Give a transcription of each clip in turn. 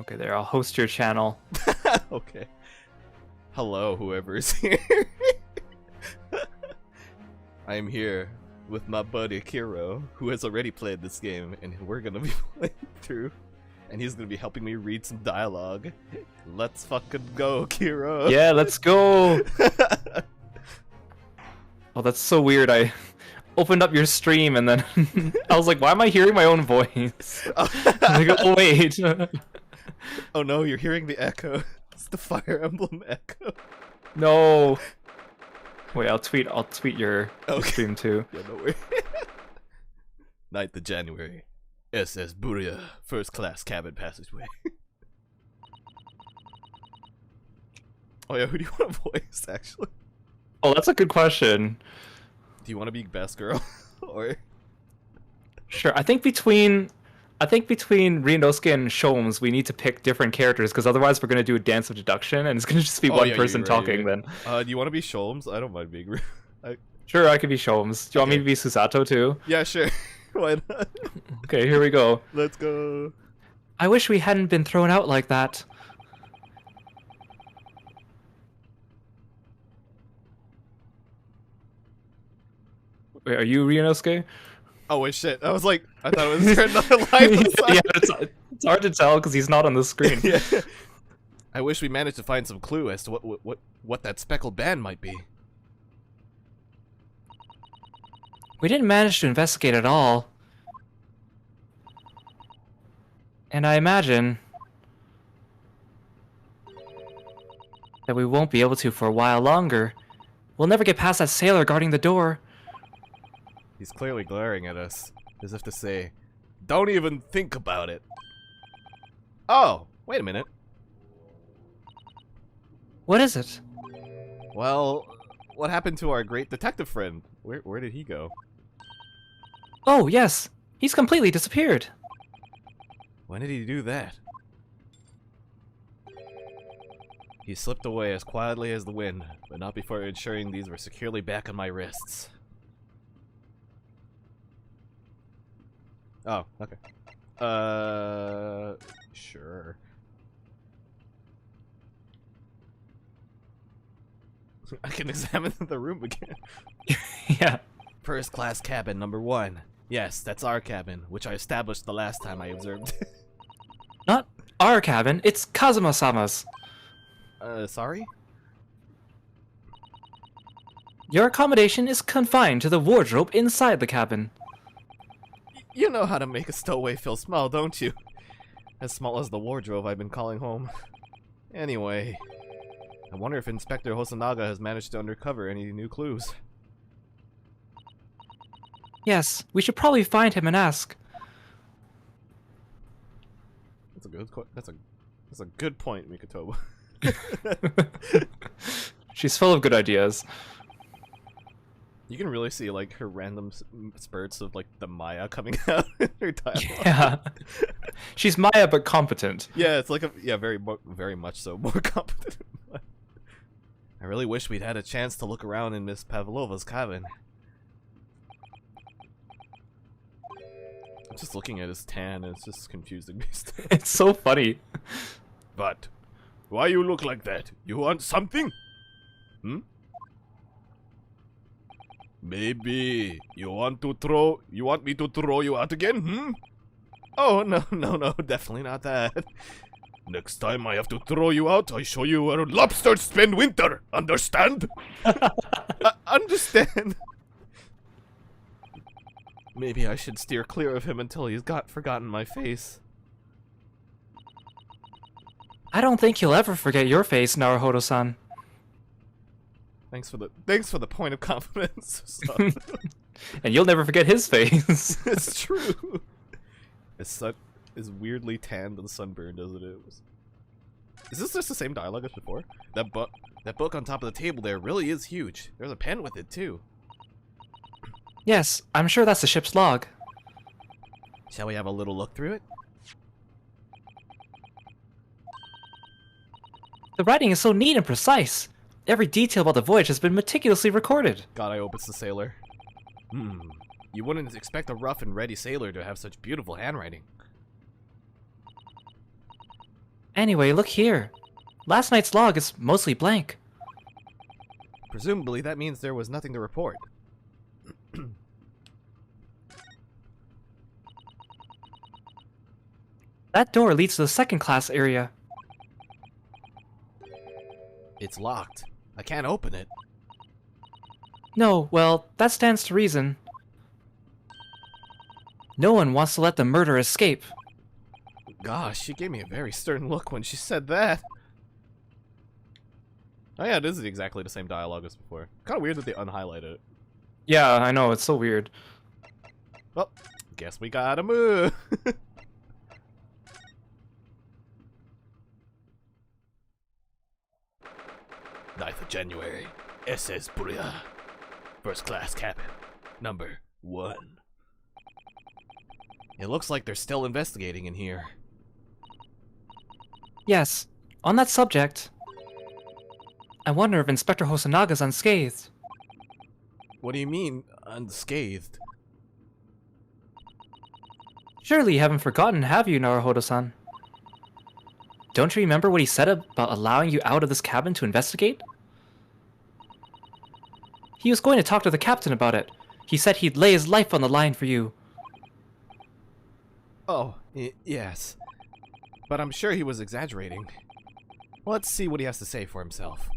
Okay, there. I'll host your channel. Okay. Hello, whoever is here. I am here with my buddy Kiro, who has already played this game, and we're gonna be playing through. And he's gonna be helping me read some dialogue. Let's fucking go, Kiro. Yeah, let's go. Oh, that's so weird. I opened up your stream and then I was like, why am I hearing my own voice? I go, oh wait. Oh no, you're hearing the echo. It's the Fire Emblem echo. No. Wait, I'll tweet your stream too. Yeah, no way. 9th of January. SS Buria, first class cabin passageway. Oh yeah, who do you want to voice actually? Oh, that's a good question. Do you want to be best girl or? Sure. I think between Ryunosuke and Sholmes, we need to pick different characters because otherwise we're gonna do a dance of deduction and it's gonna just be one person talking then. Do you want to be Sholmes? I don't mind being. Sure, I could be Sholmes. Do you want me to be Susato too? Yeah, sure. Why not? Okay, here we go. Let's go. I wish we hadn't been thrown out like that. Wait, are you Ryunosuke? Oh wait, shit! I was like, I thought it was another line. Yeah, it's hard to tell because he's not on the screen. Yeah. I wish we managed to find some clue as to what that speckled band might be. We didn't manage to investigate at all. And I imagine that we won't be able to for a while longer. We'll never get past that sailor guarding the door. He's clearly glaring at us, as if to say, don't even think about it. Oh, wait a minute. What is it? Well, what happened to our great detective friend? Where did he go? Oh, yes. He's completely disappeared. When did he do that? He slipped away as quietly as the wind, but not before ensuring these were securely back on my wrists. Oh, okay. Sure. I can examine the room again. Yeah. First class cabin number 1. Yes, that's our cabin, which I established the last time I observed. Not our cabin, it's Kazuma-sama's. Sorry? Your accommodation is confined to the wardrobe inside the cabin. You know how to make a stowaway feel small, don't you? As small as the wardrobe I've been calling home. Anyway, I wonder if Inspector Hosonaga has managed to uncover any new clues. Yes, we should probably find him and ask. That's a good point, Mikotoba. She's full of good ideas. You can really see like her random spurts of like the Maya coming out in her dialogue. Yeah. She's Maya but competent. Yeah, it's like very much so more competent. I really wish we'd had a chance to look around in Miss Pavlova's cabin. I'm just looking at his tan and it's just confusing me still. It's so funny. But why you look like that? You want something? Hmm? Maybe you want me to throw you out again? Hmm? Oh no, definitely not that. Next time I have to throw you out, I show you where lobsters spend winter. Understand? Understand. Maybe I should steer clear of him until he's forgotten my face. I don't think he'll ever forget your face, Naruhodo-san. Thanks for the point of confidence. So. And you'll never forget his face. It's true. His sun is weirdly tanned and sunburned as it is. Is this just the same dialogue as before? That book on top of the table there really is huge. There's a pen with it too. Yes, I'm sure that's the ship's log. Shall we have a little look through it? The writing is so neat and precise. Every detail about the voyage has been meticulously recorded. God, I hope it's the sailor. You wouldn't expect a rough and ready sailor to have such beautiful handwriting. Anyway, look here. Last night's log is mostly blank. Presumably that means there was nothing to report. That door leads to the second class area. It's locked. I can't open it. No, well, that stands to reason. No one wants to let the murderer escape. Gosh, she gave me a very stern look when she said that. Oh yeah, this is exactly the same dialogue as before. Kind of weird that they unhighlighted it. Yeah, I know, it's so weird. Well, guess we gotta move. 9th of January, SS Buria. First class cabin, number 1. It looks like they're still investigating in here. Yes, on that subject, I wonder if Inspector Hosanaga's unscathed. What do you mean, unscathed? Surely you haven't forgotten, have you, Naruhodo-san? Don't you remember what he said about allowing you out of this cabin to investigate? He was going to talk to the captain about it. He said he'd lay his life on the line for you. Oh, yes. But I'm sure he was exaggerating. Let's see what he has to say for himself.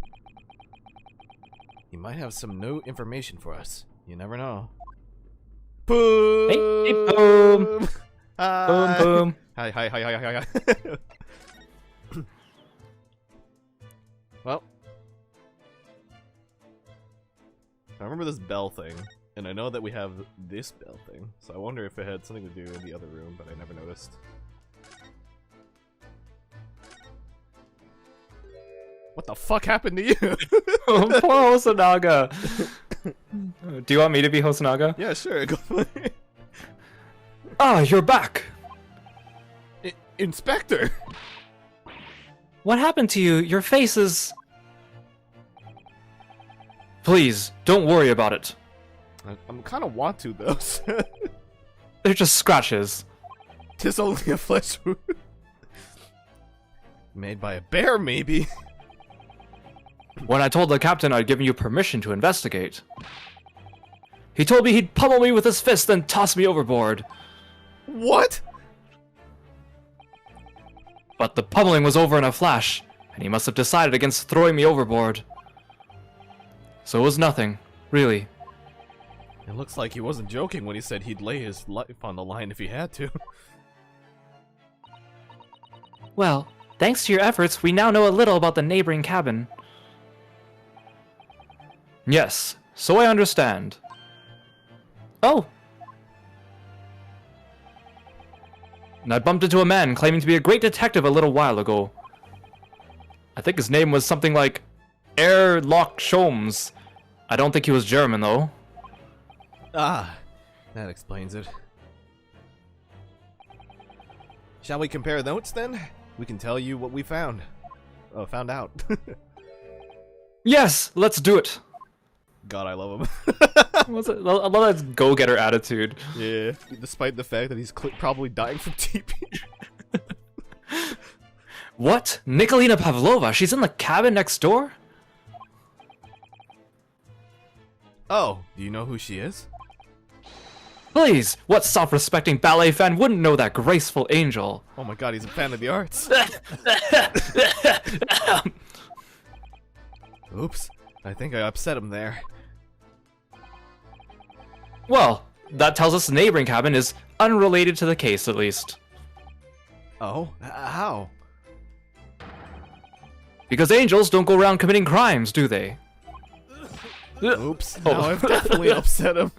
He might have some new information for us. You never know. Boom! Hey, boom! Hi. Boom, boom. Hi. Well, I remember this bell thing, and I know that we have this bell thing, so I wonder if it had something to do in the other room, but I never noticed. What the fuck happened to you? Oh, poor Hosonaga. Do you want me to be Hosonaga? Yeah, sure, go for it. Ah, you're back! Inspector! What happened to you? Your face is... Please, don't worry about it. I'm kind of want to, though. They're just scratches. Tis only a flesh wound. Made by a bear, maybe? When I told the captain I'd given you permission to investigate, he told me he'd pummel me with his fist and toss me overboard. What? But the pummeling was over in a flash, and he must have decided against throwing me overboard. So it was nothing, really. It looks like he wasn't joking when he said he'd lay his life on the line if he had to. Well, thanks to your efforts, we now know a little about the neighboring cabin. Yes, so I understand. Oh! And I bumped into a man claiming to be a great detective a little while ago. I think his name was something like Erlock Sholmes. I don't think he was German, though. Ah, that explains it. Shall we compare notes, then? We can tell you what we found. Oh, found out. Yes, let's do it! God, I love him. I love that go-getter attitude. Yeah, despite the fact that he's probably dying from TP. What? Nikolina Pavlova? She's in the cabin next door? Oh, do you know who she is? Please, what self-respecting ballet fan wouldn't know that graceful angel? Oh my god, he's a fan of the arts. Oops, I think I upset him there. Well, that tells us the neighboring cabin is unrelated to the case, at least. Oh? How? Because angels don't go around committing crimes, do they? Oops, now I've definitely upset him.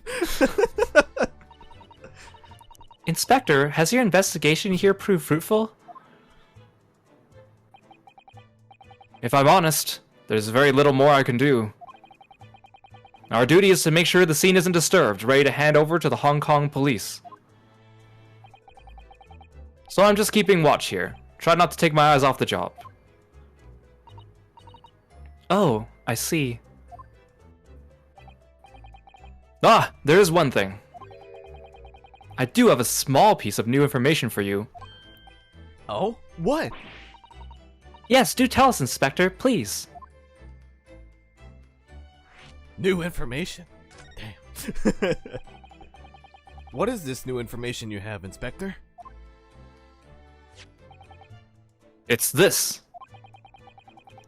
Inspector, has your investigation here proved fruitful? If I'm honest, there's very little more I can do. Our duty is to make sure the scene isn't disturbed, ready to hand over to the Hong Kong police. So I'm just keeping watch here. Try not to take my eyes off the job. Oh, I see. Ah, there is one thing. I do have a small piece of new information for you. Oh? What? Yes, do tell us, Inspector, please. New information? Damn. What is this new information you have, Inspector? It's this.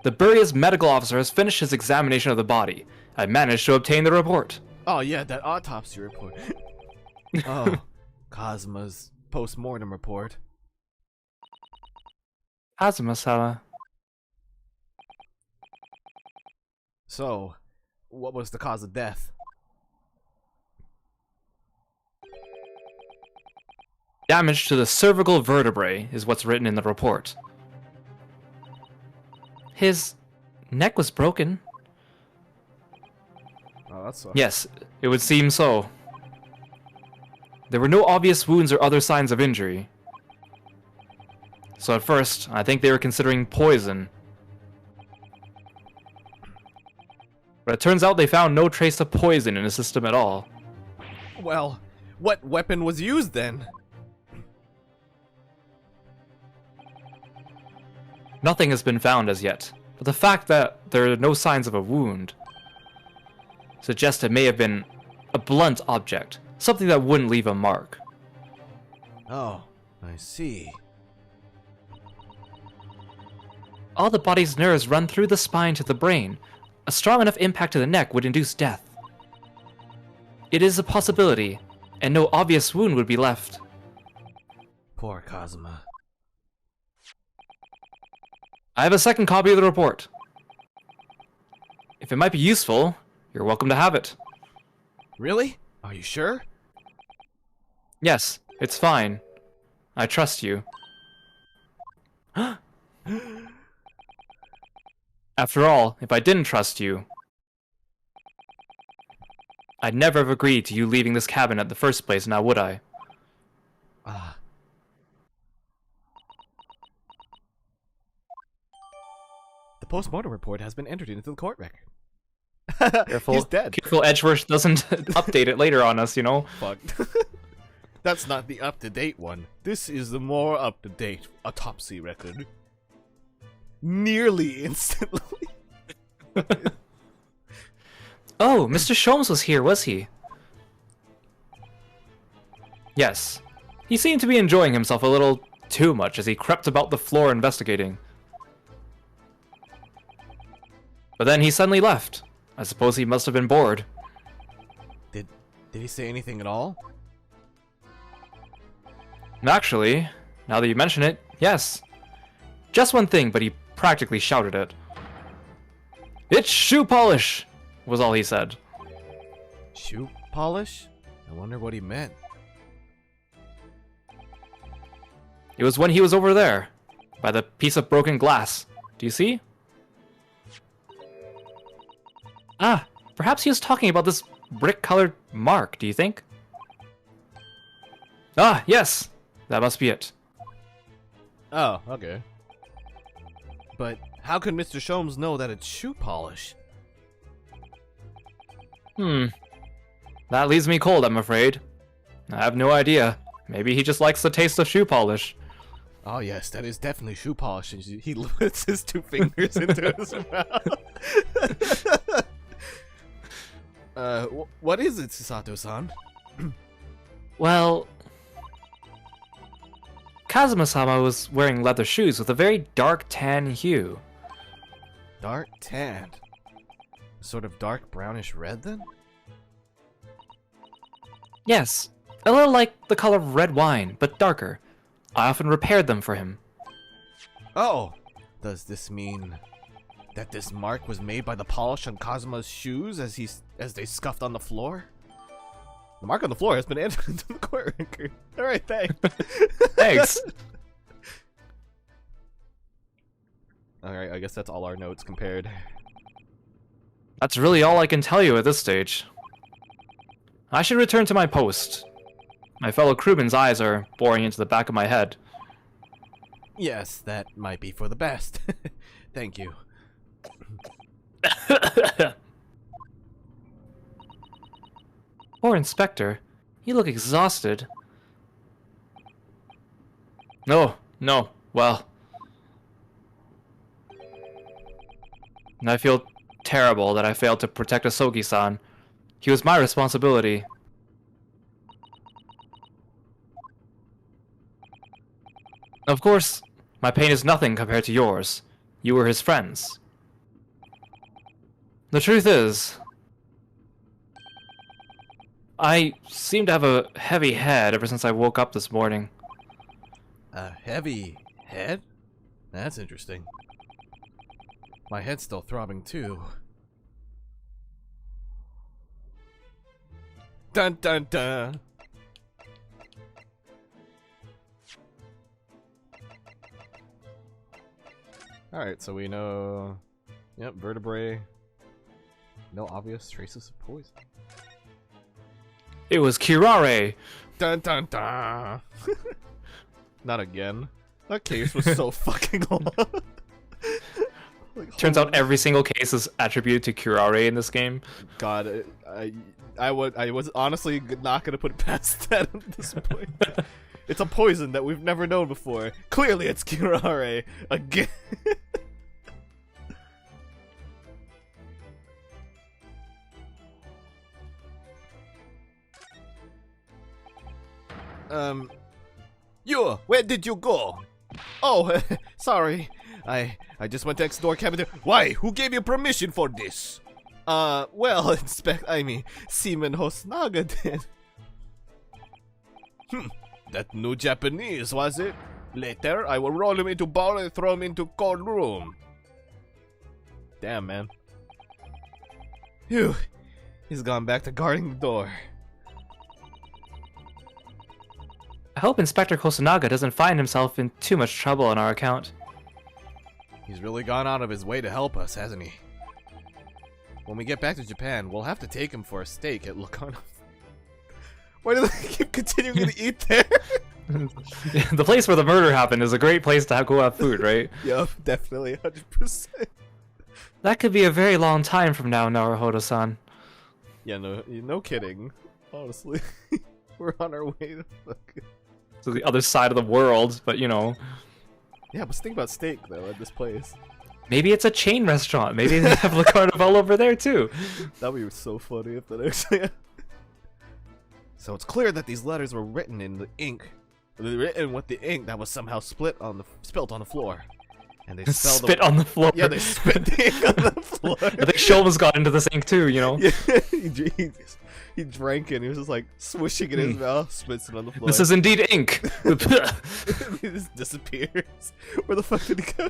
The Buria's medical officer has finished his examination of the body. I managed to obtain the report. Oh yeah, that autopsy report. Oh, Cosmo's post-mortem report. Kazuma-sama. So, what was the cause of death? Damage to the cervical vertebrae is what's written in the report. His neck was broken. Oh, that's Yes, it would seem so. There were no obvious wounds or other signs of injury. So at first, I think they were considering poison. But it turns out they found no trace of poison in his system at all. Well, what weapon was used then? Nothing has been found as yet, but the fact that there are no signs of a wound suggests it may have been a blunt object, something that wouldn't leave a mark. Oh, I see. All the body's nerves run through the spine to the brain. A strong enough impact to the neck would induce death. It is a possibility, and no obvious wound would be left. Poor Kazuma. I have a second copy of the report. If it might be useful, you're welcome to have it. Really? Are you sure? Yes, it's fine. I trust you. After all, if I didn't trust you, I'd never have agreed to you leaving this cabin at the first place, now would I? Ah. The post-mortem report has been entered into the court record. Careful, He's dead. Careful Edgeworth doesn't update it later on us, you know? Fuck. That's not the up-to-date one. This is the more up-to-date autopsy record. Nearly instantly. Oh, Mr. Sholmes was here, was he? Yes. He seemed to be enjoying himself a little too much as he crept about the floor investigating. But then he suddenly left. I suppose he must have been bored. Did he say anything at all? Actually, now that you mention it, yes. Just one thing, but he practically shouted it. "It's shoe polish!" was all he said. Shoe polish? I wonder what he meant. It was when he was over there, by the piece of broken glass. Do you see? Ah, perhaps he was talking about this brick-colored mark, do you think? Ah, yes! That must be it. Oh, okay. But how could Mr. Sholmes know that it's shoe polish? That leaves me cold, I'm afraid. I have no idea. Maybe he just likes the taste of shoe polish. Oh yes, that is definitely shoe polish. And he puts his two fingers into his mouth. What is it, Sato-san? Well, Kazuma-sama was wearing leather shoes with a very dark tan hue. Dark tan. Sort of dark brownish red then? Yes, a little like the color of red wine, but darker. I often repaired them for him. Oh! Does this mean that this mark was made by the polish on Kazuma's shoes as they scuffed on the floor? The mark on the floor has been entered into the court record. Alright, thanks. Thanks. Alright, I guess that's all our notes compared. That's really all I can tell you at this stage. I should return to my post. My fellow crewmen's eyes are boring into the back of my head. Yes, that might be for the best. Thank you. Poor Inspector. You look exhausted. No, well. And I feel terrible that I failed to protect Asogi-san. He was my responsibility. Of course, my pain is nothing compared to yours. You were his friends. The truth is, I seem to have a heavy head ever since I woke up this morning. A heavy head? That's interesting. My head's still throbbing too. Dun dun dun! Alright, so we know... Yep, vertebrae. No obvious traces of poison. It was Curare! Dun dun dun! Not again. That case was so fucking long. Like, Turns out every single case is attributed to Curare in this game. God, I was honestly not gonna put it past that at this point. It's a poison that we've never known before. Clearly, it's Curare again. You, where did you go? Oh, sorry. I just went next door cabinet. Why? Who gave you permission for this? Well, Seaman Hosnaga did. That new Japanese, was it? Later, I will roll him into ball and throw him into cold room. Damn, man. Phew. He's gone back to guarding the door. I hope Inspector Kosunaga doesn't find himself in too much trouble on our account. He's really gone out of his way to help us, hasn't he? When we get back to Japan, we'll have to take him for a steak at Locarno. Why do they keep continuing to eat there? The place where the murder happened is a great place to go have food, right? Yup, definitely, 100%. That could be a very long time from now, Naruhodo-san. Yeah, no kidding. Honestly, we're on our way to fucking... To the other side of the world, but you know. Yeah, but think about steak, though, at this place. Maybe it's a chain restaurant. Maybe they have Locarno over there, too. That'd be so funny if that actually... So it's clear that these letters were written in the ink. Written with the ink that was somehow spilt on the floor. And they spelled Spit on the floor. Yeah, they spit the ink on the floor. I think Shulman's got into the sink, too, you know? Yeah, he drank it and he was just like swishing it in his mouth, spits it on the floor. This is indeed ink. He just disappears. Where the fuck did he go?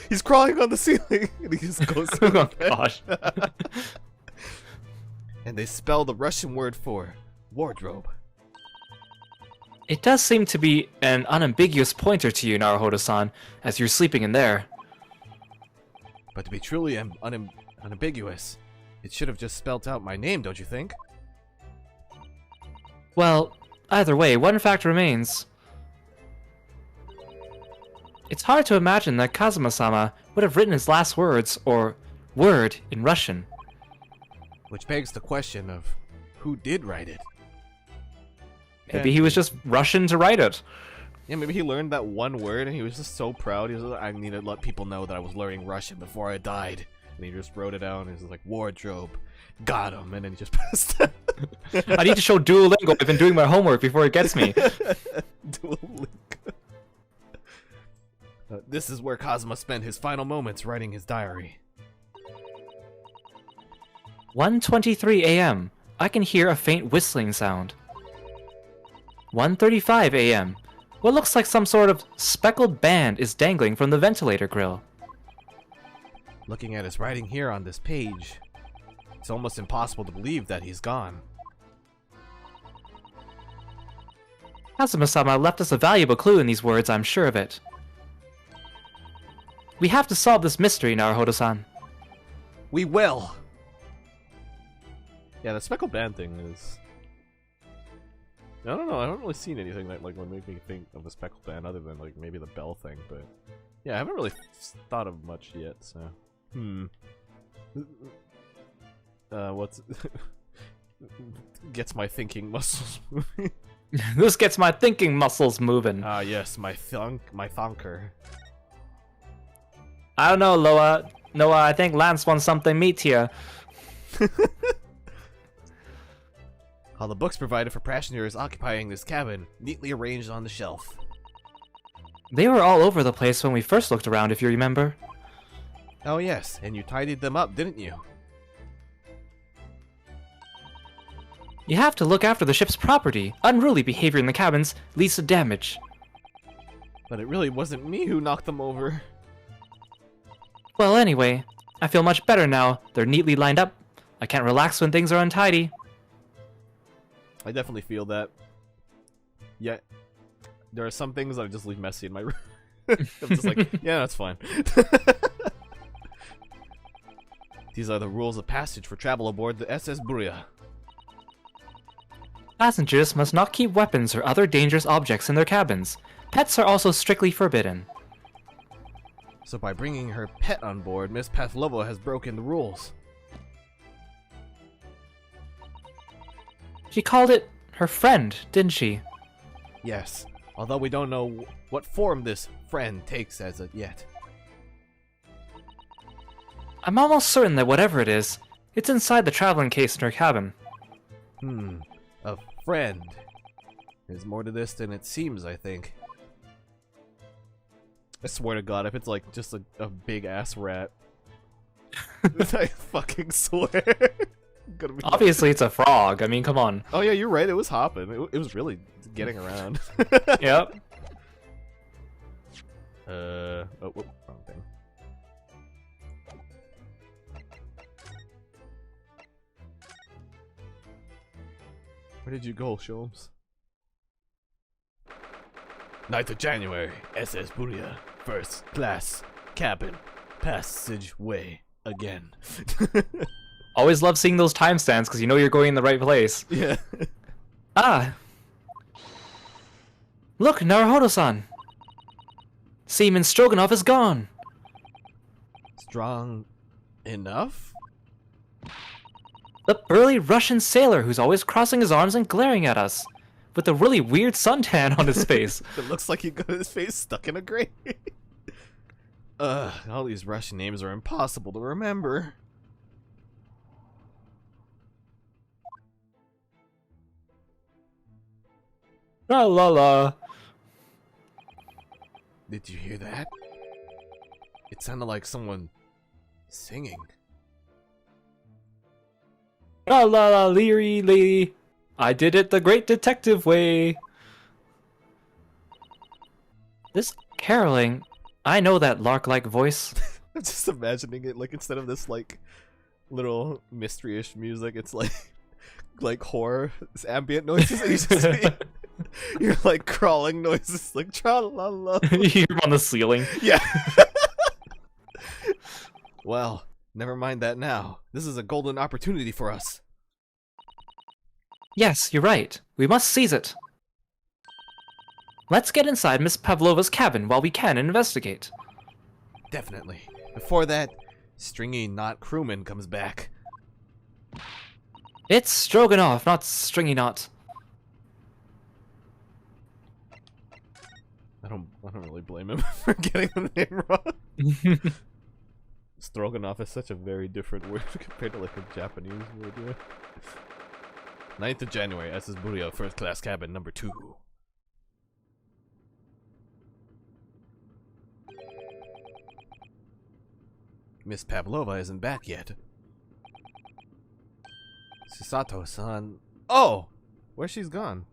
He's crawling on the ceiling and he just goes to the Oh, gosh. And they spell the Russian word for wardrobe. It does seem to be an unambiguous pointer to you, Naruhodo-san, as you're sleeping in there. But to be truly unambiguous, it should have just spelt out my name, don't you think? Well, either way, one fact remains. It's hard to imagine that Kazuma-sama would have written his last words, or word, in Russian. Which begs the question of who did write it. Maybe he was just Russian to write it. Yeah, maybe he learned that one word and he was just so proud. He was like, I need to let people know that I was learning Russian before I died. And he just wrote it down. He was like, wardrobe. Got him. And then he just passed out. I need to show Duolingo. I've been doing my homework before it gets me. Duolingo. This is where Kazuma spent his final moments writing his diary. 1:23 a.m. I can hear a faint whistling sound. 1:35 a.m. What looks like some sort of speckled band is dangling from the ventilator grill. Looking at his writing here on this page, it's almost impossible to believe that he's gone. Kazuma-sama left us a valuable clue in these words, I'm sure of it. We have to solve this mystery, Naruhodo-san. We will! Yeah, the speckled band thing is... I don't know, I haven't really seen anything that would make me think of a speckled band other than like maybe the bell thing, but... Yeah, I haven't really thought of much yet, so... What's... Gets my thinking muscles moving. This gets my thinking muscles moving. Ah, yes, my thunker. I don't know, Loa. No, I think Lance wants something meat here. All the books provided for passengers occupying this cabin, neatly arranged on the shelf. They were all over the place when we first looked around, if you remember. Oh yes, and you tidied them up, didn't you? You have to look after the ship's property. Unruly behavior in the cabins leads to damage. But it really wasn't me who knocked them over. Well, anyway, I feel much better now. They're neatly lined up. I can't relax when things are untidy. I definitely feel that. Yet, there are some things that I just leave messy in my room. I'm just like, yeah, that's fine. These are the rules of passage for travel aboard the SS Buria. Passengers must not keep weapons or other dangerous objects in their cabins. Pets are also strictly forbidden. So by bringing her pet on board, Miss Pavlova has broken the rules. She called it her friend, didn't she? Yes, although we don't know what form this friend takes as of yet. I'm almost certain that whatever it is, it's inside the traveling case in her cabin. A friend. There's more to this than it seems, I think. I swear to God, if it's like just a big ass rat, I fucking swear. Gonna be Obviously, it's a frog. I mean, come on. Oh yeah, you're right. It was hopping. It was really getting around. Yep. Oh, whoop, wrong thing. Where did you go, Sholmes? 9th of January, SS Buria, first class, cabin, passageway, again. Always love seeing those timestamps because you know you're going in the right place. Yeah. Ah! Look, Naruhodo-san! Seaman Stroganoff is gone! Strong enough? The burly Russian sailor who's always crossing his arms and glaring at us, with a really weird suntan on his face. It looks like he got his face stuck in a grate. All these Russian names are impossible to remember. La la la. Did you hear that? It sounded like someone singing. La la la leery lee. I did it the great detective way. This caroling, I know that lark-like voice. I'm just imagining it like instead of this like little mystery-ish music, it's like horror, it's ambient noises that you just you're like crawling noises like tra la la. You hear him on the ceiling. Yeah. Well, never mind that now. This is a golden opportunity for us. Yes, you're right. We must seize it. Let's get inside Miss Pavlova's cabin while we can and investigate. Definitely. Before that, Stringy Knot Crewman comes back. It's Stroganoff, not Stringy Knot. I don't really blame him for getting the name wrong. Stroganoff is such a very different word compared to like a Japanese word. Yeah. 9th of January, SS Buria, first class cabin, number 2. Miss Pavlova isn't back yet. Susato-san. Oh! Where's she's gone?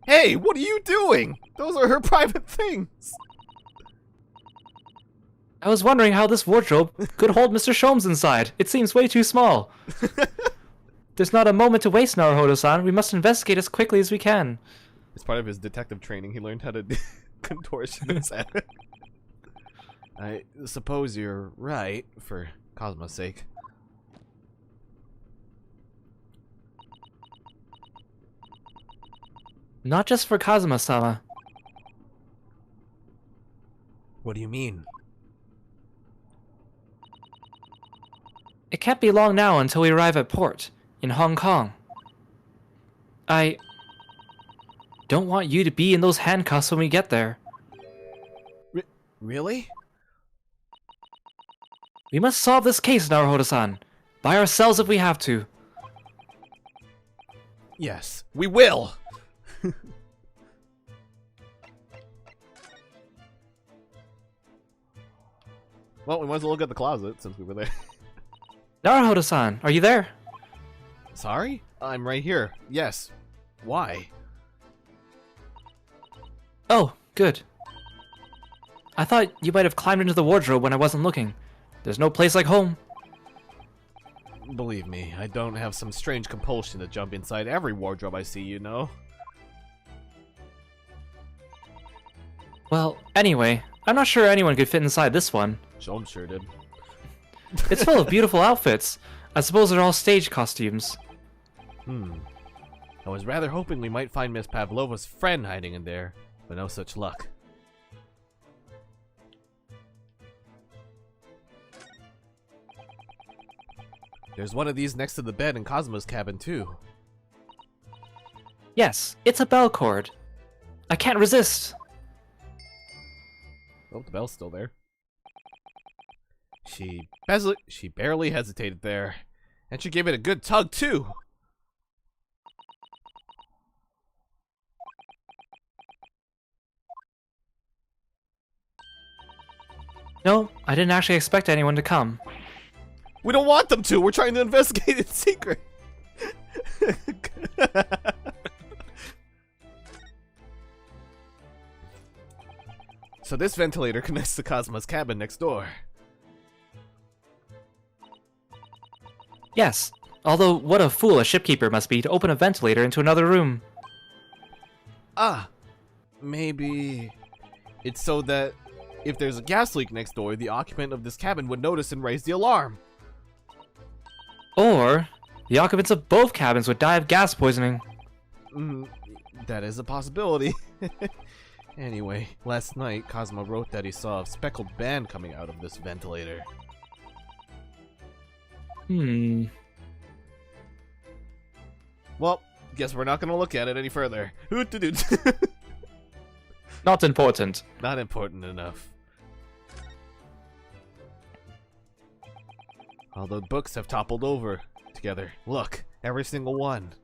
Hey, what are you doing? Those are her private things. I was wondering how this wardrobe could hold Mr. Sholmes inside. It seems way too small. There's not a moment to waste, Naruhodo-san. We must investigate as quickly as we can. As part of his detective training, he learned how to contortionist. I suppose you're right, for Cosmo's sake. Not just for Kazuma-sama. What do you mean? It can't be long now until we arrive at port, in Hong Kong. I don't want you to be in those handcuffs when we get there. Really? We must solve this case, Naruhodo-san. By ourselves if we have to. Yes, we will! Well, we might as well look at the closet since we were there. Naruhodo-san, are you there? Sorry? I'm right here. Yes. Why? Oh, good. I thought you might have climbed into the wardrobe when I wasn't looking. There's no place like home. Believe me, I don't have some strange compulsion to jump inside every wardrobe I see, you know? Well, anyway, I'm not sure anyone could fit inside this one. Sean sure did. It's full of beautiful outfits. I suppose they're all stage costumes. I was rather hoping we might find Miss Pavlova's friend hiding in there, but no such luck. There's one of these next to the bed in Cosmo's cabin, too. Yes, it's a bell cord. I can't resist. Oh, the bell's still there. She barely hesitated there. And she gave it a good tug, too. No, I didn't actually expect anyone to come. We don't want them to! We're trying to investigate in secret! So this ventilator connects to Cosmo's cabin next door. Yes, although what a fool a shipkeeper must be to open a ventilator into another room. Ah, maybe it's so that if there's a gas leak next door, the occupant of this cabin would notice and raise the alarm. Or, the occupants of both cabins would die of gas poisoning. That is a possibility. Anyway, last night, Cosmo wrote that he saw a speckled band coming out of this ventilator. Well, guess we're not gonna look at it any further. Hoot-a-doot. Not important. Not important enough. All the books have toppled over together. Look, every single one.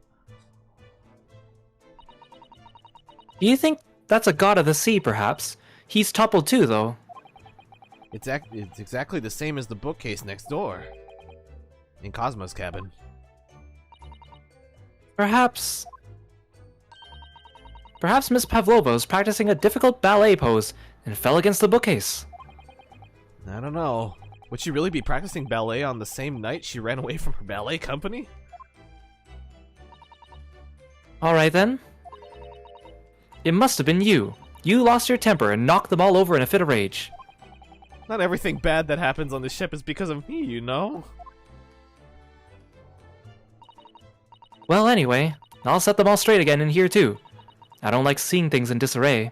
Do you think that's a god of the sea, perhaps? He's toppled too, though. It's exactly the same as the bookcase next door. In Cosmo's cabin. Perhaps Miss Pavlova was practicing a difficult ballet pose and fell against the bookcase. I don't know. Would she really be practicing ballet on the same night she ran away from her ballet company? Alright then. It must have been you. You lost your temper and knocked them all over in a fit of rage. Not everything bad that happens on the ship is because of me, you know? Well, anyway, I'll set them all straight again in here too. I don't like seeing things in disarray.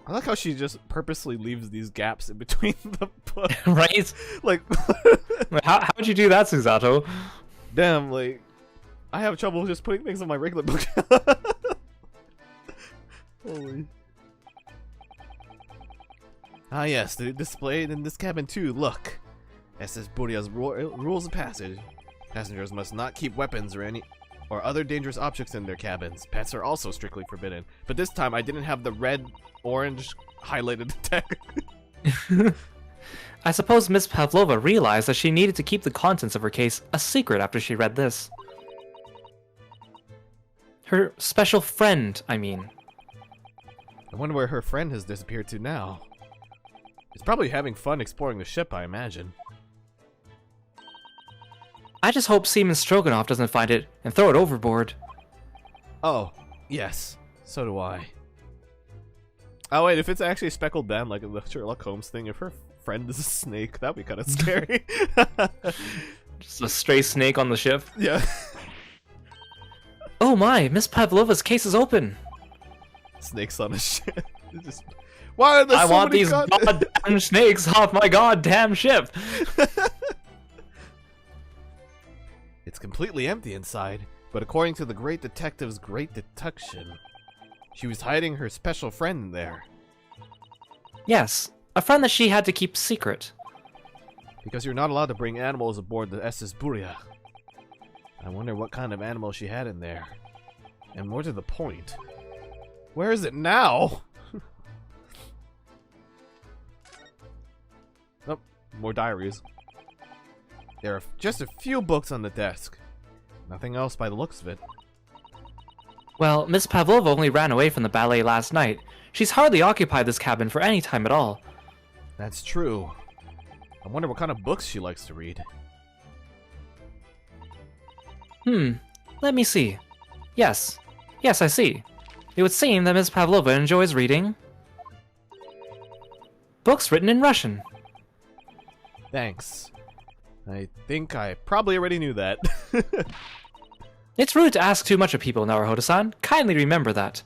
I like how she just purposely leaves these gaps in between the books. Right? Like, How'd you do that, Susato? damn, like, I have trouble just putting things on my regular book. Holy. Ah yes, they're displayed in this cabin too, look. SS Buria's rules of passage. Passengers must not keep weapons or other dangerous objects in their cabins. Pets are also strictly forbidden. But this time I didn't have the red, orange highlighted text. I suppose Miss Pavlova realized that she needed to keep the contents of her case a secret after she read this. Her special friend, I mean. I wonder where her friend has disappeared to now. He's probably having fun exploring the ship, I imagine. I just hope Seaman Stroganoff doesn't find it and throw it overboard. Oh, yes. So do I. Oh wait, if it's actually a speckled band like the Sherlock Holmes thing, if her friend is a snake, that'd be kind of scary. Just a stray snake on the ship. Yeah. Oh my, Miss Pavlova's case is open. Snakes on a ship. Just... Why are there I so want many these goddamn snakes off my goddamn ship. It's completely empty inside, but according to the great detective's great deduction, she was hiding her special friend in there. Yes, a friend that she had to keep secret. Because you're not allowed to bring animals aboard the SS Buria. I wonder what kind of animal she had in there. And more to the point, where is it now? Oh, more diaries. There are just a few books on the desk. Nothing else by the looks of it. Well, Miss Pavlova only ran away from the ballet last night. She's hardly occupied this cabin for any time at all. That's true. I wonder what kind of books she likes to read. Let me see. Yes, I see. It would seem that Miss Pavlova enjoys reading books written in Russian. Thanks. I think I probably already knew that. It's rude to ask too much of people, Naruhodo-san. Kindly remember that.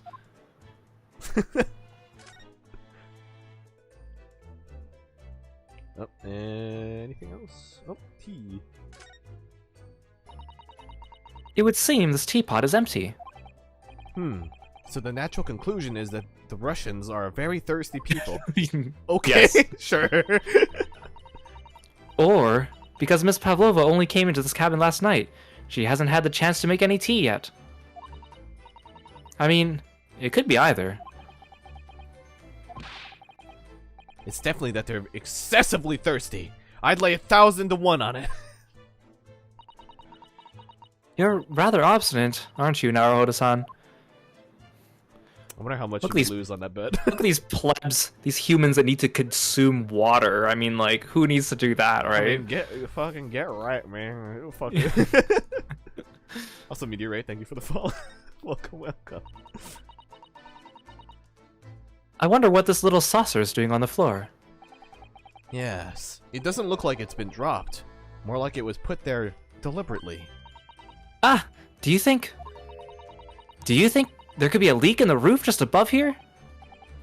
Oh, anything else? Oh, tea. It would seem this teapot is empty. So the natural conclusion is that the Russians are very thirsty people. Okay, Yes. sure. Or, because Miss Pavlova only came into this cabin last night, she hasn't had the chance to make any tea yet. I mean, it could be either. It's definitely that they're excessively thirsty. I'd lay 1,000 to 1 on it. You're rather obstinate, aren't you, Naruhodo-san? I wonder how much Look you these- would lose on that bet. Look at these plebs, these humans that need to consume water. I mean, like, who needs to do that, I right? mean, get right, man. Fuck it. Also, Meteorite, thank you for the follow. Welcome. I wonder what this little saucer is doing on the floor. Yes. It doesn't look like it's been dropped. More like it was put there deliberately. Ah, do you think there could be a leak in the roof just above here?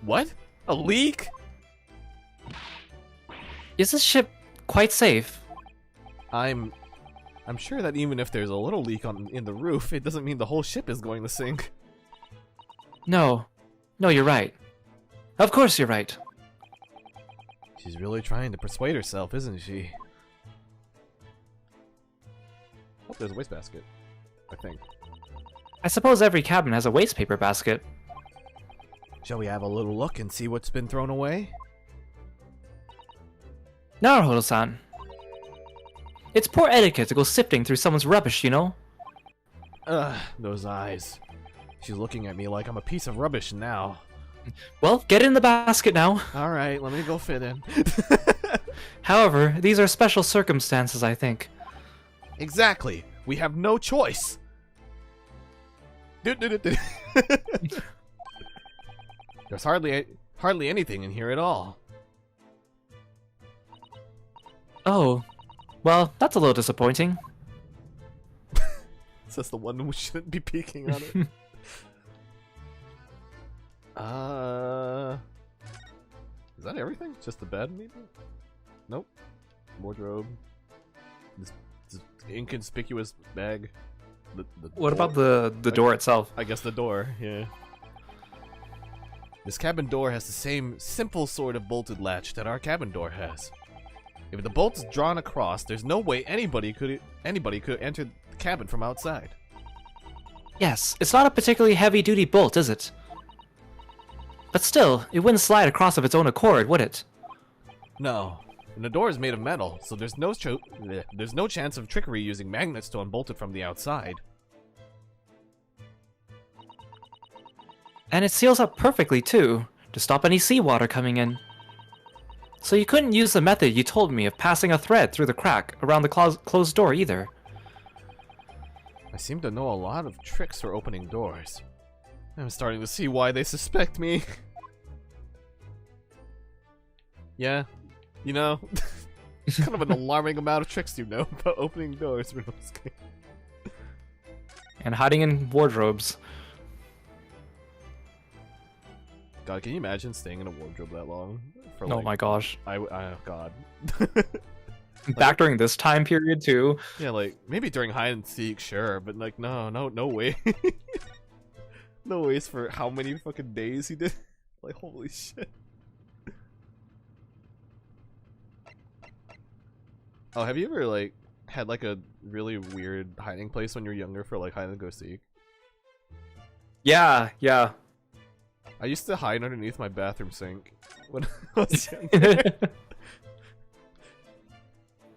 What? A leak? Is this ship quite safe? I'm sure that even if there's a little leak in the roof, it doesn't mean the whole ship is going to sink. No, you're right. Of course you're right. She's really trying to persuade herself, isn't she? Oh, there's a wastebasket. I think. I suppose every cabin has a waste paper basket. Shall we have a little look and see what's been thrown away? Naruhodo-san. It's poor etiquette to go sifting through someone's rubbish, you know? Ugh, those eyes. She's looking at me like I'm a piece of rubbish now. Well, get in the basket now. Alright, let me go fit in. However, these are special circumstances, I think. Exactly. We have no choice. There's hardly anything in here at all. Oh, well, that's a little disappointing. Is this the one we shouldn't be peeking on it? Is that everything? Just the bed, maybe? Nope. Wardrobe. This inconspicuous bag. What about the door itself? I guess the door, yeah. This cabin door has the same simple sort of bolted latch that our cabin door has. If the bolt's drawn across, there's no way anybody could enter the cabin from outside. Yes, it's not a particularly heavy-duty bolt, is it? But still, it wouldn't slide across of its own accord, would it? No. And the door is made of metal, so there's no chance of trickery using magnets to unbolt it from the outside. And it seals up perfectly, too, to stop any seawater coming in. So you couldn't use the method you told me of passing a thread through the crack around the closed door either. I seem to know a lot of tricks for opening doors. I'm starting to see why they suspect me. Yeah, you know, kind of an alarming amount of tricks you know about opening doors for this game. And hiding in wardrobes. God, can you imagine staying in a wardrobe that long? For, Oh like, my gosh. God. Back during this time period, too. Yeah, like, maybe during hide and seek, sure, but like, no way. No ways for how many fucking days he did. Like, holy shit. Oh, have you ever like had like a really weird hiding place when you're younger for like hide and go seek? Yeah, yeah. I used to hide underneath my bathroom sink when I was younger.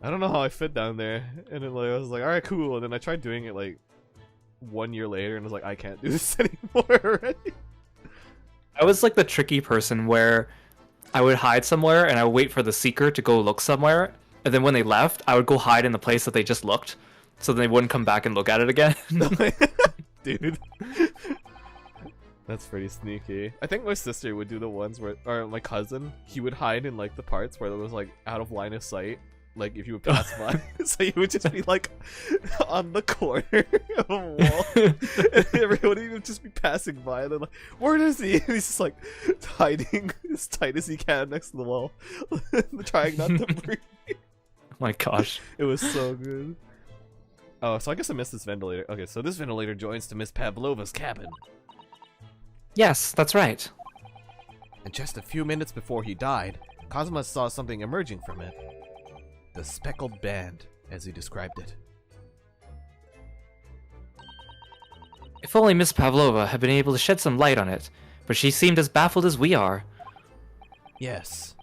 I don't know how I fit down there, and then like I was like, all right, cool. And then I tried doing it like 1 year later, and I was like, I can't do this anymore already. I was like the tricky person where I would hide somewhere and I would wait for the seeker to go look somewhere, and then when they left, I would go hide in the place that they just looked, so they wouldn't come back and look at it again. Dude. That's pretty sneaky. I think my sister would do the ones where, or my cousin, he would hide in like the parts where it was like out of line of sight. Like if you would pass by, so you would just be like on the corner of a wall, and everybody would just be passing by, and they're like, "Where is he?" And he's just like hiding as tight as he can next to the wall, trying not to breathe. Oh my gosh, it was so good. Oh, so I guess I missed this ventilator. Okay, so this ventilator joins to Miss Pavlova's cabin. Yes, that's right. And just a few minutes before he died, Cosmos saw something emerging from it. The speckled band, as he described it. If only Miss Pavlova had been able to shed some light on it, but she seemed as baffled as we are. Yes.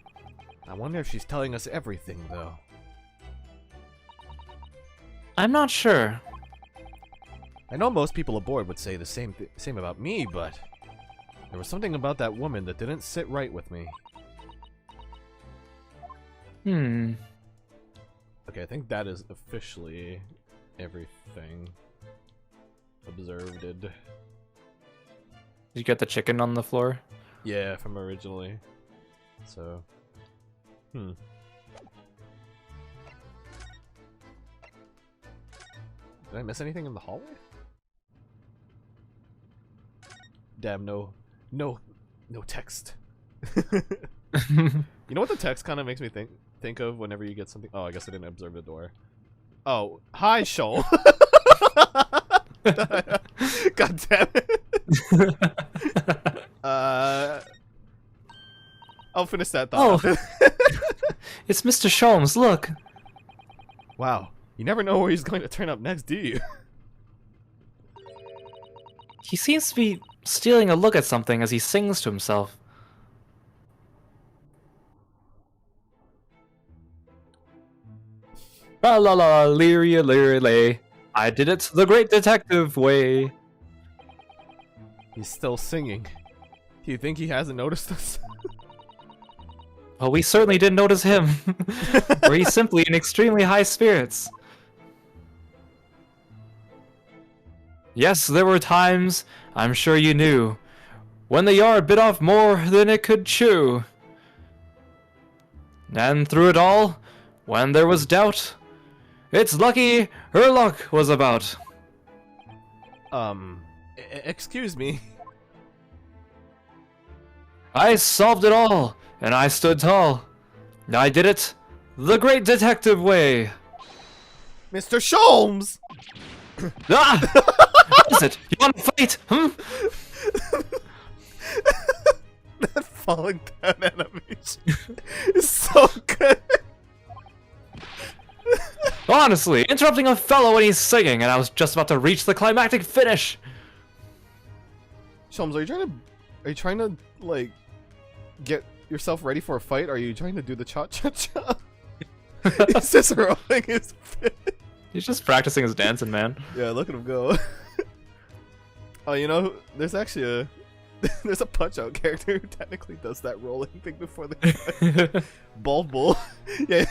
I wonder if she's telling us everything, though. I'm not sure. I know most people aboard would say the same about me, but there was something about that woman that didn't sit right with me. Okay, I think that is officially everything observed. Did you get the chicken on the floor? Yeah, from originally. So, Did I miss anything in the hallway? Damn, no text. You know what the text kind of makes me think of whenever you get something? Oh, I guess I didn't observe the door. Oh, hi, Shoal. God damn it. I'll finish that thought. Oh, it's Mr. Sholmes, look. Wow, you never know where he's going to turn up next, do you? He seems to be stealing a look at something as he sings to himself. La la la, leery leery lay. I did it the great detective way. He's still singing. Do you think he hasn't noticed us? Well, we certainly didn't notice him. Or he's simply in extremely high spirits. Yes, there were times, I'm sure you knew, when the yard bit off more than it could chew. And through it all, when there was doubt, it's lucky her luck was about. Excuse me. I solved it all, and I stood tall. I did it the great detective way. Mr. Sholmes! Ah! What is it? You want to fight? That falling down animation is so good. Honestly, interrupting a fellow when he's singing, and I was just about to reach the climactic finish. Sholmes, are you trying to like get yourself ready for a fight? Or are you trying to do the cha-cha-cha? He's just rolling his fit. He's just practicing his dancing, man. Yeah, look at him go. Oh, you know, there's actually there's a Punch-Out character who technically does that rolling thing before the fight. Bald Bull. Yeah.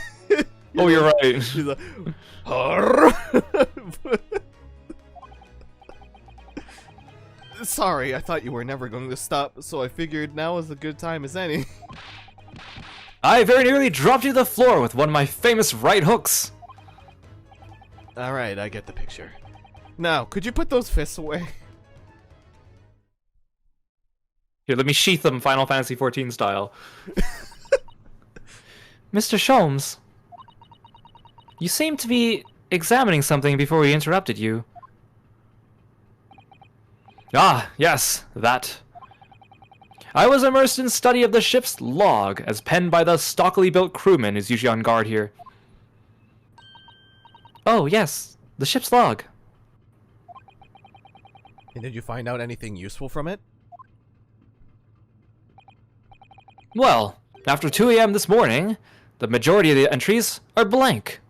Oh, you're right. He's like, sorry, I thought you were never going to stop, so I figured now is a good time as any. I very nearly dropped you to the floor with one of my famous right hooks. Alright, I get the picture. Now, could you put those fists away? Here, let me sheath them Final Fantasy XIV style. Mr. Sholmes, you seem to be examining something before we interrupted you. Ah, yes, that. I was immersed in study of the ship's log, as penned by the stockily built crewman who's usually on guard here. Oh, yes. The ship's log. And did you find out anything useful from it? Well, after 2 a.m. this morning, the majority of the entries are blank.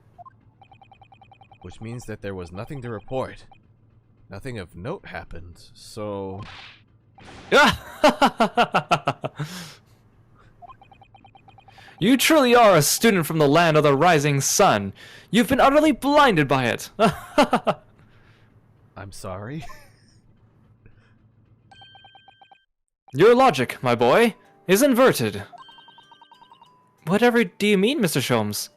Which means that there was nothing to report. Nothing of note happened, so... You truly are a student from the land of the rising sun. You've been utterly blinded by it. I'm sorry. Your logic, my boy, is inverted. Whatever do you mean, Mr. Sholmes?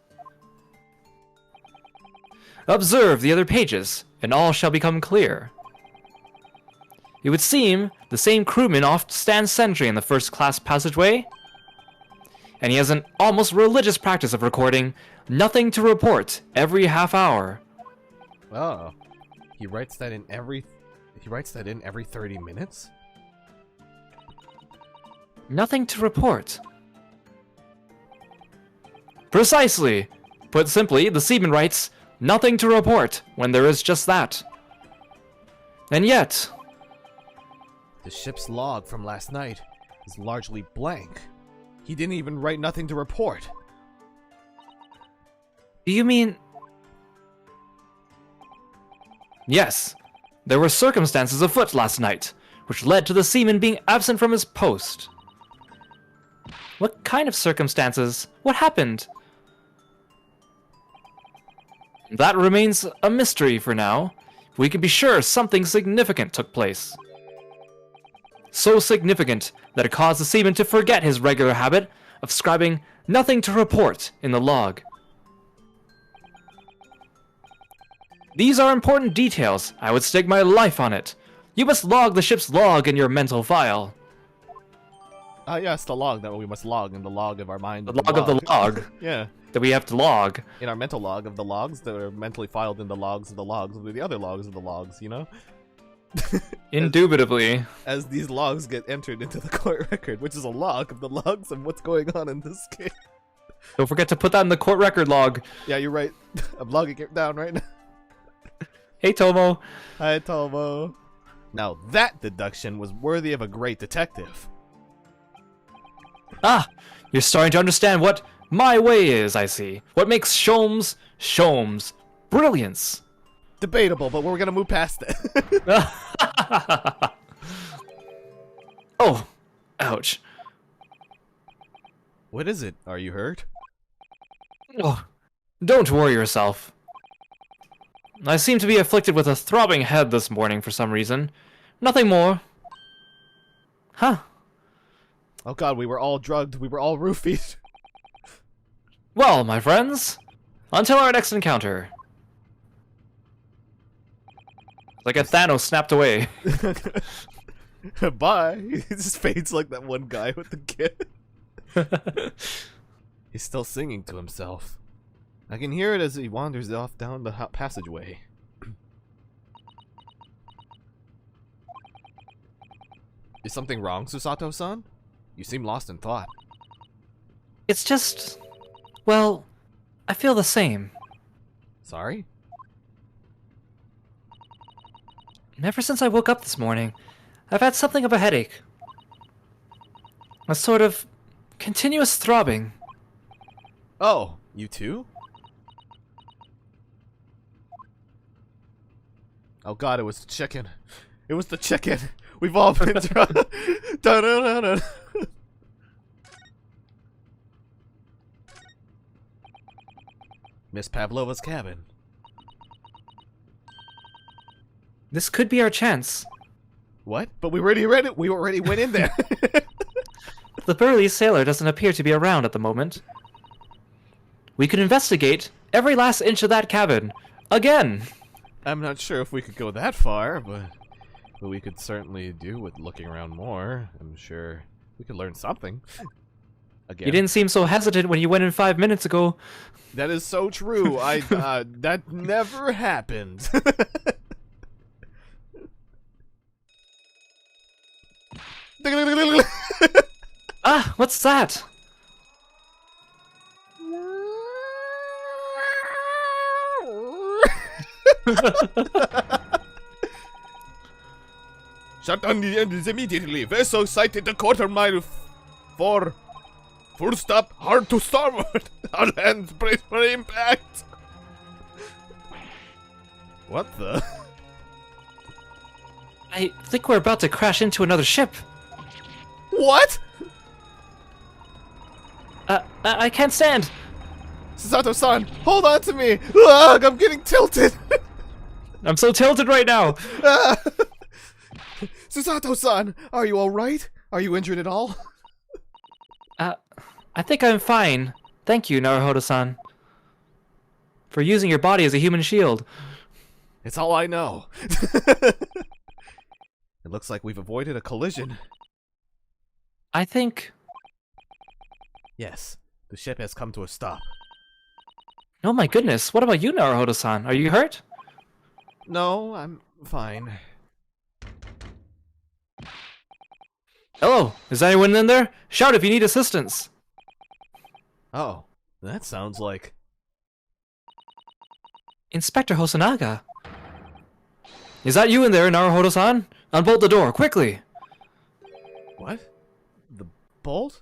Observe the other pages, and all shall become clear. It would seem the same crewman oft stands sentry in the first-class passageway, and he has an almost religious practice of recording nothing to report every half hour. Oh, he writes that in every 30 minutes? Nothing to report. Precisely. Put simply, the seaman writes nothing to report when there is just that. And yet... The ship's log from last night is largely blank. He didn't even write nothing to report. Do you mean... Yes. There were circumstances afoot last night, which led to the seaman being absent from his post. What kind of circumstances? What happened? That remains a mystery for now. We can be sure something significant took place. So significant that it caused the seaman to forget his regular habit of scribing nothing to report in the log. These are important details. I would stake my life on it. You must log the ship's log in your mental file. Yes, the log that we must log in the log of our mind. The log of the log. Yeah. That we have to log. In our mental log of the logs that are mentally filed in the logs of the other logs of the logs, you know? Indubitably. As these logs get entered into the court record, which is a log of the logs of what's going on in this case. Don't forget to put that in the court record log. Yeah, you're right. I'm logging it down right now. Hey, Tomo. Hi, Tomo. Now that deduction was worthy of a great detective. Ah, you're starting to understand what my way is, I see. What makes Sholmes, Sholmes. Brilliance. Debatable, but we're gonna move past it. Oh, ouch. What is it? Are you hurt? Oh, don't worry yourself. I seem to be afflicted with a throbbing head this morning for some reason. Nothing more. Huh. Oh god, we were all drugged. We were all roofied. Well, my friends, until our next encounter. Like a Thanos snapped away. Bye. He just fades like that one guy with the kid. He's still singing to himself. I can hear it as he wanders off down the passageway. Is something wrong, Susato-san? You seem lost in thought. It's just... well, I feel the same. Sorry? Ever since I woke up this morning, I've had something of a headache. A sort of continuous throbbing. Oh, you too? Oh god, it was the chicken. It was the chicken. We've all been drugged. Da-da-da-da. Miss Pavlova's cabin. This could be our chance. What? But we already read it. We already went in there. The burly sailor doesn't appear to be around at the moment. We could investigate every last inch of that cabin. Again! I'm not sure if we could go that far, but we could certainly do with looking around more. I'm sure we could learn something. Again. You didn't seem so hesitant when you went in 5 minutes ago. That is so true. That never happened. Ah, what's that? Shut down the engines immediately. Vessel sighted a quarter mile for full stop, hard to starboard. Our hands brace for impact. What the? I think we're about to crash into another ship. What? I can't stand. Susato-san, hold on to me. Ugh, I'm getting tilted. I'm so tilted right now. Susato-san, are you alright? Are you injured at all? I think I'm fine. Thank you, Naruhodo-san, for using your body as a human shield. It's all I know. It looks like we've avoided a collision. I think... Yes, the ship has come to a stop. Oh my goodness, what about you, Naruhodo-san? Are you hurt? No, I'm fine. Hello, is anyone in there? Shout if you need assistance. Oh, that sounds like... Inspector Hosonaga. Is that you in there, Naruhodo-san? Unbolt the door, quickly! What? The bolt?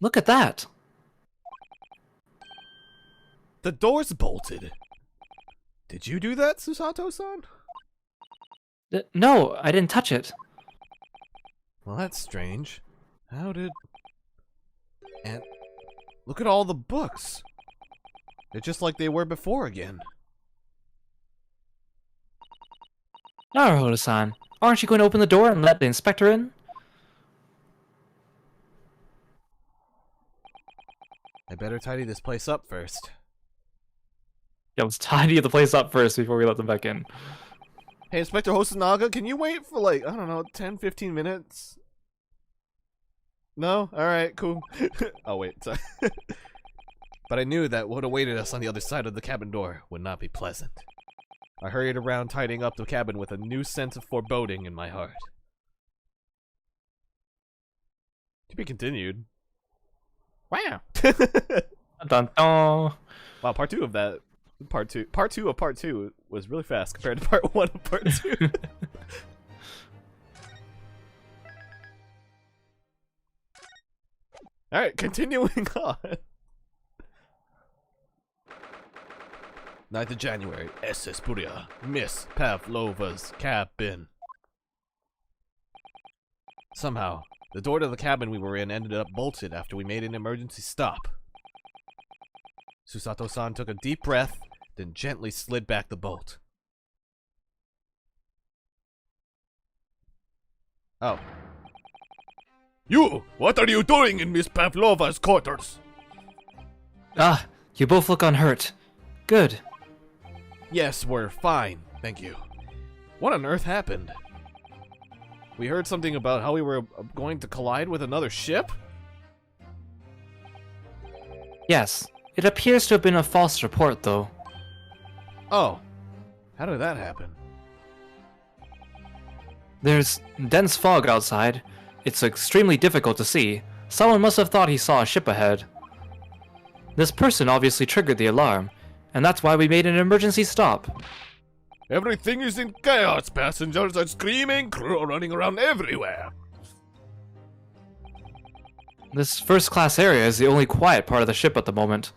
Look at that! The door's bolted. Did you do that, Susato-san? No, I didn't touch it. Well, that's strange. How did... And... Look at all the books. They're just like they were before again. Naruhodo-san, aren't you going to open the door and let the inspector in? I better tidy this place up first. Yeah, let's tidy the place up first before we let them back in. Hey, Inspector Hosonaga, can you wait for like, I don't know, 10-15 minutes? No? Alright, cool. Oh, wait, sorry. But I knew that what awaited us on the other side of the cabin door would not be pleasant. I hurried around tidying up the cabin with a new sense of foreboding in my heart. To be continued. Wow! Dun, dun. Wow, part 2 of that. Part 2 of part 2 was really fast compared to part 1 of part 2. Alright, continuing on. 9th of January, SS Puria, Miss Pavlova's cabin. Somehow, the door to the cabin we were in ended up bolted after we made an emergency stop. Susato-san took a deep breath, then gently slid back the bolt. Oh. You! What are you doing in Miss Pavlova's quarters? Ah, you both look unhurt. Good. Yes, we're fine, thank you. What on earth happened? We heard something about how we were going to collide with another ship? Yes, it appears to have been a false report, though. Oh. How did that happen? There's dense fog outside. It's extremely difficult to see. Someone must have thought he saw a ship ahead. This person obviously triggered the alarm, and that's why we made an emergency stop. Everything is in chaos. Passengers are screaming, crew are running around everywhere. This first-class area is the only quiet part of the ship at the moment.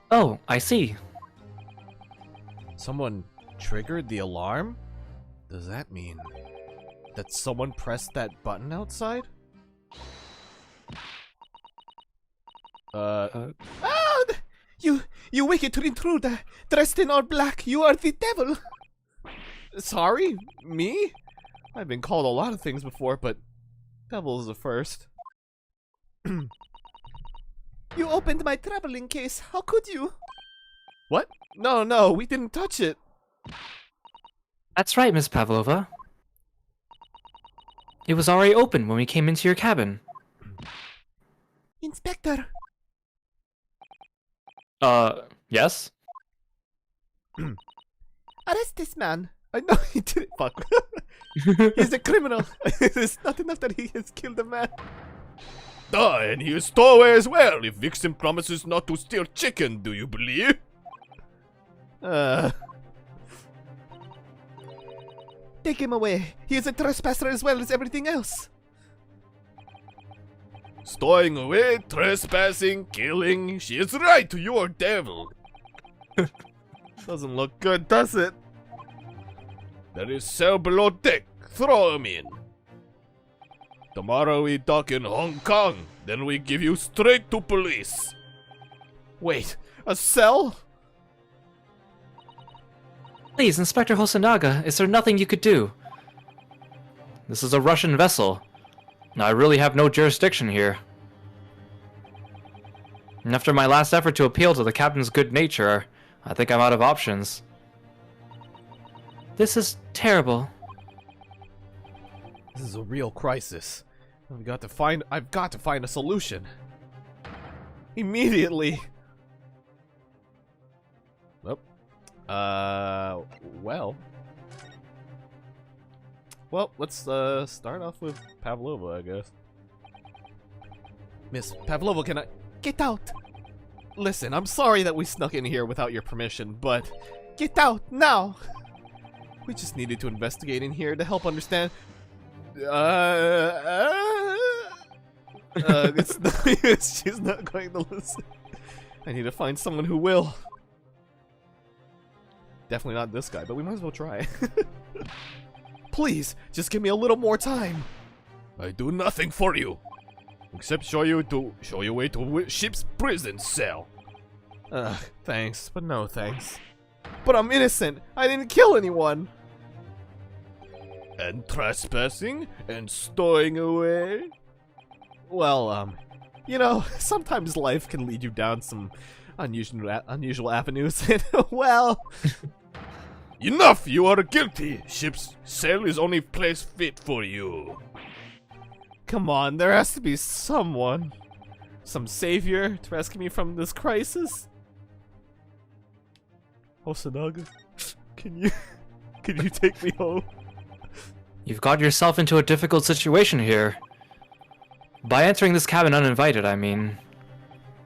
Oh, I see. Someone triggered the alarm? Does that mean that someone pressed that button outside? You wicked intruder, dressed in all black, you are the devil! Sorry? Me? I've been called a lot of things before, but devil is the first. You opened my traveling case, how could you? What? No, we didn't touch it. That's right, Miss Pavlova. It was already open when we came into your cabin. Inspector! Yes? Arrest this man! I know he did it, fuck. He's a criminal! It's not enough that he has killed a man. Duh, and he is stowaway as well. If Vixen promises not to steal chicken, do you believe? Take him away. He is a trespasser as well as everything else. Stowing away, trespassing, killing. She is right, you are devil. Doesn't look good, does it? There is cell below deck. Throw him in. Tomorrow we dock in Hong Kong. Then we give you straight to police. Wait, a cell? Please, Inspector Hosonaga, is there nothing you could do? This is a Russian vessel. I really have no jurisdiction here. And after my last effort to appeal to the captain's good nature, I think I'm out of options. This is terrible. This is a real crisis. I've got to find a solution. Immediately. Nope. Well, let's start off with Pavlova, I guess. Miss Pavlova, can I get out? Listen, I'm sorry that we snuck in here without your permission, but get out now. We just needed to investigate in here to help understand. She's not going to listen. I need to find someone who will. Definitely not this guy, but we might as well try. Please, just give me a little more time. I do nothing for you, except show you way to ship's prison cell. Thanks, but no thanks. But I'm innocent. I didn't kill anyone. And trespassing and stowing away. Well, you know, sometimes life can lead you down some unusual avenues. And well, enough! You are guilty. Ship's cell is only place fit for you. Come on, there has to be someone, some savior to rescue me from this crisis. Hosonaga, can you take me home? You've got yourself into a difficult situation here. By entering this cabin uninvited, I mean.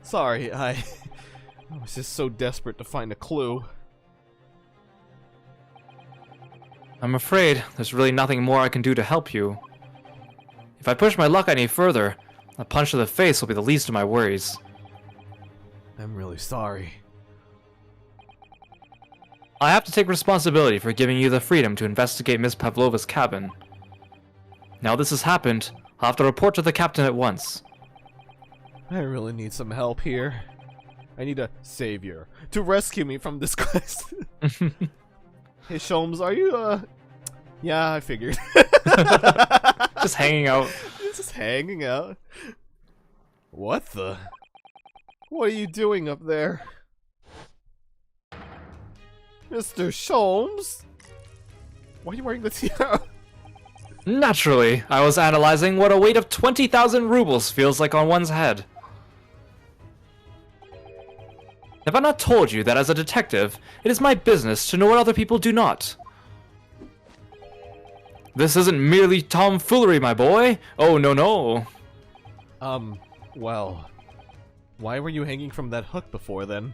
Sorry, I was just so desperate to find a clue. I'm afraid there's really nothing more I can do to help you. If I push my luck any further, a punch to the face will be the least of my worries. I'm really sorry. I have to take responsibility for giving you the freedom to investigate Miss Pavlova's cabin. Now this has happened, I'll have to report to the captain at once. I really need some help here. I need a savior to rescue me from this crisis. Hey, Sholmes, are you, Yeah, I figured. Just hanging out. Just hanging out. What the? What are you doing up there? Mr. Sholmes? Why are you wearing the tiara? Naturally, I was analyzing what a weight of 20,000 rubles feels like on one's head. Have I not told you that as a detective, it is my business to know what other people do not? This isn't merely tomfoolery, my boy. Oh, no, no. Well, why were you hanging from that hook before then?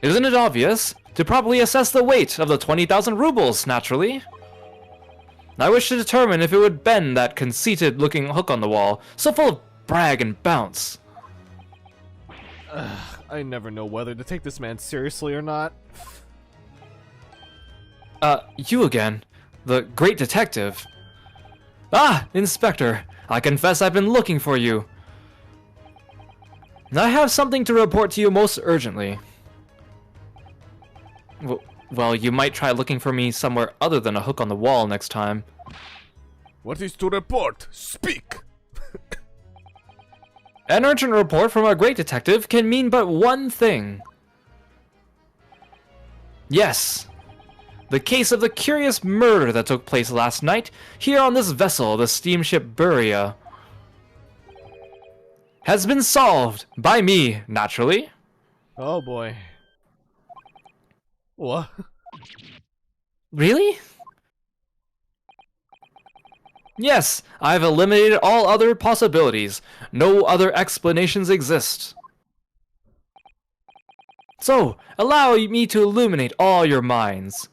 Isn't it obvious? To properly assess the weight of the 20,000 rubles, naturally. I wish to determine if it would bend that conceited-looking hook on the wall, so full of brag and bounce. I never know whether to take this man seriously or not. You again. The great detective. Ah, Inspector. I confess I've been looking for you. I have something to report to you most urgently. Well, you might try looking for me somewhere other than a hook on the wall next time. What is to report? Speak! An urgent report from a great detective can mean but one thing. Yes. The case of the curious murder that took place last night here on this vessel, the steamship Buria, has been solved by me, naturally. Oh boy. What? Really? Yes, I've eliminated all other possibilities. No other explanations exist. So, allow me to illuminate all your minds.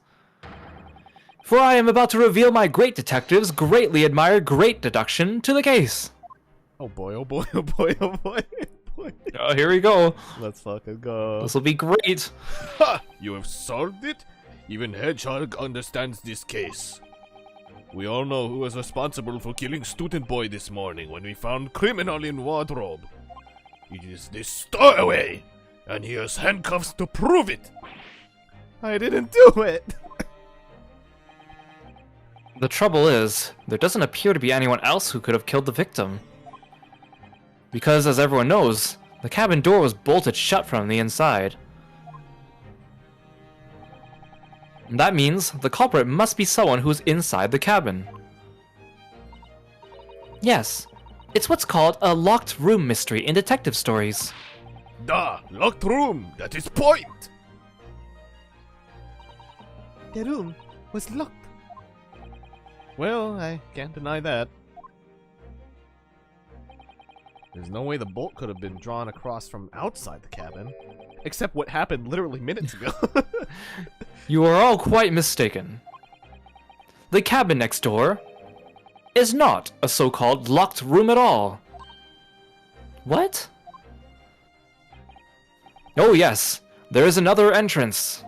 For I am about to reveal my great detective's greatly admired great deduction to the case. Oh boy, oh boy, oh boy, oh boy. Boy. Here we go. Let's fucking go. This will be great. Ha! You have solved it? Even Hedgehog understands this case. We all know who was responsible for killing Student Boy this morning when we found criminal in wardrobe. It is this stowaway, and he has handcuffs to prove it. I didn't do it. The trouble is, there doesn't appear to be anyone else who could have killed the victim. Because, as everyone knows, the cabin door was bolted shut from the inside. That means the culprit must be someone who's inside the cabin. Yes, it's what's called a locked room mystery in detective stories. Da! Locked room! That is point! The room was locked. Well, I can't deny that. There's no way the bolt could have been drawn across from outside the cabin. Except what happened literally minutes ago. You are all quite mistaken. The cabin next door is not a so-called locked room at all. What? Oh yes, there is another entrance.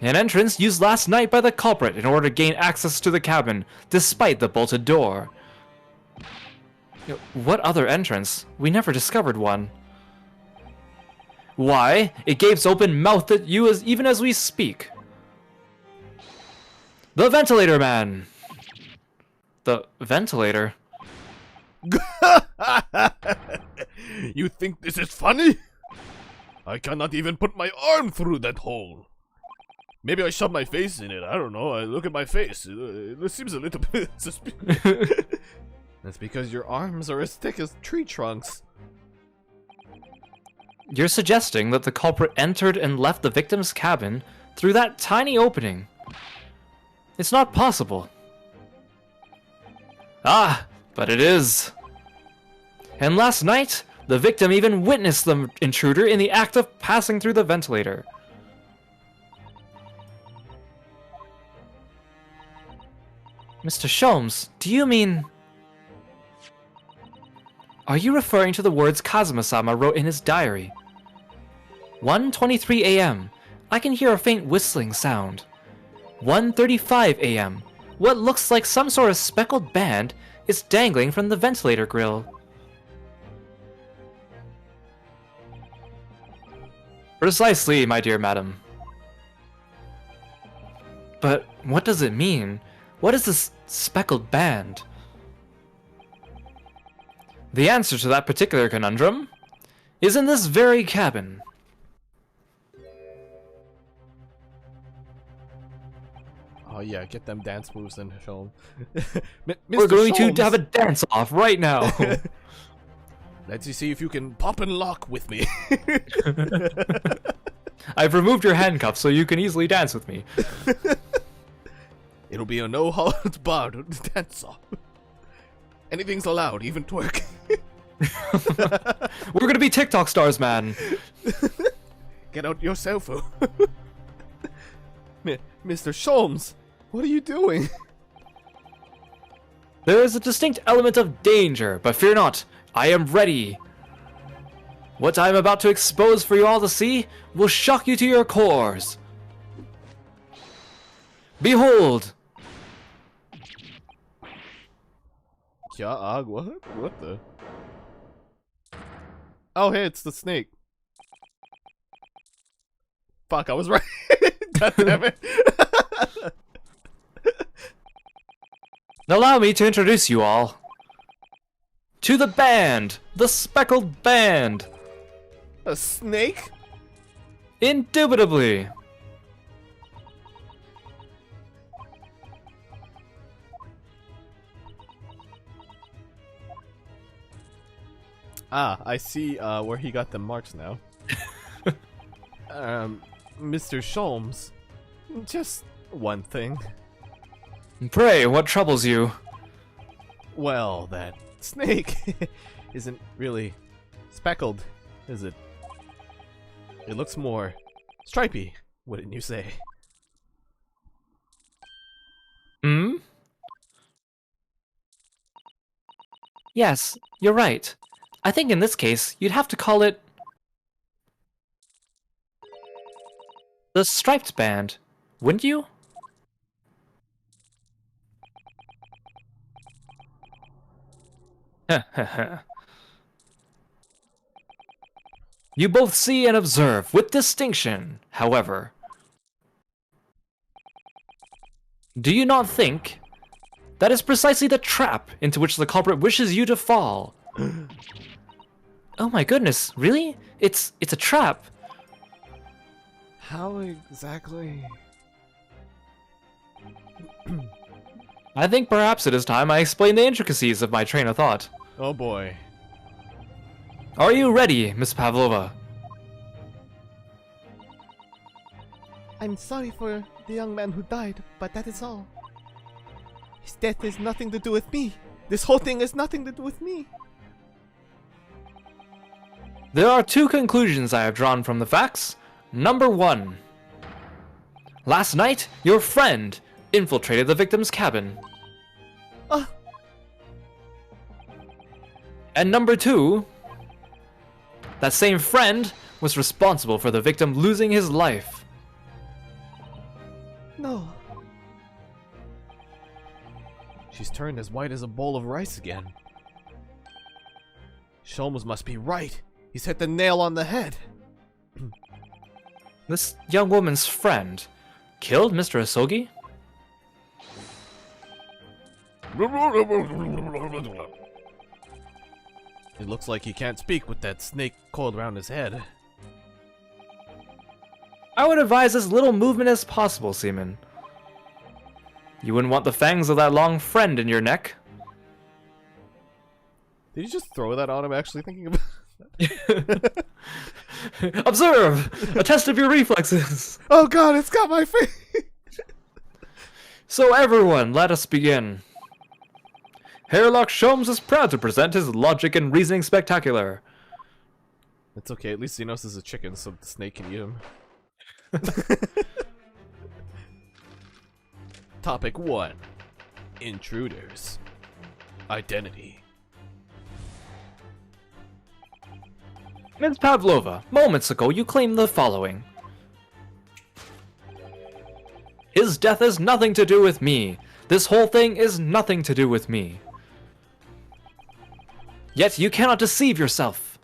An entrance used last night by the culprit in order to gain access to the cabin, despite the bolted door. What other entrance? We never discovered one. Why? It gapes open-mouthed at you even as we speak. The ventilator man! The ventilator? You think this is funny? I cannot even put my arm through that hole. Maybe I shove my face in it. I don't know. I look at my face. It seems a little bit suspicious. That's because your arms are as thick as tree trunks. You're suggesting that the culprit entered and left the victim's cabin through that tiny opening. It's not possible. Ah, but it is. And last night, the victim even witnessed the intruder in the act of passing through the ventilator. Mr. Sholmes, do you mean... Are you referring to the words Kazuma-sama wrote in his diary? 1:23 a.m. I can hear a faint whistling sound. 1:35 a.m. What looks like some sort of speckled band is dangling from the ventilator grill. Precisely, my dear madam. But what does it mean? What is this speckled band? The answer to that particular conundrum is in this very cabin. Oh yeah, get them dance moves and show them. We're going to have a dance-off right now. Let's see if you can pop and lock with me. I've removed your handcuffs so you can easily dance with me. It'll be a no-holds barred dance-off. Anything's allowed, even twerk. We're gonna be TikTok stars, man. Get out your cell phone. Mr. Sholmes, what are you doing? There is a distinct element of danger, but fear not, I am ready. What I am about to expose for you all to see will shock you to your cores. Behold! Yeah, what? What the? Oh, hey, it's the snake. Fuck, I was right. God damn it. Allow me to introduce you all to the band, the Speckled Band. A snake? Indubitably. Ah, I see where he got the marks now. Mr. Sholmes, just one thing. Pray, what troubles you? Well, that snake isn't really speckled, is it? It looks more stripy, wouldn't you say? Hmm? Yes, you're right. I think in this case, you'd have to call it the striped band, wouldn't you? You both see and observe with distinction, however. Do you not think that is precisely the trap into which the culprit wishes you to fall? Oh my goodness, really? It's a trap. How exactly? I think perhaps it is time I explain the intricacies of my train of thought. Oh boy. Are you ready, Miss Pavlova? I'm sorry for the young man who died, but that is all. His death has nothing to do with me. This whole thing has nothing to do with me. There are two conclusions I have drawn from the facts. Number one. Last night, your friend infiltrated the victim's cabin. Ah. And number two. That same friend was responsible for the victim losing his life. No. She's turned as white as a bowl of rice again. Sholmes must be right. He's hit the nail on the head. This young woman's friend killed Mr. Asogi? It looks like he can't speak with that snake coiled around his head. I would advise as little movement as possible, Seaman. You wouldn't want the fangs of that long friend in your neck. Did you just throw that on him actually thinking about that? Observe! A test of your reflexes! Oh god, it's got my face! So everyone, let us begin. Herlock Sholmes is proud to present his logic and reasoning spectacular. It's okay, at least Xenos is a chicken so the snake can eat him. Topic 1. Intruders. Identity. Ms. Pavlova, moments ago you claimed the following. His death has nothing to do with me. This whole thing is nothing to do with me. Yet you cannot deceive yourself.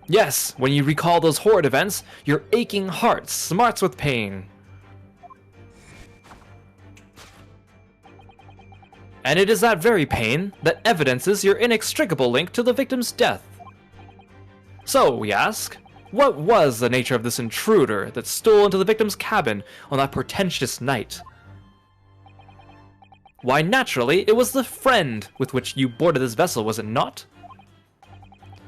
Yes, when you recall those horrid events, your aching heart smarts with pain. And it is that very pain that evidences your inextricable link to the victim's death. So, we ask, what was the nature of this intruder that stole into the victim's cabin on that portentous night? Why, naturally, it was the friend with which you boarded this vessel, was it not?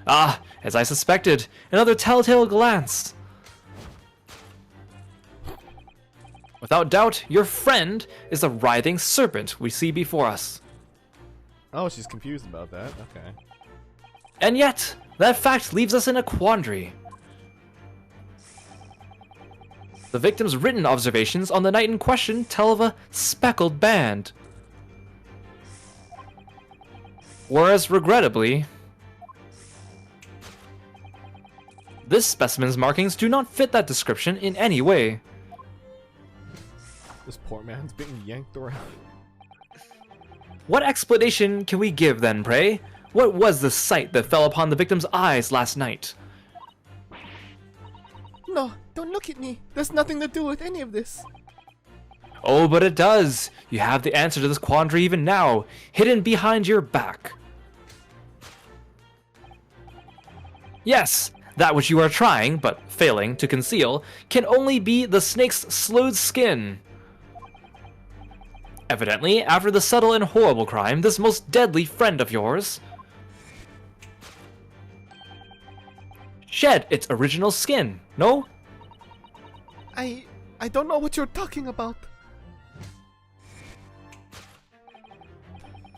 Ah, as I suspected, another telltale glance. Without doubt, your friend is the writhing serpent we see before us. Oh, she's confused about that. Okay. And yet, that fact leaves us in a quandary. The victim's written observations on the night in question tell of a speckled band. Whereas, regrettably, this specimen's markings do not fit that description in any way. This poor man's being yanked around. What explanation can we give then, pray? What was the sight that fell upon the victim's eyes last night? No, don't look at me. There's nothing to do with any of this. Oh, but it does. You have the answer to this quandary even now, hidden behind your back. Yes, that which you are trying, but failing, to conceal, can only be the snake's slewed skin. Evidently, after the subtle and horrible crime, this most deadly friend of yours shed its original skin, no? I don't know what you're talking about.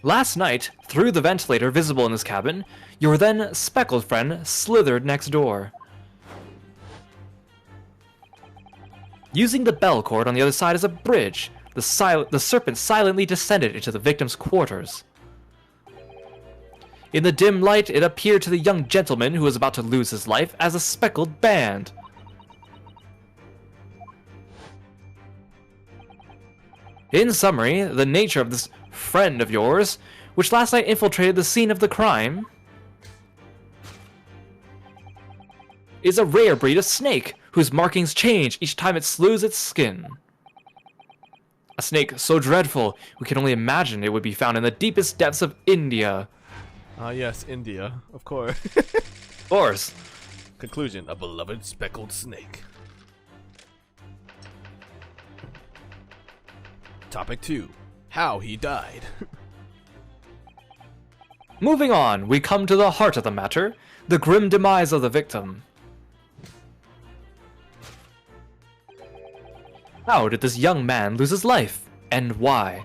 Last night, through the ventilator visible in this cabin, your then speckled friend slithered next door. Using the bell cord on the other side as a bridge, the serpent silently descended into the victim's quarters. In the dim light, it appeared to the young gentleman who was about to lose his life as a speckled band. In summary, the nature of this friend of yours, which last night infiltrated the scene of the crime, is a rare breed of snake whose markings change each time it slews its skin. A snake so dreadful, we can only imagine it would be found in the deepest depths of India. Ah, yes, India, of course. Of course. Conclusion: a beloved speckled snake. Topic 2: how he died. Moving on, we come to the heart of the matter, the grim demise of the victim. How did this young man lose his life, and why?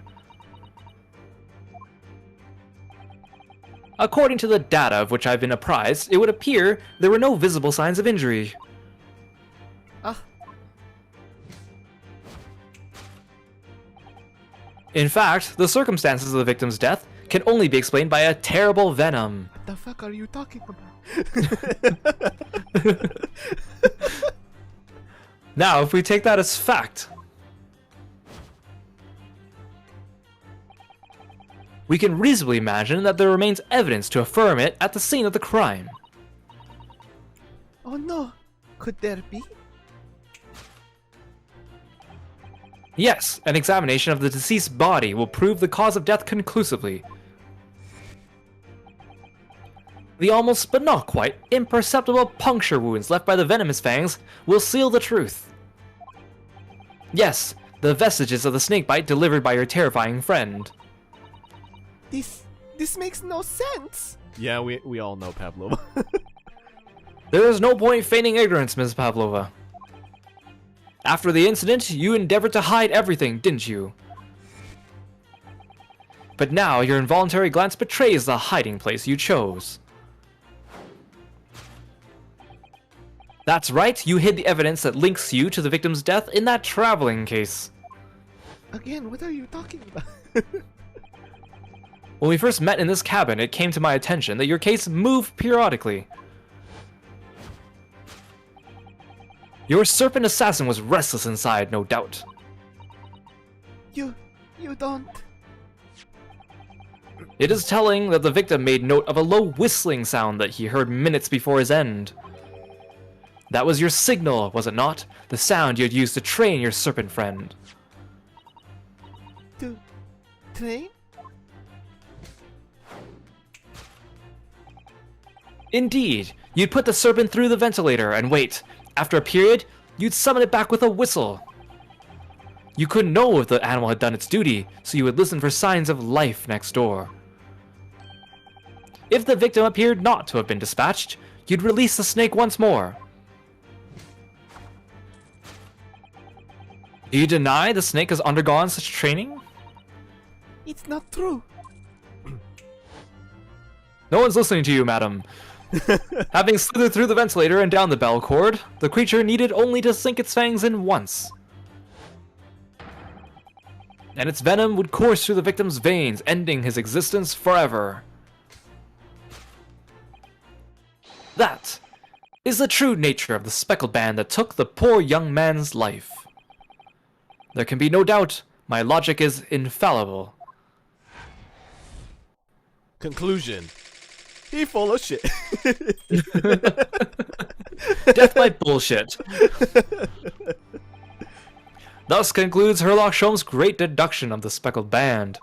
According to the data of which I've been apprised, it would appear there were no visible signs of injury. In fact, the circumstances of the victim's death can only be explained by a terrible venom. What the fuck are you talking about? Now, if we take that as fact, we can reasonably imagine that there remains evidence to affirm it at the scene of the crime. Oh no, could there be? Yes, an examination of the deceased's body will prove the cause of death conclusively. The almost, but not quite, imperceptible puncture wounds left by the venomous fangs will seal the truth. Yes, the vestiges of the snakebite delivered by your terrifying friend. This makes no sense. Yeah, we all know Pavlova. There is no point feigning ignorance, Ms. Pavlova. After the incident, you endeavored to hide everything, didn't you? But now your involuntary glance betrays the hiding place you chose. That's right, you hid the evidence that links you to the victim's death in that traveling case. Again, what are you talking about? When we first met in this cabin, it came to my attention that your case moved periodically. Your serpent assassin was restless inside, no doubt. You don't. It is telling that the victim made note of a low whistling sound that he heard minutes before his end. That was your signal, was it not? The sound you had used to train your serpent friend. To train? Indeed, you'd put the serpent through the ventilator and wait. After a period, you'd summon it back with a whistle. You couldn't know if the animal had done its duty, so you would listen for signs of life next door. If the victim appeared not to have been dispatched, you'd release the snake once more. Do you deny the snake has undergone such training? It's not true. No one's listening to you, madam. Having slithered through the ventilator and down the bell cord, the creature needed only to sink its fangs in once. And its venom would course through the victim's veins, ending his existence forever. That is the true nature of the speckled band that took the poor young man's life. There can be no doubt, my logic is infallible. Conclusion. He full of shit. Death by bullshit. Thus concludes Herlock Sholmes' great deduction of the speckled band.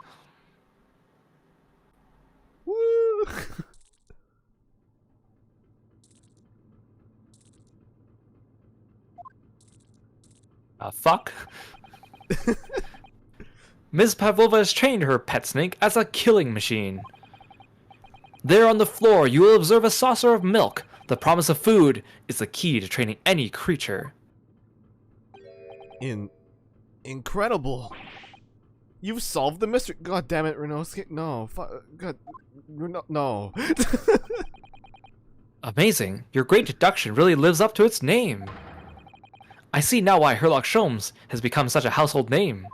Woo! Fuck? Ms. Pavlova has trained her pet snake as a killing machine. There on the floor, you will observe a saucer of milk. The promise of food is the key to training any creature. Incredible. You've solved the mystery. God damn it, Renosuke. No. God. No. Amazing. Your great deduction really lives up to its name. I see now why Sherlock Sholmes has become such a household name.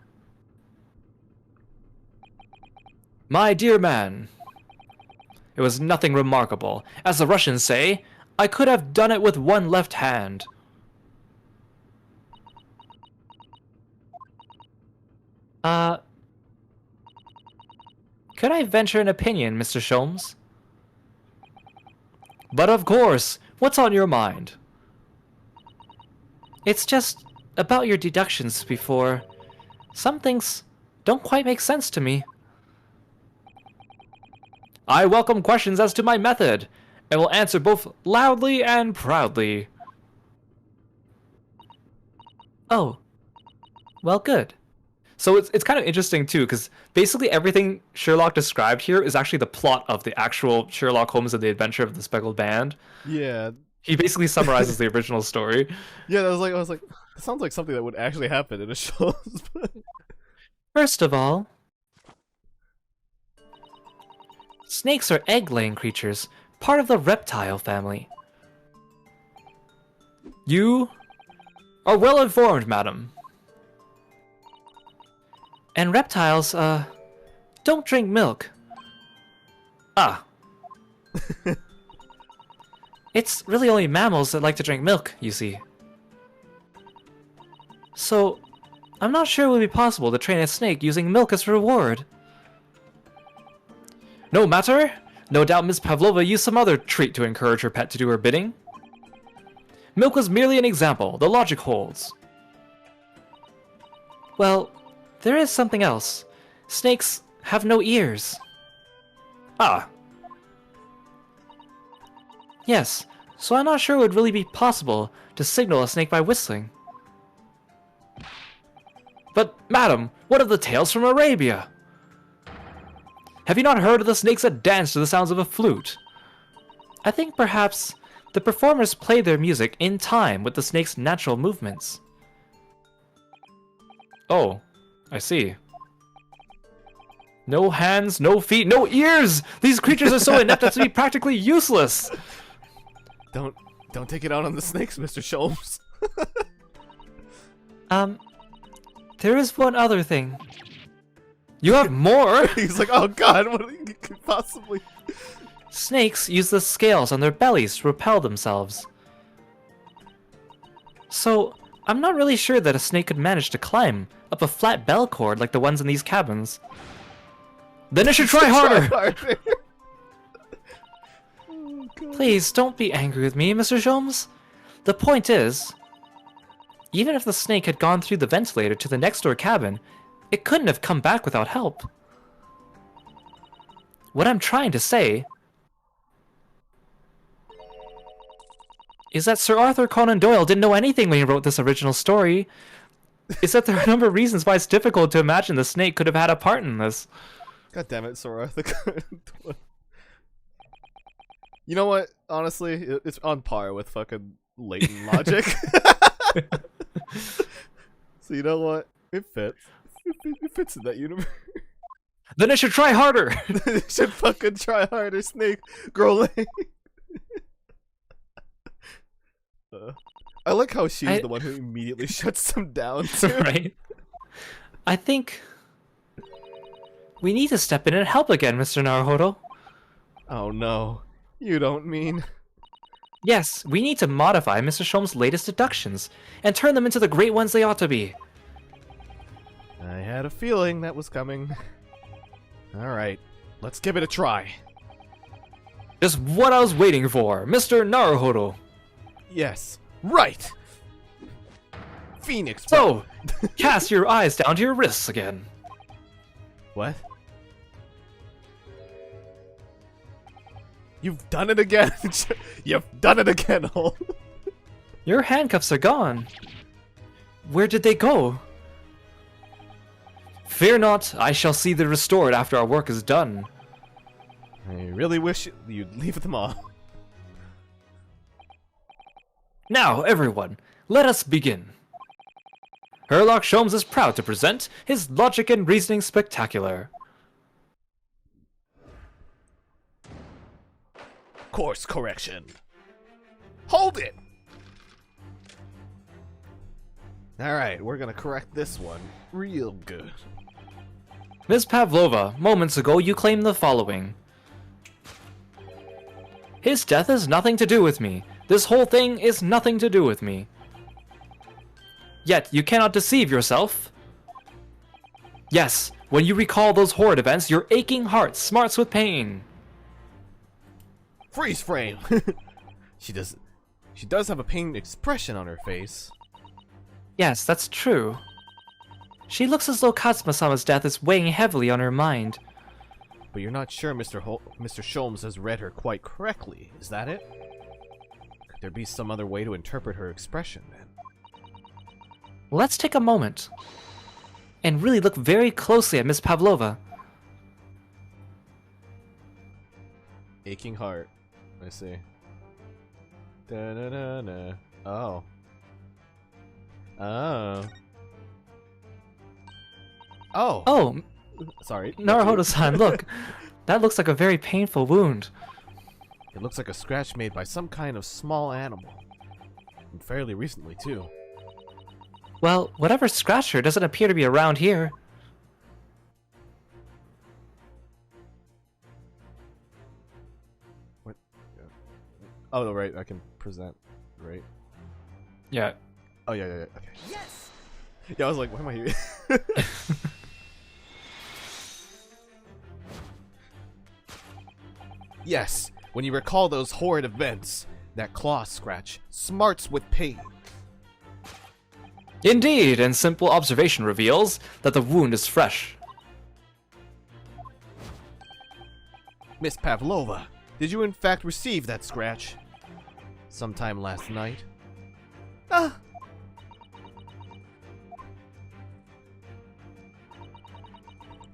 My dear man, it was nothing remarkable. As the Russians say, I could have done it with one left hand. Could I venture an opinion, Mr. Sholmes? But of course, what's on your mind? It's just about your deductions before. Some things don't quite make sense to me. I welcome questions as to my method, and will answer both loudly and proudly. Oh, well, good. So it's kind of interesting too, because basically everything Sherlock described here is actually the plot of the actual Sherlock Holmes and the Adventure of the Speckled Band. Yeah. He basically summarizes the original story. Yeah, I was like, it sounds like something that would actually happen in a show. First of all, snakes are egg-laying creatures, part of the reptile family. You are well informed, madam. And reptiles, don't drink milk. Ah. It's really only mammals that like to drink milk, you see. So, I'm not sure it would be possible to train a snake using milk as reward. No matter. No doubt Miss Pavlova used some other treat to encourage her pet to do her bidding. Milk was merely an example. The logic holds. Well, there is something else. Snakes have no ears. Ah. Yes, so I'm not sure it would really be possible to signal a snake by whistling. But, madam, what of the tales from Arabia? Have you not heard of the snakes that dance to the sounds of a flute? I think perhaps the performers play their music in time with the snake's natural movements. Oh, I see. No hands, no feet, no ears! These creatures are so inept as to be practically useless! Don't take it out on the snakes, Mr. Sholmes. There is one other thing. You have more? He's like, oh god, what could possibly... Snakes use the scales on their bellies to repel themselves. So, I'm not really sure that a snake could manage to climb up a flat bell cord like the ones in these cabins. Then it should try harder! Oh, please, don't be angry with me, Mr. Sholmes. The point is, even if the snake had gone through the ventilator to the next door cabin, it couldn't have come back without help. What I'm trying to say is that Sir Arthur Conan Doyle didn't know anything when he wrote this original story. Is that there are a number of reasons why it's difficult to imagine the snake could have had a part in this. God damn it, Sir Arthur Conan Doyle. You know what? Honestly, it's on par with fucking latent logic. So you know what? It fits. It fits in that universe. Then it should try harder! It should fucking try harder, snake. Grow leg. I like how she's the one who immediately shuts them down, too. Right? I think we need to step in and help again, Mr. Naruhodo. Oh no. You don't mean... Yes, we need to modify Mr. Sholmes' latest deductions and turn them into the great ones they ought to be. I had a feeling that was coming. Alright, let's give it a try. Just what I was waiting for, Mr. Naruhodo. Yes, right! Phoenix! So, cast your eyes down to your wrists again. What? You've done it again! You've done it again, Hole! Your handcuffs are gone. Where did they go? Fear not, I shall see them restored after our work is done. I really wish you'd leave them all. Now, everyone, let us begin. Herlock Sholmes is proud to present his Logic and Reasoning Spectacular. Course correction. Hold it! Alright, we're gonna correct this one real good. Ms. Pavlova, moments ago you claimed the following. His death has nothing to do with me. This whole thing is nothing to do with me. Yet, you cannot deceive yourself. Yes, when you recall those horrid events, your aching heart smarts with pain. Freeze frame! She does have a pained expression on her face. Yes, that's true. She looks as though Katsuma-sama's death is weighing heavily on her mind. But you're not sure Mr. Sholmes has read her quite correctly, is that it? Could there be some other way to interpret her expression, then? Let's take a moment and really look very closely at Miss Pavlova. Aching heart. I see. Da-da-da-da. Oh. Oh. Oh. Oh, Sorry. Naruhodo-san, look. That looks like a very painful wound. It looks like a scratch made by some kind of small animal. And fairly recently, too. Well, whatever scratched her doesn't appear to be around here. What? Oh, right. I can present. Right? Yeah. Oh, yeah. Okay. Yes! Yeah, I was like, why am I here? Yes, when you recall those horrid events, that claw scratch smarts with pain. Indeed, and simple observation reveals that the wound is fresh. Miss Pavlova, did you in fact receive that scratch? Sometime last night? Ah!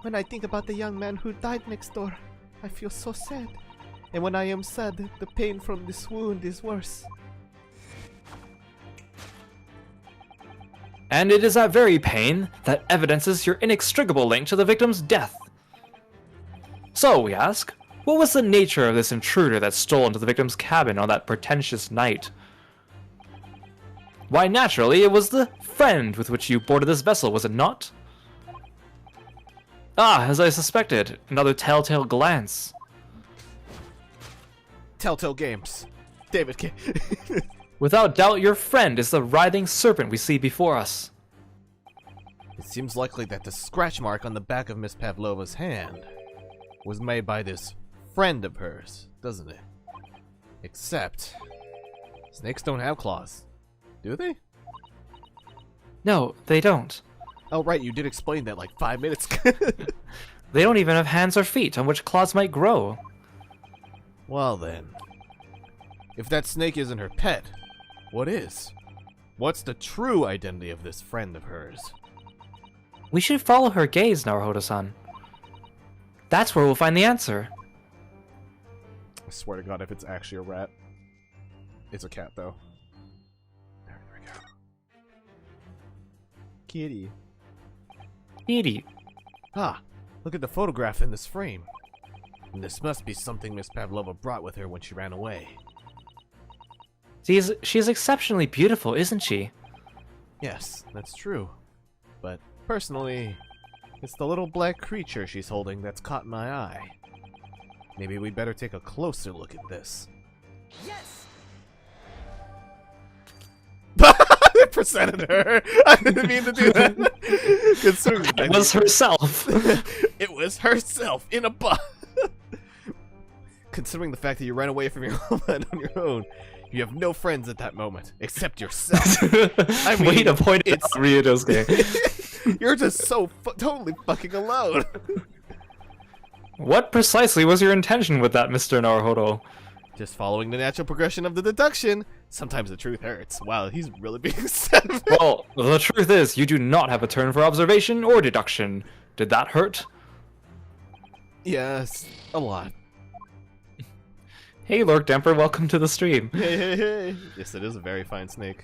When I think about the young man who died next door, I feel so sad. And when I am sad, the pain from this wound is worse. And it is that very pain that evidences your inextricable link to the victim's death. So, we ask, what was the nature of this intruder that stole into the victim's cabin on that pretentious night? Why, naturally, it was the friend with which you boarded this vessel, was it not? Ah, as I suspected, another telltale glance. Telltale Games. David K. Without doubt, your friend is the writhing serpent we see before us. It seems likely that the scratch mark on the back of Miss Pavlova's hand was made by this friend of hers, doesn't it? Except, snakes don't have claws, do they? No, they don't. Oh right, you did explain that like 5 minutes ago. They don't even have hands or feet on which claws might grow. Well then, if that snake isn't her pet, what is? What's the true identity of this friend of hers? We should follow her gaze, Naruhodo-san. That's where we'll find the answer. I swear to God, if it's actually a rat. It's a cat, though. There we go. Kitty. Edie. Ah, look at the photograph in this frame. And this must be something Miss Pavlova brought with her when she ran away. She's exceptionally beautiful, isn't she? Yes, that's true. But personally, it's the little black creature she's holding that's caught my eye. Maybe we'd better take a closer look at this. Yes! I presented her! I didn't mean to do that! It was herself! It was herself in a box! Considering the fact that you ran away from your homeland on your own, you have no friends at that moment, except yourself. I mean, way to point it out, Ryudosuke. You're just so totally fucking alone. What precisely was your intention with that, Mr. Naruhodo? Just following the natural progression of the deduction. Sometimes the truth hurts. Wow, he's really being savage. Well, the truth is, you do not have a turn for observation or deduction. Did that hurt? Yes, a lot. Hey, Lord Demper, welcome to the stream. Hey. Yes, it is a very fine snake.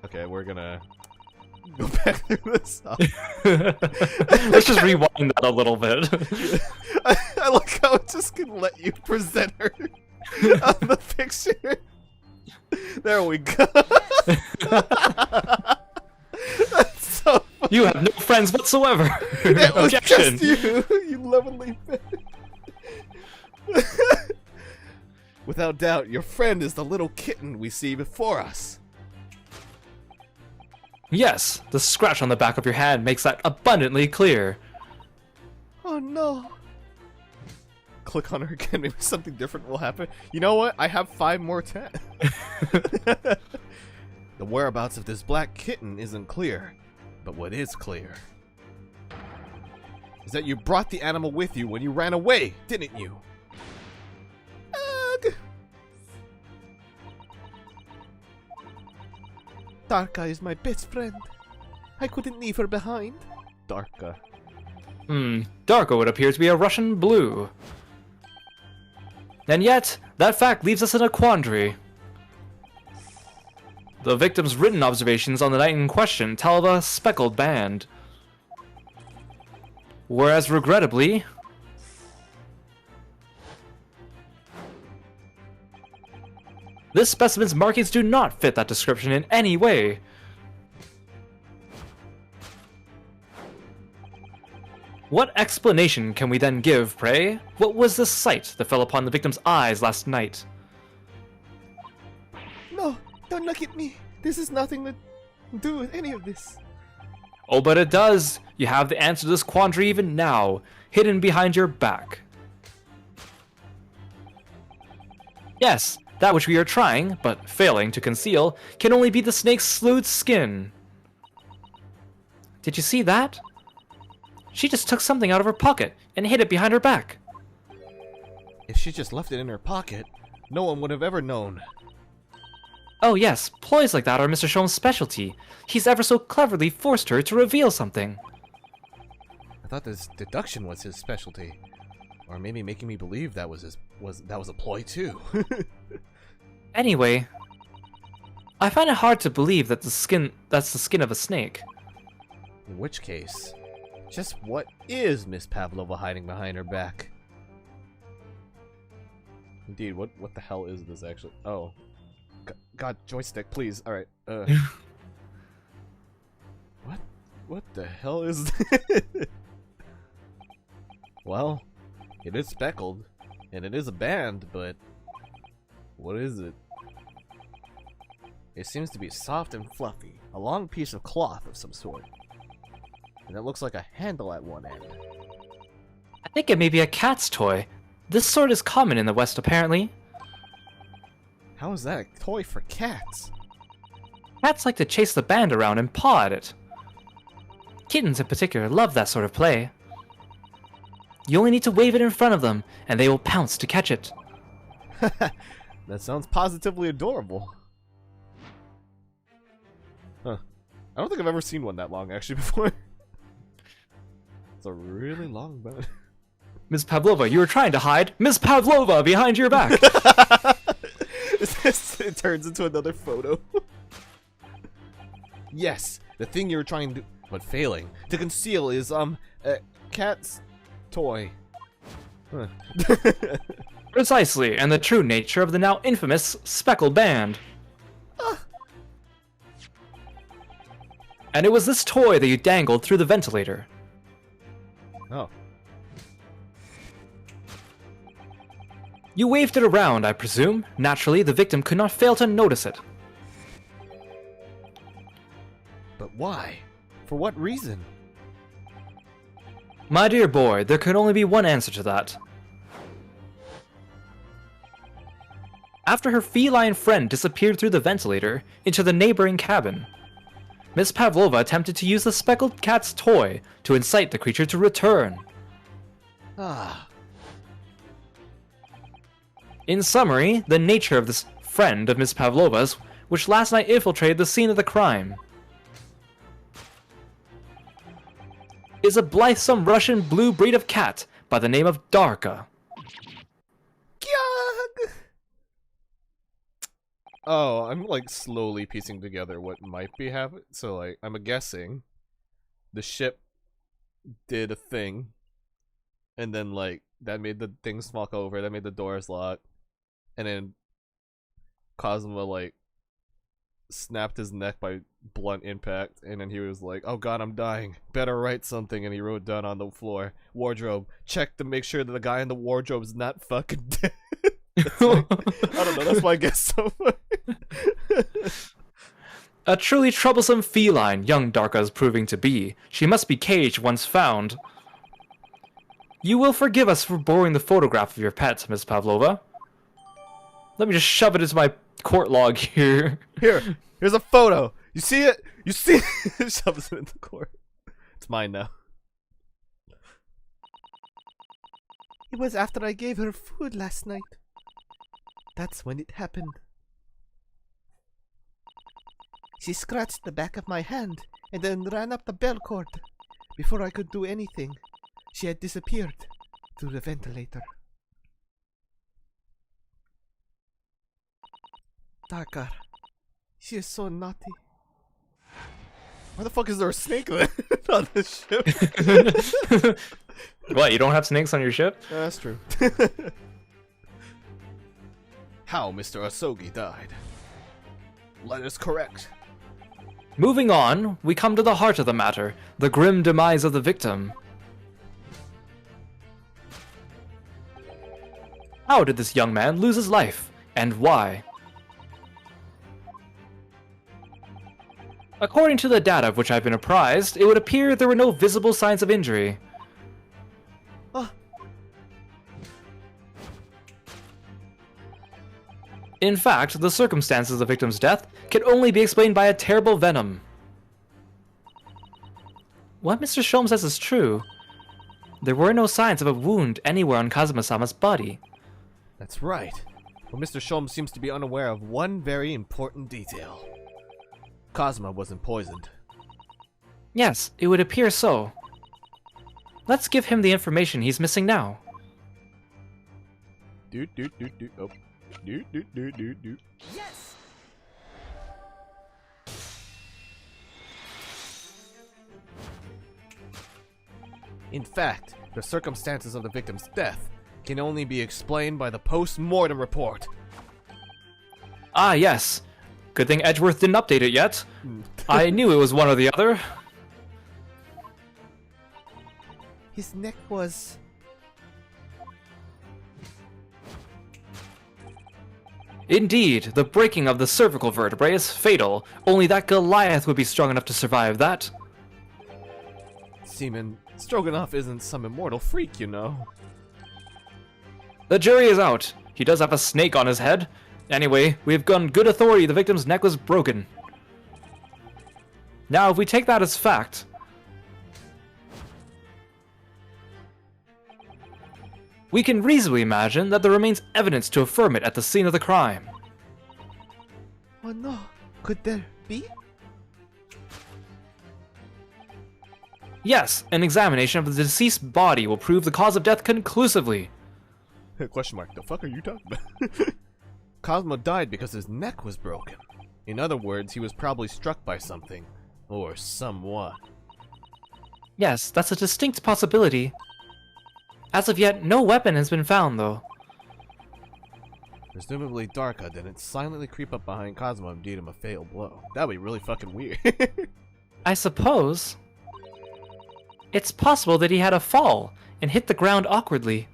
Okay, we're gonna go back through this. Let's just rewind that a little bit. I like how it's just gonna let you present her on the picture. There we go. That's so funny. You have no friends whatsoever. It was Objection. just you, you lovely man. Without doubt, your friend is the little kitten we see before us. Yes, the scratch on the back of your hand makes that abundantly clear. Oh no. Click on her again, maybe something different will happen. You know what? I have 5 more tabs. The whereabouts of this black kitten isn't clear, but what is clear is that you brought the animal with you when you ran away, didn't you? Ugh. Darka is my best friend. I couldn't leave her behind. Darka. Darko would appear to be a Russian blue. And yet, that fact leaves us in a quandary. The victim's written observations on the night in question tell of a speckled band. Whereas, regrettably, this specimen's markings do not fit that description in any way. What explanation can we then give, pray? What was the sight that fell upon the victim's eyes last night? No, don't look at me. This has nothing to do with any of this. Oh, but it does. You have the answer to this quandary even now, hidden behind your back. Yes, that which we are trying, but failing to conceal, can only be the snake's slewed skin. Did you see that? She just took something out of her pocket and hid it behind her back. If she just left it in her pocket, no one would have ever known. Oh yes, ploys like that are Mr. Sholm's specialty. He's ever so cleverly forced her to reveal something. I thought this deduction was his specialty. Or maybe making me believe that was a ploy too. Anyway, I find it hard to believe that that's the skin of a snake. In which case, just what is Miss Pavlova hiding behind her back? Indeed, what the hell is this actually? Oh. God, joystick, please. Alright, What the hell is this? Well, it is speckled, and it is a band, but what is it? It seems to be soft and fluffy, a long piece of cloth of some sort. And it looks like a handle at one end. I think it may be a cat's toy. This sort is common in the West, apparently. How is that a toy for cats? Cats like to chase the band around and paw at it. Kittens in particular love that sort of play. You only need to wave it in front of them, and they will pounce to catch it. That sounds positively adorable. Huh. I don't think I've ever seen one that long, actually, before. It's a really long band. Ms. Pavlova, you were trying to hide Ms. Pavlova behind your back! It turns into another photo. Yes, the thing you were trying to, but failing, to conceal is, a cat's toy. Huh. Precisely, and the true nature of the now infamous speckled band. And it was this toy that you dangled through the ventilator. Oh. You waved it around, I presume. Naturally, the victim could not fail to notice it. But why? For what reason? My dear boy, there could only be one answer to that. After her feline friend disappeared through the ventilator into the neighboring cabin, Miss Pavlova attempted to use the speckled cat's toy to incite the creature to return. Ah. In summary, the nature of this friend of Miss Pavlova's, which last night infiltrated the scene of the crime, is a blithesome Russian blue breed of cat by the name of Darka. Oh, I'm like slowly piecing together what might be happening. So like, I'm guessing the ship did a thing, and then like that made the things knock over, that made the doors lock, and then Cosmo like snapped his neck by blunt impact, and then he was like, "Oh God, I'm dying. Better write something." And he wrote down on the floor, "Wardrobe. Check to make sure that the guy in the wardrobe is not fucking dead." I don't know. That's my guess so far. A truly troublesome feline young Darka is proving to be. She must be caged once found. You will forgive us for borrowing the photograph of your pet, Miss Pavlova. Let me just shove it into my court log here. Here's a photo. You see it? You see it? Shoves it in the court. It's mine now. It was after I gave her food last night. That's when it happened. She scratched the back of my hand and then ran up the bell cord. Before I could do anything, she had disappeared through the ventilator. Darkar, she is so naughty. Why the fuck is there a snake on this ship? What, you don't have snakes on your ship? That's true. How Mr. Asogi died. Letters correct. Moving on, we come to the heart of the matter, the grim demise of the victim. How did this young man lose his life, and why? According to the data of which I've been apprised, it would appear there were no visible signs of injury. In fact, the circumstances of the victim's death can only be explained by a terrible venom. What Mr. Sholmes says is true. There were no signs of a wound anywhere on Kazuma-sama's body. That's right. But Mr. Sholmes seems to be unaware of one very important detail. Kazuma wasn't poisoned. Yes, it would appear so. Let's give him the information he's missing now. Oh. Yes! In fact, the circumstances of the victim's death can only be explained by the post-mortem report. Ah, yes. Good thing Edgeworth didn't update it yet. I knew it was one or the other. His neck was... Indeed, the breaking of the cervical vertebrae is fatal. Only that Goliath would be strong enough to survive that. Seaman, Stroganoff isn't some immortal freak, you know. The jury is out. He does have a snake on his head. Anyway, we've gotten good authority the victim's neck was broken. Now, if we take that as fact, we can reasonably imagine that there remains evidence to affirm it at the scene of the crime. Oh no, could there be? Yes, an examination of the deceased body will prove the cause of death conclusively. Question mark, the fuck are you talking about? Cosmo died because his neck was broken. In other words, he was probably struck by something. Or someone. Yes, that's a distinct possibility. As of yet, no weapon has been found, though. Presumably Darka didn't silently creep up behind Cosmo and deal him a fatal blow. That'd be really fucking weird. I suppose. It's possible that he had a fall and hit the ground awkwardly.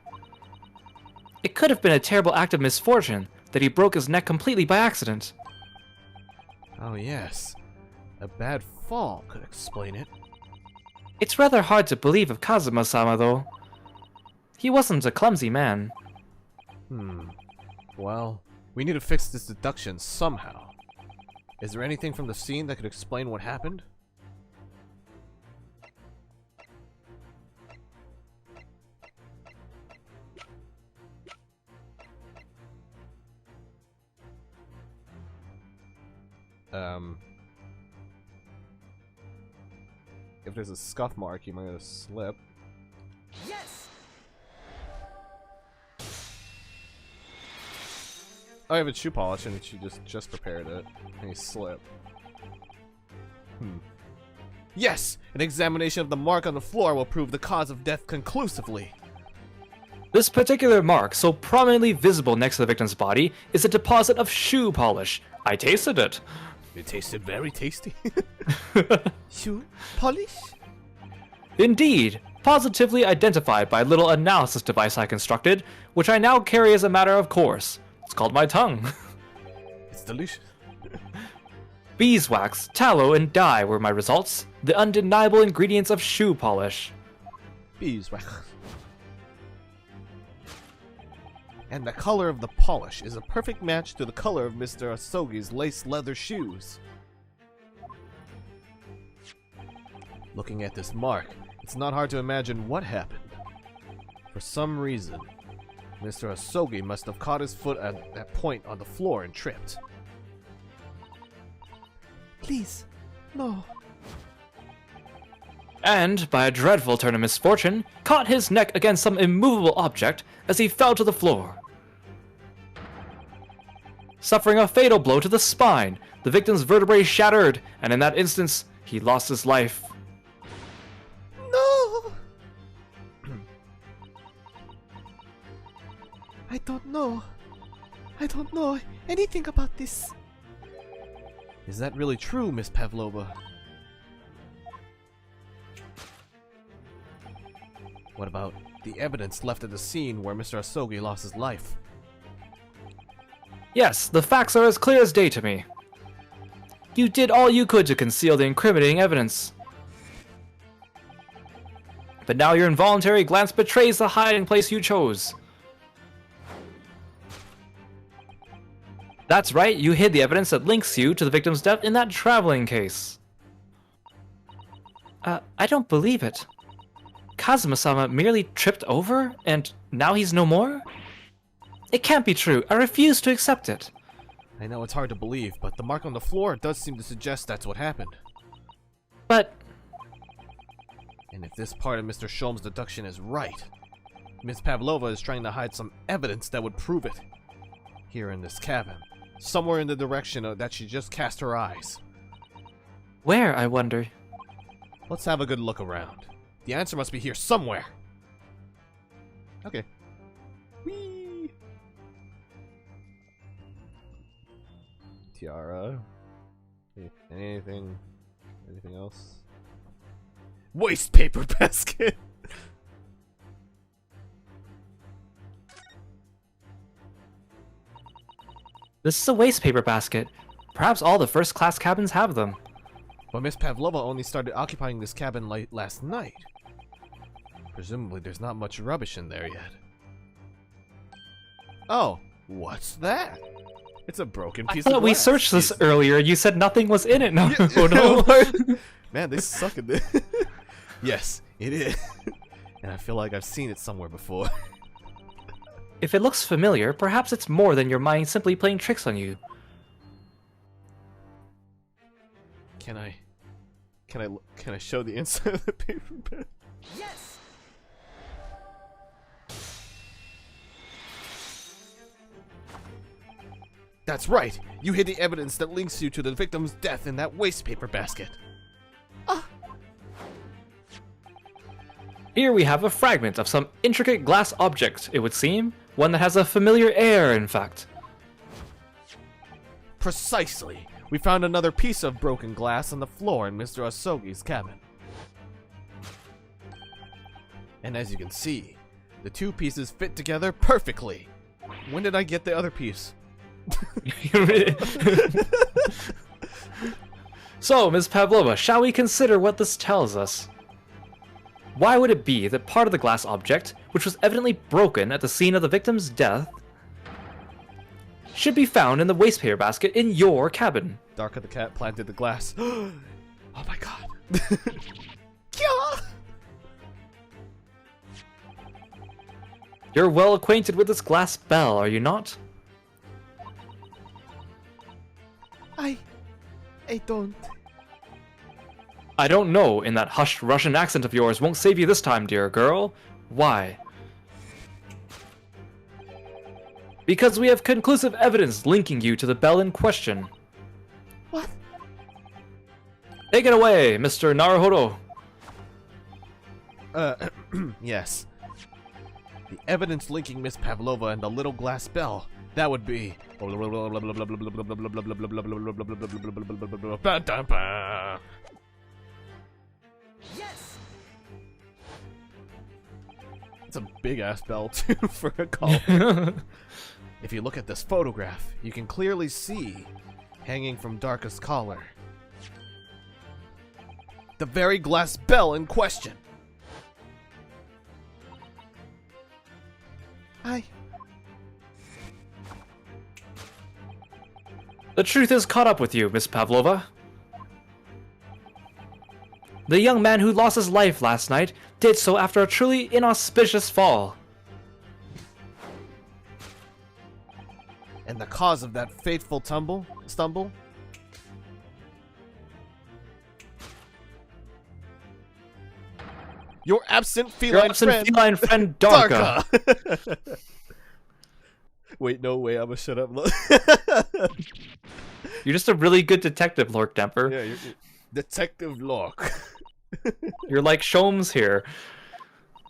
It could have been a terrible act of misfortune that he broke his neck completely by accident. Oh yes. A bad fall could explain it. It's rather hard to believe of Kazuma-sama, though. He wasn't a clumsy man. Well, we need to fix this deduction somehow. Is there anything from the scene that could explain what happened? If there's a scuff mark, you might have slipped. Yes! I have a shoe polish and she just prepared it. And he slipped. Yes! An examination of the mark on the floor will prove the cause of death conclusively. This particular mark, so prominently visible next to the victim's body, is a deposit of shoe polish. I tasted it. It tasted very tasty. Shoe polish? Indeed, positively identified by a little analysis device I constructed, which I now carry as a matter of course. It's called my tongue. It's delicious. Beeswax, tallow, and dye were my results, the undeniable ingredients of shoe polish. Beeswax. And the color of the polish is a perfect match to the color of Mr. Asogi's lace leather shoes. Looking at this mark, it's not hard to imagine what happened. For some reason, Mr. Asogi must have caught his foot at that point on the floor and tripped. Please, no. And, by a dreadful turn of misfortune, caught his neck against some immovable object as he fell to the floor. Suffering a fatal blow to the spine, the victim's vertebrae shattered, and in that instance, he lost his life. No! I don't know. I don't know anything about this. Is that really true, Miss Pavlova? What about the evidence left at the scene where Mr. Asogi lost his life? Yes, the facts are as clear as day to me. You did all you could to conceal the incriminating evidence. But now your involuntary glance betrays the hiding place you chose. That's right, you hid the evidence that links you to the victim's death in that traveling case. I don't believe it. Kazuma-sama merely tripped over, and now he's no more? It can't be true. I refuse to accept it. I know it's hard to believe, but the mark on the floor does seem to suggest that's what happened. But... And if this part of Mr. Sholm's deduction is right, Miss Pavlova is trying to hide some evidence that would prove it. Here in this cabin. Somewhere in the direction that she just cast her eyes. where, I wonder? Let's have a good look around. The answer must be here somewhere. Okay. Whee! Tiara. Anything else? Waste paper basket! This is a waste paper basket. Perhaps all the first-class cabins have them. But Miss Pavlova only started occupying this cabin late last night. Presumably there's not much rubbish in there yet. Oh, what's that? It's a broken piece of glass. We searched this earlier. You said nothing was in it. No, Yeah. oh, no. Man, they suck at this. Yes, it is. And I feel like I've seen it somewhere before. If it looks familiar, perhaps it's more than your mind simply playing tricks on you. Can I show the inside of the paper bag? Yes! That's right! You hid the evidence that links you to the victim's death in that waste paper basket. Here we have a fragment of some intricate glass object, it would seem. One that has a familiar air, in fact. Precisely! We found another piece of broken glass on the floor in Mr. Asogi's cabin. And as you can see, the two pieces fit together perfectly. When did I get the other piece? So, Ms. Pavlova, shall we consider what this tells us? Why would it be that part of the glass object, which was evidently broken at the scene of the victim's death, should be found in the waste paper basket in your cabin? Darka the cat planted the glass. Oh my god. Yeah. You're well acquainted with this glass bell, are you not? I don't. I don't know, in that hushed Russian accent of yours won't save you this time, dear girl. Why? Because we have conclusive evidence linking you to the bell in question. What? Take it away, Mr. Naruhodo. Yes. The evidence linking Miss Pavlova and the little glass bell. That would be. Yes! It's a big ass bell too for a collar. If you look at this photograph, you can clearly see, hanging from Darka's collar, the very glass bell in question. The truth is caught up with you, Miss Pavlova. The young man who lost his life last night did so after a truly inauspicious fall. And the cause of that fateful stumble? Your absent feline friend Darka. Darka. Wait, no way, I'm gonna shut up. You're just a really good detective, Lord Demper. Yeah, you're Detective Locke. You're like Sholmes here.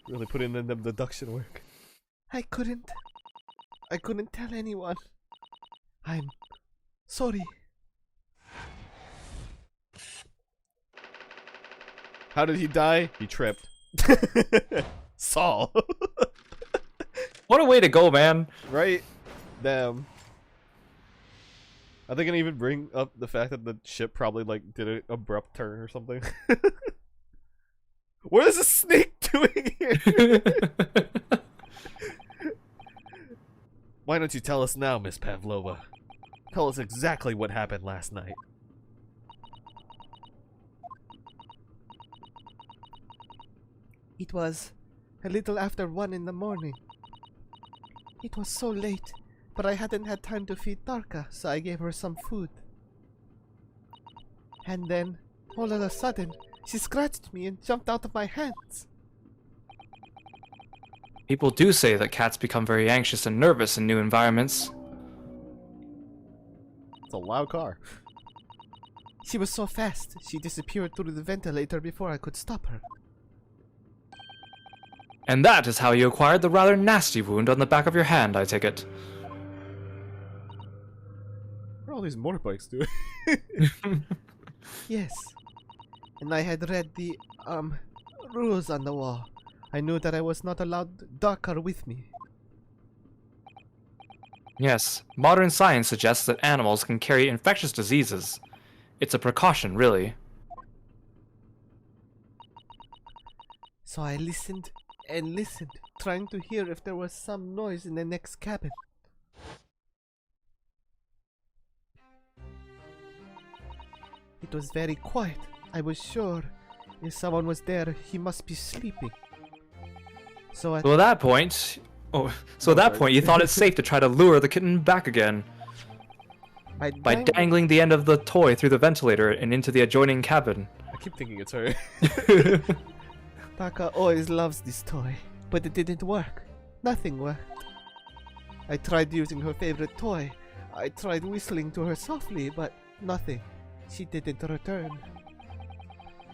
Really put in the deduction work. I couldn't tell anyone. I'm sorry. How did he die? He tripped. Saul. What a way to go, man. Right? Damn. Are they gonna even bring up the fact that the ship probably like did an abrupt turn or something? What is a snake doing here? Why don't you tell us now, Miss Pavlova? Tell us exactly what happened last night. It was a little after 1 in the morning. It was so late, but I hadn't had time to feed Darka, so I gave her some food. And then, all of a sudden, she scratched me and jumped out of my hands. People do say that cats become very anxious and nervous in new environments. It's a loud car. She was so fast, she disappeared through the ventilator before I could stop her. And that is how you acquired the rather nasty wound on the back of your hand, I take it. What are all these motorbikes doing? Yes. And I had read the, rules on the wall. I knew that I was not allowed Darker with me. Yes, modern science suggests that animals can carry infectious diseases. It's a precaution, really. So I listened and listened, trying to hear if there was some noise in the next cabin. It was very quiet. I was sure if someone was there, he must be sleeping. So at that point, you thought it safe to try to lure the kitten back again. By dangling the end of the toy through the ventilator and into the adjoining cabin. I keep thinking it's her. Taka always loves this toy, but it didn't work. Nothing worked. I tried using her favorite toy. I tried whistling to her softly, but nothing. She didn't return.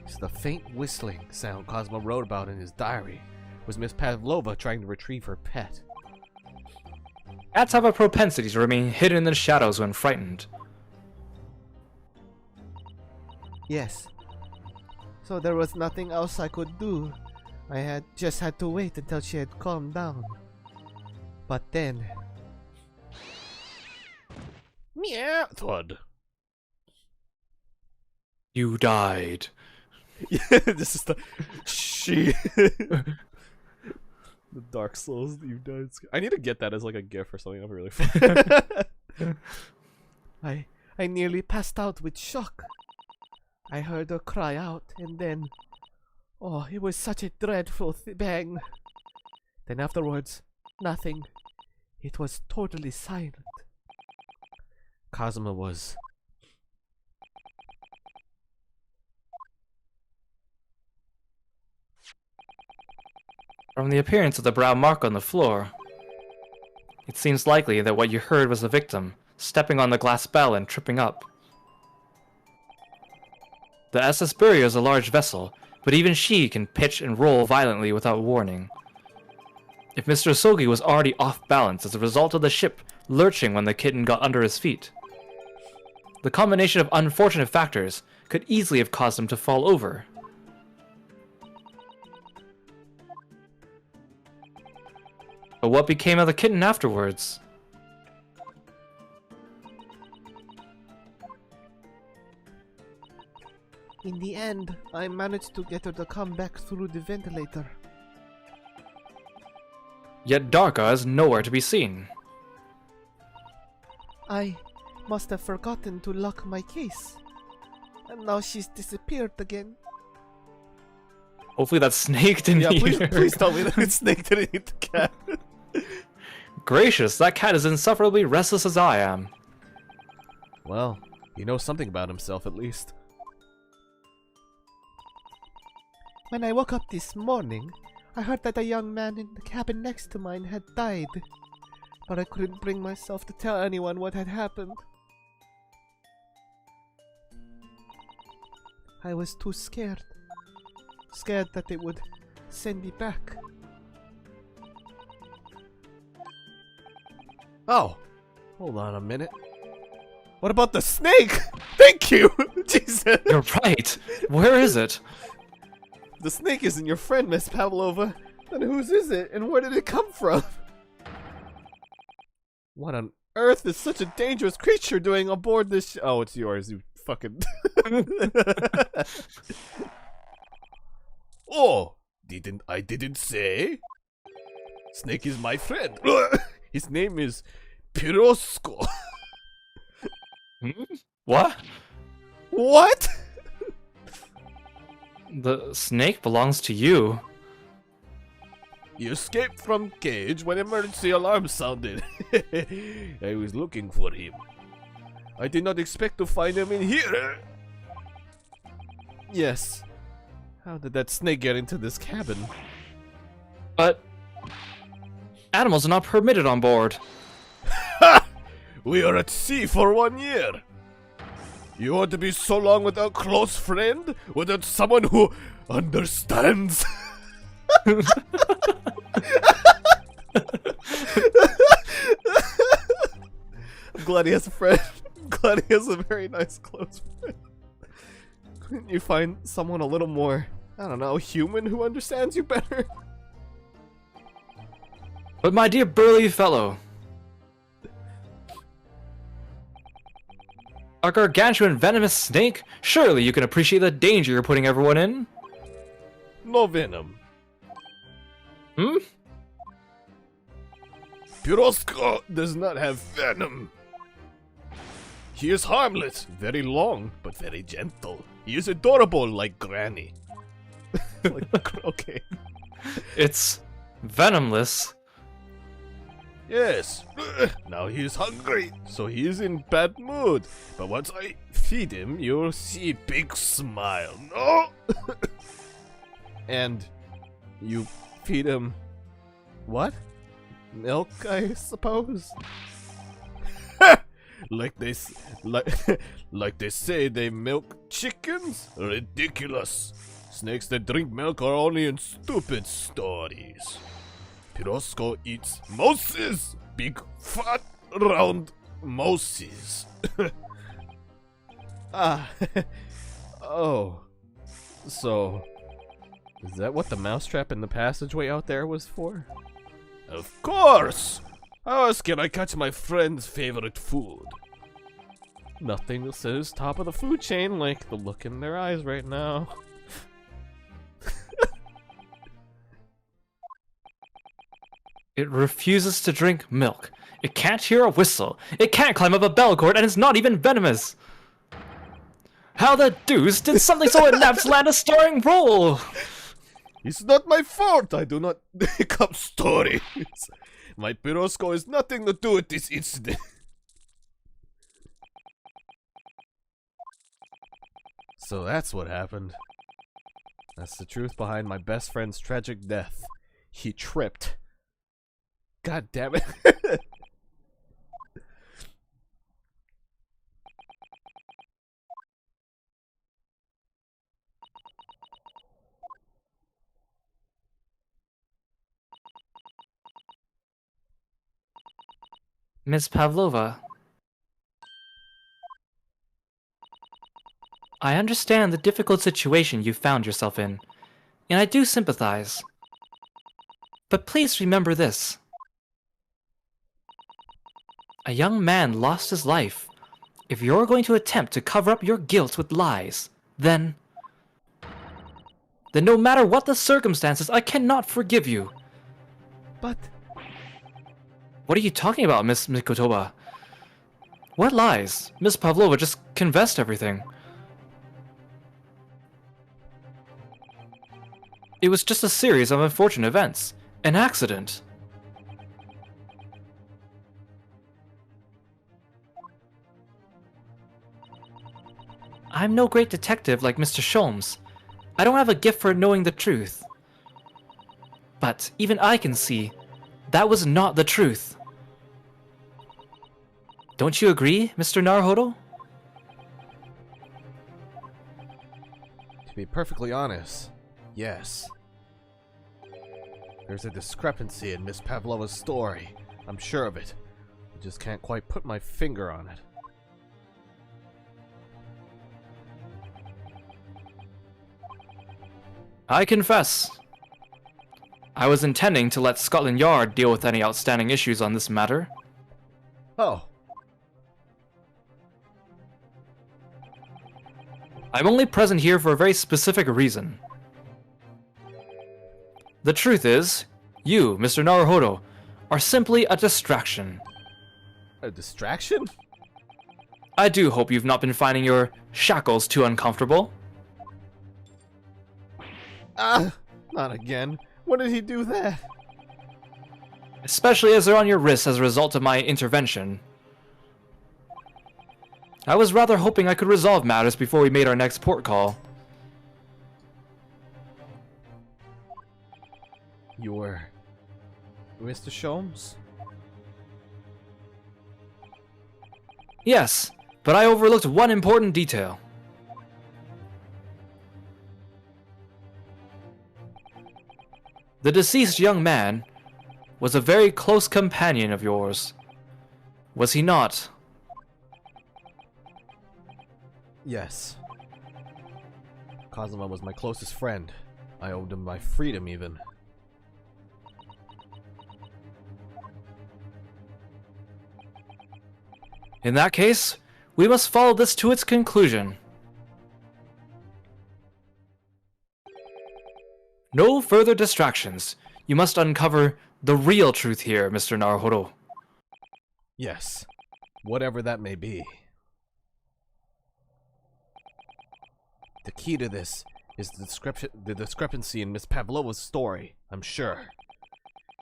It's the faint whistling sound Cosmo wrote about in his diary. Was Miss Pavlova trying to retrieve her pet? Cats have a propensity to remain hidden in the shadows when frightened. Yes. So there was nothing else I could do. I had just had to wait until she had calmed down. But then... Meow! Thud. You died. Yeah, this is the... She... The Dark Souls, you died. I need to get that as like a gif or something. That'd be really fun. I nearly passed out with shock. I heard her cry out, and then... Oh, it was such a dreadful bang. Then afterwards, nothing. It was totally silent. Cosmo was... From the appearance of the brown mark on the floor, It seems likely that what you heard was the victim, stepping on the glass bell and tripping up. The SS Burya is a large vessel, but even she can pitch and roll violently without warning. If Mr. Sogi was already off balance as a result of the ship lurching when the kitten got under his feet, the combination of unfortunate factors could easily have caused him to fall over. But what became of the kitten afterwards? In the end, I managed to get her to come back through the ventilator. Yet Darka is nowhere to be seen. I must have forgotten to lock my case. And now she's disappeared again. Hopefully that snake didn't Yeah, eat her. please tell me that snake didn't eat the cat. Gracious, that cat is insufferably restless as I am. Well, he knows something about himself at least. When I woke up this morning, I heard that a young man in the cabin next to mine had died. But I couldn't bring myself to tell anyone what had happened. I was too scared. Scared that they would send me back. Oh! Hold on a minute. What about the snake? Thank you! Jesus! You're right. Where is it? The snake isn't your friend, Miss Pavlova. Then whose is it, and where did it come from? What on earth is such a dangerous creature doing aboard this oh, it's yours, you fucking... Oh, I didn't say? Snake is my friend. His name is Pirosko. What? What? The snake belongs to you. He escaped from cage when emergency alarm sounded. I was looking for him. I did not expect to find him in here. Yes. How did that snake get into this cabin? But animals are not permitted on board. Ha! We are at sea for 1 year. You want to be so long without a close friend? Without someone who understands? I'm glad he has a friend. I'm glad he has a very nice close friend. Couldn't you find someone a little more, I don't know, human who understands you better? But my dear burly fellow, a gargantuan venomous snake? Surely you can appreciate the danger you're putting everyone in? No venom. Hmm? Pirosko does not have venom. He is harmless, very long, but very gentle. He is adorable like Granny. Like, okay. It's venomless. Yes. Now he is hungry, so he is in bad mood. But once I feed him, you'll see big smile. No? And you feed him what? Milk, I suppose? Like they say they milk chickens? Ridiculous. Snakes that drink milk are only in stupid stories. Pirosko eats mouses. Big, fat, round mouses. Ah. Oh. So, is that what the mousetrap in the passageway out there was for? Of course! How else can I catch my friend's favorite food? Nothing that says top of the food chain like the look in their eyes right now. It refuses to drink milk. It can't hear a whistle. It can't climb up a bell cord, and it's not even venomous. How the deuce did something so inept land a starring role? It's not my fault. I do not make up stories. My Pirosko has nothing to do with this incident. So that's what happened. That's the truth behind my best friend's tragic death. He tripped. God damn it. Miss Pavlova. I understand the difficult situation you found yourself in, and I do sympathize. But please remember this. A young man lost his life. If you're going to attempt to cover up your guilt with lies, then no matter what the circumstances, I cannot forgive you. But What are you talking about, Miss Mikotoba? What lies? Miss Pavlova just confessed everything. It was just a series of unfortunate events. An accident. I'm no great detective like Mr. Sholmes. I don't have a gift for knowing the truth. But even I can see that was not the truth. Don't you agree, Mr. Naruhodo? to be perfectly honest, yes. There's a discrepancy in Miss Pavlova's story. I'm sure of it. I just can't quite put my finger on it. I confess. I was intending to let Scotland Yard deal with any outstanding issues on this matter. Oh, I'm only present here for a very specific reason. The truth is, you, Mr. Naruhodo, are simply a distraction. a distraction? I do hope you've not been finding your shackles too uncomfortable. Ah, not again. When did he do that? Especially as they're on your wrists as a result of my intervention. I was rather hoping I could resolve matters before we made our next port call. You were Mr. Sholmes? Yes, but I overlooked one important detail. The deceased young man was a very close companion of yours. Was he not? Yes. Kazuma was my closest friend. I owed him my freedom, even. In that case, we must follow this to its conclusion. No further distractions. You must uncover the real truth here, Mr. Naruhodo. Yes. Whatever that may be. The key to this is the discrepancy in Miss Pavlova's story, I'm sure.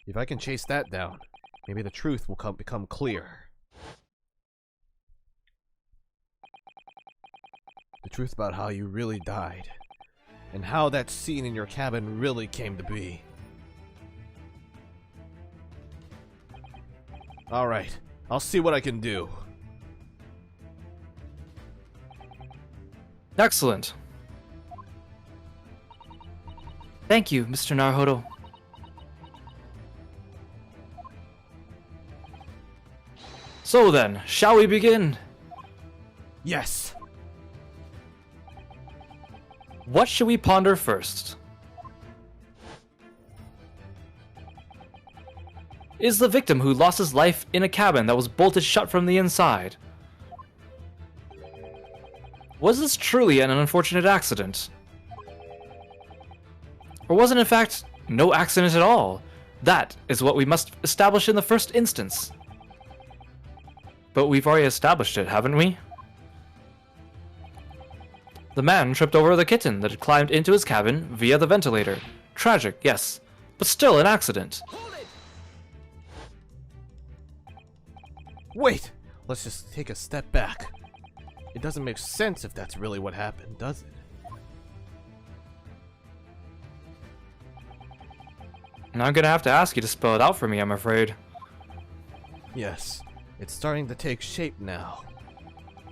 If I can chase that down, maybe the truth will become clear. The truth about how you really died, and how that scene in your cabin really came to be. Alright, I'll see what I can do. Excellent. Thank you, Mr. Naruhodo. So then, shall we begin? Yes! What should we ponder first? Is the victim who lost his life in a cabin that was bolted shut from the inside? Was this truly an unfortunate accident? Or was it in fact no accident at all? That is what we must establish in the first instance. But we've already established it, haven't we? The man tripped over the kitten that had climbed into his cabin via the ventilator. Tragic, yes, but still an accident. Hold it! Wait! Let's just take a step back. It doesn't make sense if that's really what happened, does it? And I'm gonna have to ask you to spell it out for me, I'm afraid. Yes, it's starting to take shape now.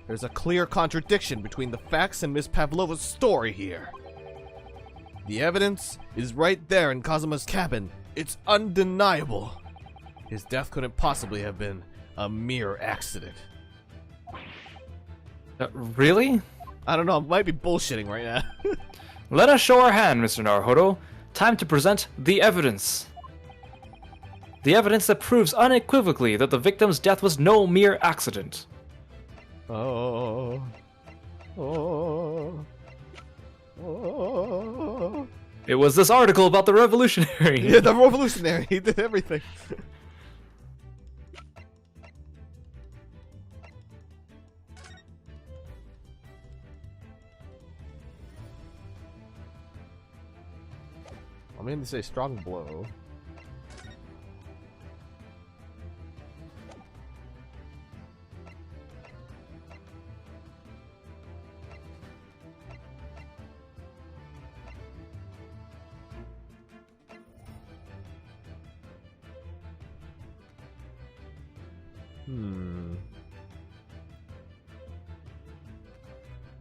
There's a clear contradiction between the facts and Miss Pavlova's story here. The evidence is right there in Kazuma's cabin. It's undeniable. His death couldn't possibly have been a mere accident. Really? I don't know, I might be bullshitting right now. Let us show our hand, Mr. Naruhodo. Time to present the evidence. The evidence that proves unequivocally that the victim's death was no mere accident. Oh. It was this article about the revolutionary. Yeah, the revolutionary. He did everything. I'm going to say strong blow.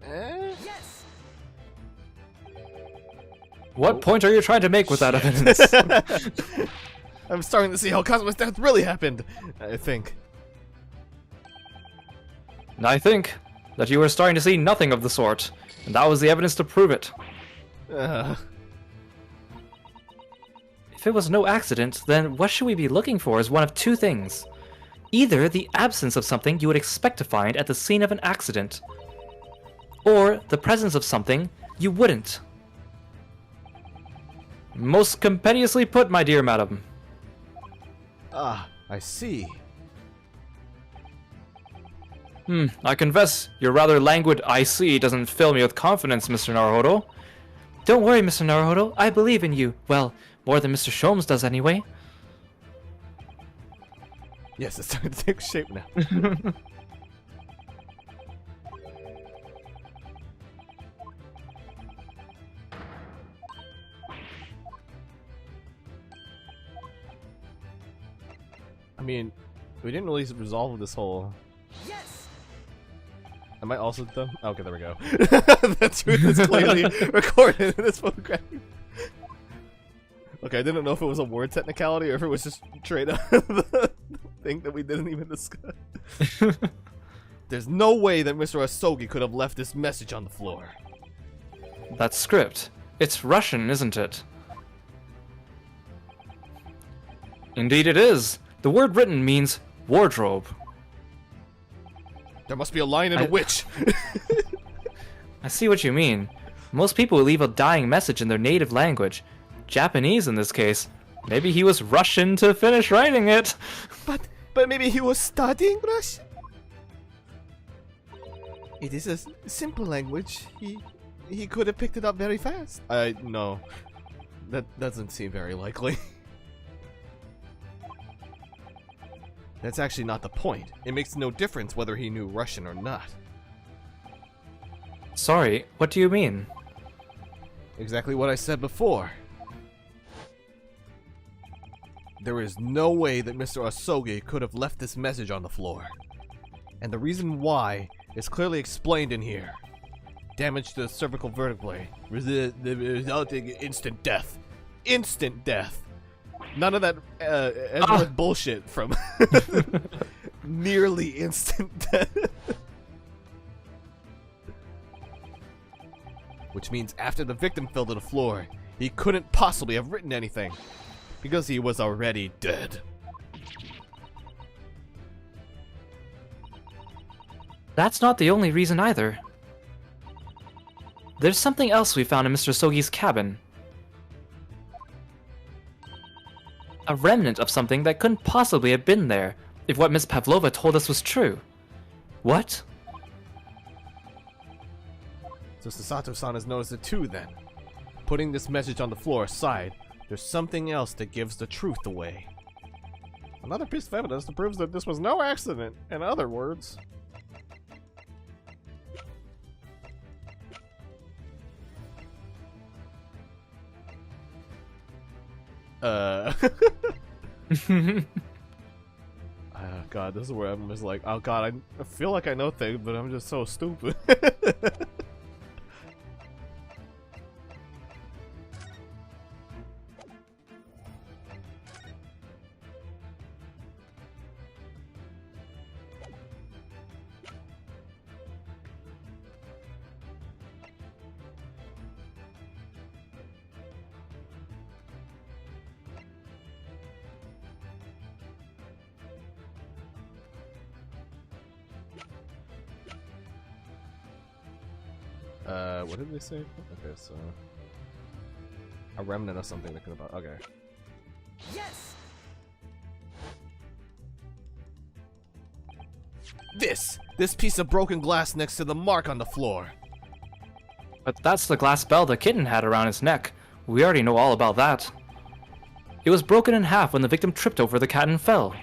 Yes! What point are you trying to make with that evidence? I'm starting to see how Cosmo's death really happened, I think. I think that you are starting to see nothing of the sort, and that was the evidence to prove it. If it was no accident, then what should we be looking for is one of two things. Either the absence of something you would expect to find at the scene of an accident, or the presence of something you wouldn't. Most compendiously put, my dear madam. Ah, I see. I confess, your rather languid "I see" doesn't fill me with confidence, Mr. Naruhodo. Don't worry, Mr. Naruhodo, I believe in you. Well, more than Mr. Sholmes does anyway. Yes, it's starting to take shape now. I mean, we didn't really resolve this whole... Yes! Am I also done? Okay, there we go. The truth is clearly recorded in this photograph. Okay, I didn't know if it was a word technicality or if it was just straight up the thing that we didn't even discuss. There's no way that Mr. Asogi could have left this message on the floor. That script. It's Russian, isn't it? Indeed it is. The word written means wardrobe. There must be a lion and a witch. I see what you mean. Most people will leave a dying message in their native language. Japanese in this case. Maybe he was Russian to finish writing it. But maybe he was studying Russian? It is a simple language. He could have picked it up very fast. No. That doesn't seem very likely. That's actually not the point. It makes no difference whether he knew Russian or not. Sorry, what do you mean? Exactly what I said before. There is no way that Mr. Asogi could have left this message on the floor. And the reason why is clearly explained in here. Damage to the cervical vertebrae, resulting in instant death. Instant death! None of that Edward bullshit from nearly instant death. Which means after the victim fell to the floor, he couldn't possibly have written anything. Because he was already dead. That's not the only reason either. There's something else we found in Mr. Sogi's cabin. A remnant of something that couldn't possibly have been there, if what Miss Pavlova told us was true. What? So Sasato-san has noticed it too then. Putting this message on the floor aside, there's something else that gives the truth away. Another piece of evidence that proves that this was no accident, in other words. God, this is where I'm just like, oh God, I feel like I know things, but I'm just so stupid. What did they say? Okay, so a remnant of something that could have. Okay. Yes! This piece of broken glass next to the mark on the floor. But that's the glass bell the kitten had around his neck. We already know all about that. It was broken in half when the victim tripped over the cat and fell.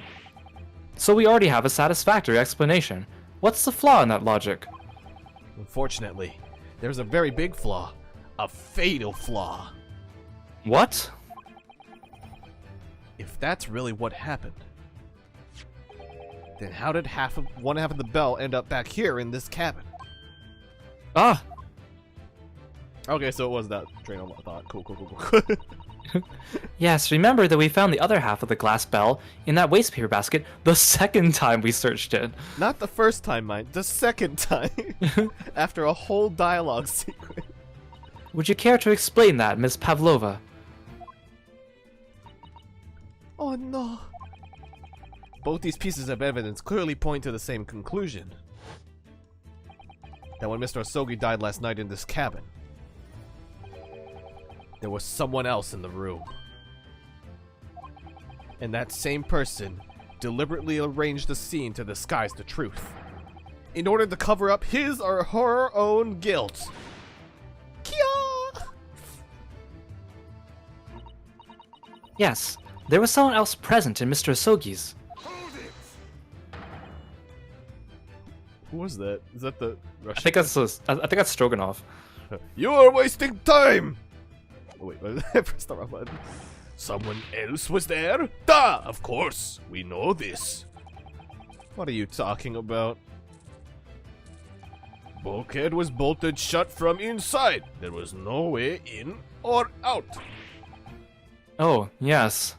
So we already have a satisfactory explanation. What's the flaw in that logic? Unfortunately, there's a very big flaw. A fatal flaw. What? If that's really what happened, then how did one half of the bell end up back here in this cabin? Ah! Okay, so it was that train of thought. Cool. Yes, remember that we found the other half of the glass bell in that waste paper basket the second time we searched it. Not the first time, mind. The second time. After a whole dialogue sequence. Would you care to explain that, Miss Pavlova? Oh no. Both these pieces of evidence clearly point to the same conclusion. That when Mr. Asogi died last night in this cabin, there was someone else in the room. And that same person deliberately arranged the scene to disguise the truth, in order to cover up his or her own guilt. Kia! Yes, there was someone else present in Mr. Asogi's. Who was that? Is that the Russian? I think that's Stroganoff. You are wasting time! Oh, wait, I pressed the wrong button. Someone else was there? Da! Of course, we know this. What are you talking about? Bulkhead was bolted shut from inside. There was no way in or out. Oh, yes.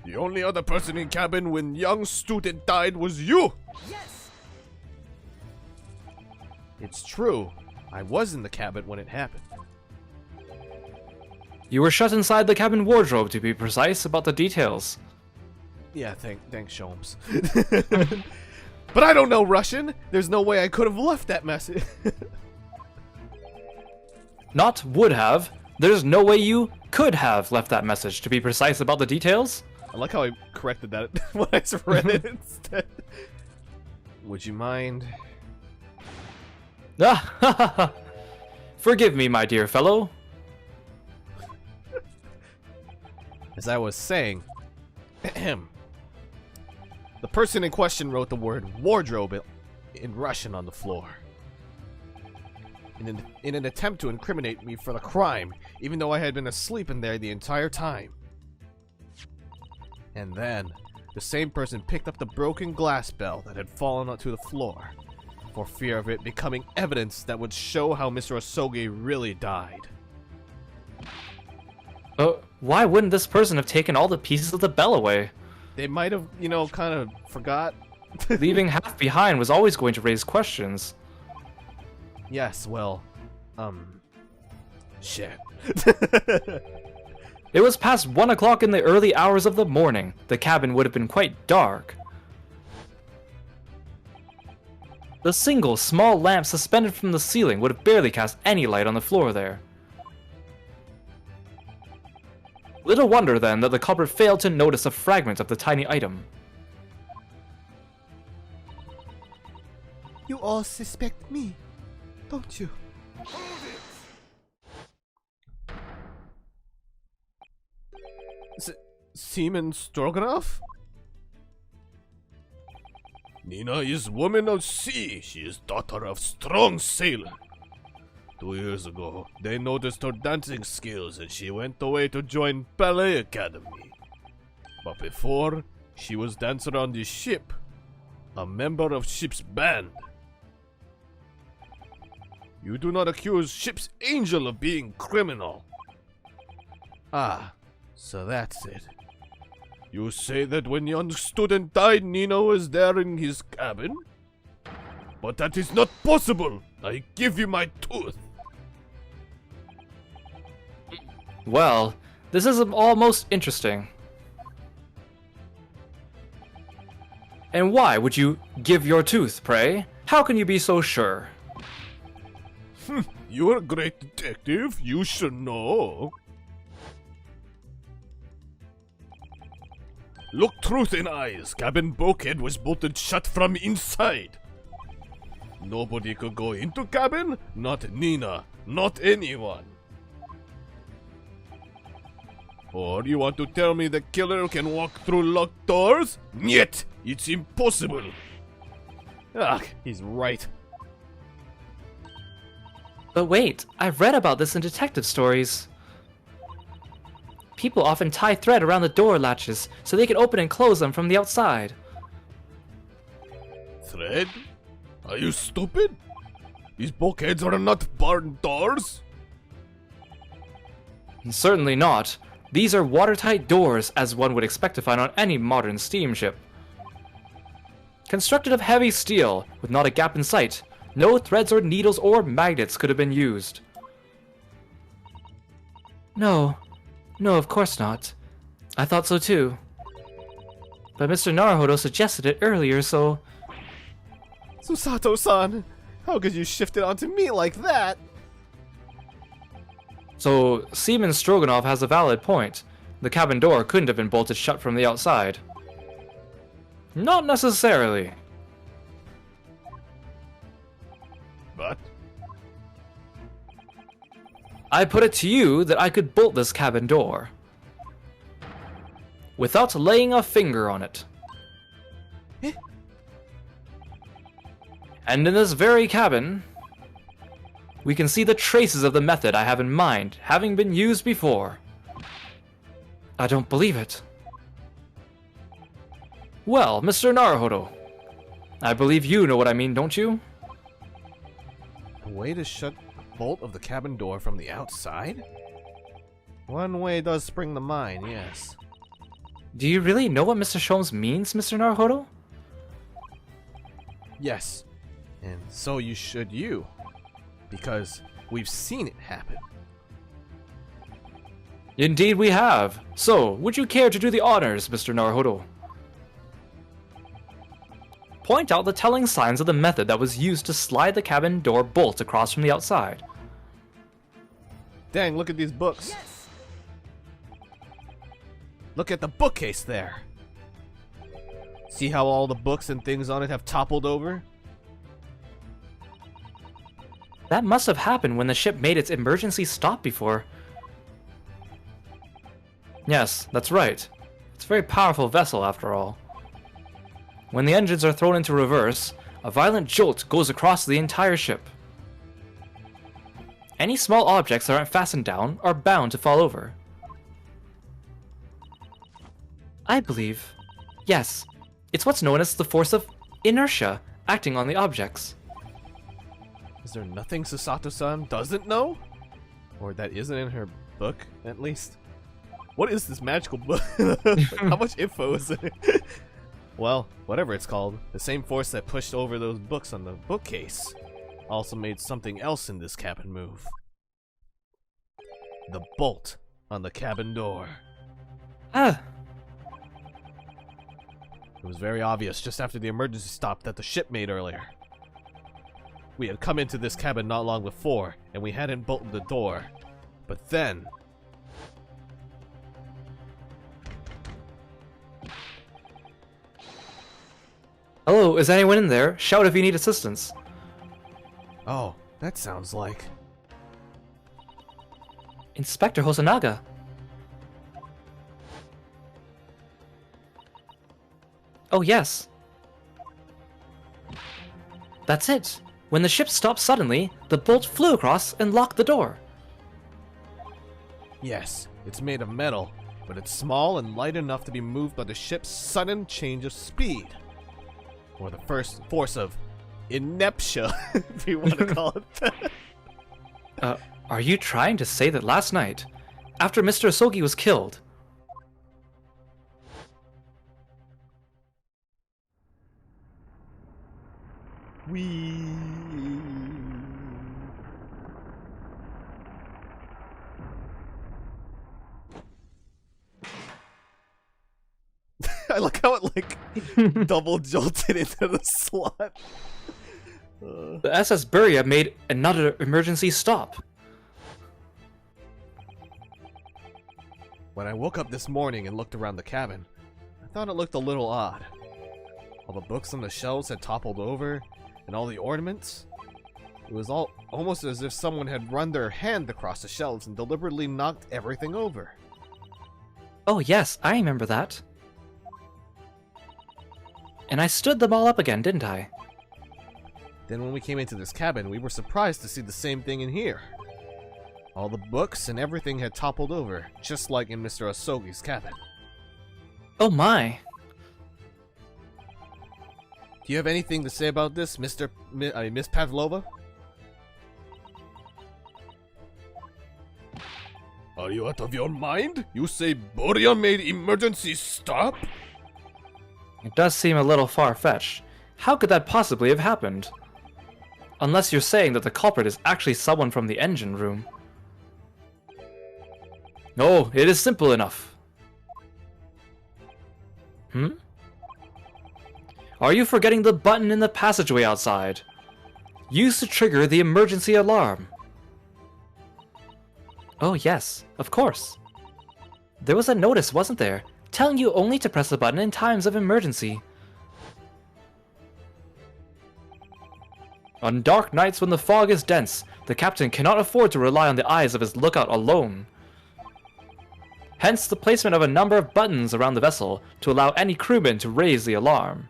The only other person in cabin when young student died was you. Yes! It's true. I was in the cabin when it happened. You were shut inside the cabin wardrobe, to be precise about the details. Yeah, thanks, Sholmes. But I don't know Russian. There's no way I could have left that message. Not would have. There's no way you could have left that message, to be precise about the details. I like how I corrected that when I read it instead. Would you mind? Ah, forgive me, my dear fellow. As I was saying, the person in question wrote the word wardrobe in Russian on the floor. In an attempt to incriminate me for the crime, even though I had been asleep in there the entire time. And then, the same person picked up the broken glass bell that had fallen onto the floor, for fear of it becoming evidence that would show how Mr. Asogi really died. Why wouldn't this person have taken all the pieces of the bell away? They might have, kind of forgot. Leaving half behind was always going to raise questions. Yes, well, shit. It was past 1 o'clock in the early hours of the morning. The cabin would have been quite dark. The single small lamp suspended from the ceiling would have barely cast any light on the floor there. Little wonder then that the culprit failed to notice a fragment of the tiny item. You all suspect me, don't you? Seaman Stroganoff? Nina is woman of sea. She is daughter of strong sailor. 2 years ago, they noticed her dancing skills and she went away to join ballet academy. But before, she was dancer on the ship, a member of ship's band. You do not accuse ship's angel of being criminal. Ah, so that's it. You say that when young student died, Nina was there in his cabin? But that is not possible. I give you my tooth. Well, this is all most interesting. And why would you give your tooth, pray? How can you be so sure? You're a great detective. You should know. Look truth in eyes. Cabin bulkhead was bolted shut from inside. Nobody could go into cabin. Not Nina. Not anyone. Or you want to tell me the killer can walk through locked doors? Niet! It's impossible. Ugh, he's right. But wait, I've read about this in detective stories. People often tie thread around the door latches so they can open and close them from the outside. Thread? Are you stupid? These bulkheads are not barn doors. Certainly not. These are watertight doors, as one would expect to find on any modern steamship. Constructed of heavy steel, with not a gap in sight, no threads or needles or magnets could have been used. No, of course not. I thought so too. But Mr. Naruhodo suggested it earlier, so... Susato-san, how could you shift it onto me like that? So, Seaman Stroganoff has a valid point. The cabin door couldn't have been bolted shut from the outside. Not necessarily. But I put it to you that I could bolt this cabin door. Without laying a finger on it. And in this very cabin, we can see the traces of the method I have in mind having been used before. I don't believe it. Well, Mr. Naruhodo, I believe you know what I mean, don't you? A way to shut the bolt of the cabin door from the outside? One way does spring to mind, yes. Do you really know what Mr. Sholmes means, Mr. Naruhodo? Yes. And so you should you. Because we've seen it happen. Indeed we have. So, would you care to do the honors, Mr. Naruhodo? Point out the telling signs of the method that was used to slide the cabin door bolt across from the outside. Dang, look at these books. Yes! Look at the bookcase there. See how all the books and things on it have toppled over? That must have happened when the ship made its emergency stop before. Yes, that's right. It's a very powerful vessel after all. When the engines are thrown into reverse, a violent jolt goes across the entire ship. Any small objects that aren't fastened down are bound to fall over. I believe, yes, it's what's known as the force of inertia acting on the objects. Is there nothing Susato-san doesn't know? Or that isn't in her book, at least? What is this magical book? How much info is it? Well, whatever it's called, the same force that pushed over those books on the bookcase also made something else in this cabin move. The bolt on the cabin door. Ah, It was very obvious just after the emergency stop that the ship made earlier. We had come into this cabin not long before, and we hadn't bolted the door. But then... hello, is anyone in there? Shout if you need assistance. Oh, that sounds like... Inspector Hosonaga. Oh yes. That's it. When the ship stopped suddenly, the bolt flew across and locked the door. Yes, it's made of metal, but it's small and light enough to be moved by the ship's sudden change of speed. Or the first force of ineptia, if you want to call it that. Are you trying to say that last night, after Mr. Asogi was killed, I like how it like double jolted into the slot. The SS Buria made another emergency stop. When I woke up this morning and looked around the cabin, I thought it looked a little odd. All the books on the shelves had toppled over, and all the ornaments. It was all almost as if someone had run their hand across the shelves and deliberately knocked everything over. Oh yes, I remember that. And I stood them all up again, didn't I? Then when we came into this cabin, we were surprised to see the same thing in here. All the books and everything had toppled over, just like in Mr. Asogi's cabin. Oh my. Do you have anything to say about this, Miss Pavlova? Are you out of your mind? You say Boreon made emergency stop? It does seem a little far-fetched. How could that possibly have happened? Unless you're saying that the culprit is actually someone from the engine room. No, it is simple enough. Are you forgetting the button in the passageway outside? Used to trigger the emergency alarm. Oh yes, of course. There was a notice, wasn't there, telling you only to press the button in times of emergency. On dark nights when the fog is dense, the captain cannot afford to rely on the eyes of his lookout alone. Hence the placement of a number of buttons around the vessel to allow any crewman to raise the alarm.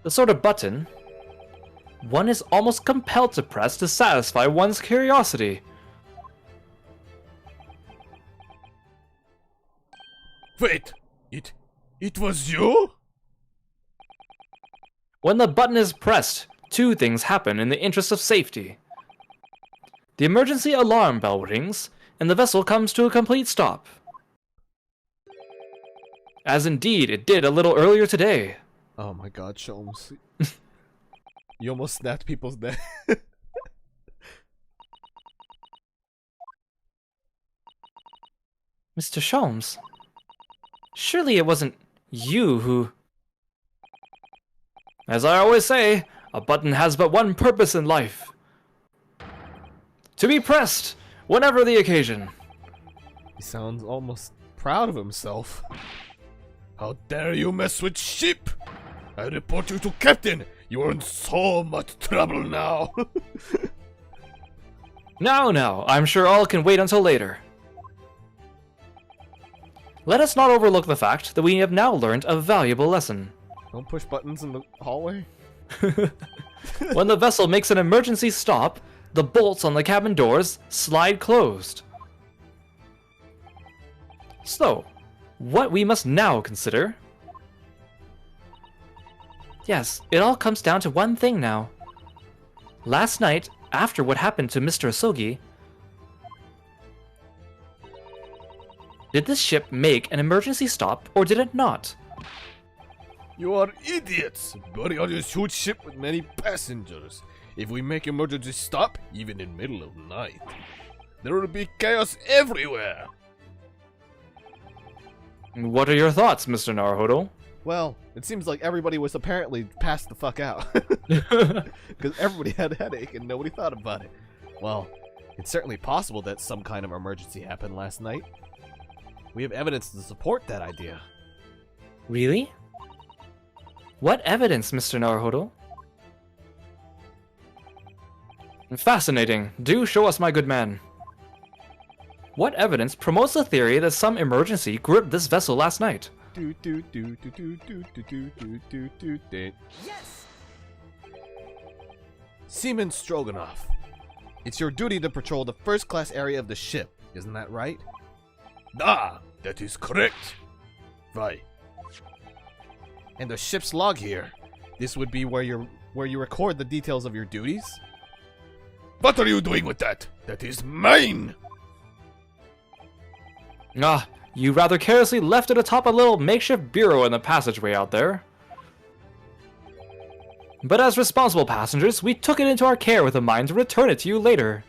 The sort of button one is almost compelled to press to satisfy one's curiosity. Wait, it was you? When the button is pressed, two things happen in the interest of safety. The emergency alarm bell rings, and the vessel comes to a complete stop. As indeed it did a little earlier today. Oh my god, Sholmes. You almost snapped people's neck. Mr. Sholmes, surely it wasn't you who... As I always say, a button has but one purpose in life. To be pressed, whenever the occasion. He sounds almost proud of himself. How dare you mess with ship? I report you to Captain. You are in so much trouble now. Now, I'm sure all can wait until later. Let us not overlook the fact that we have now learned a valuable lesson. Don't push buttons in the hallway. When the vessel makes an emergency stop, the bolts on the cabin doors slide closed. So, what we must now consider... Yes, it all comes down to one thing now. Last night, after what happened to Mr. Asogi, did this ship make an emergency stop or did it not? You are idiots! Boreon is a huge ship with many passengers. If we make emergency stop, even in middle of night, there will be chaos everywhere. What are your thoughts, Mr. Naruhodo? Well, it seems like everybody was apparently passed the fuck out. Because everybody had a headache and nobody thought about it. Well, it's certainly possible that some kind of emergency happened last night. We have evidence to support that idea. Really? What evidence, Mr. Naruhodo? Fascinating. Do show us, my good man. What evidence promotes the theory that some emergency gripped this vessel last night? Yes! Seaman Stroganoff, it's your duty to patrol the first-class area of the ship, isn't that right? Ah, that is correct. Why? And the ship's log here. This would be where you record the details of your duties? What are you doing with that? That is mine! Ah, you rather carelessly left it atop a little makeshift bureau in the passageway out there. But as responsible passengers, we took it into our care with a mind to return it to you later.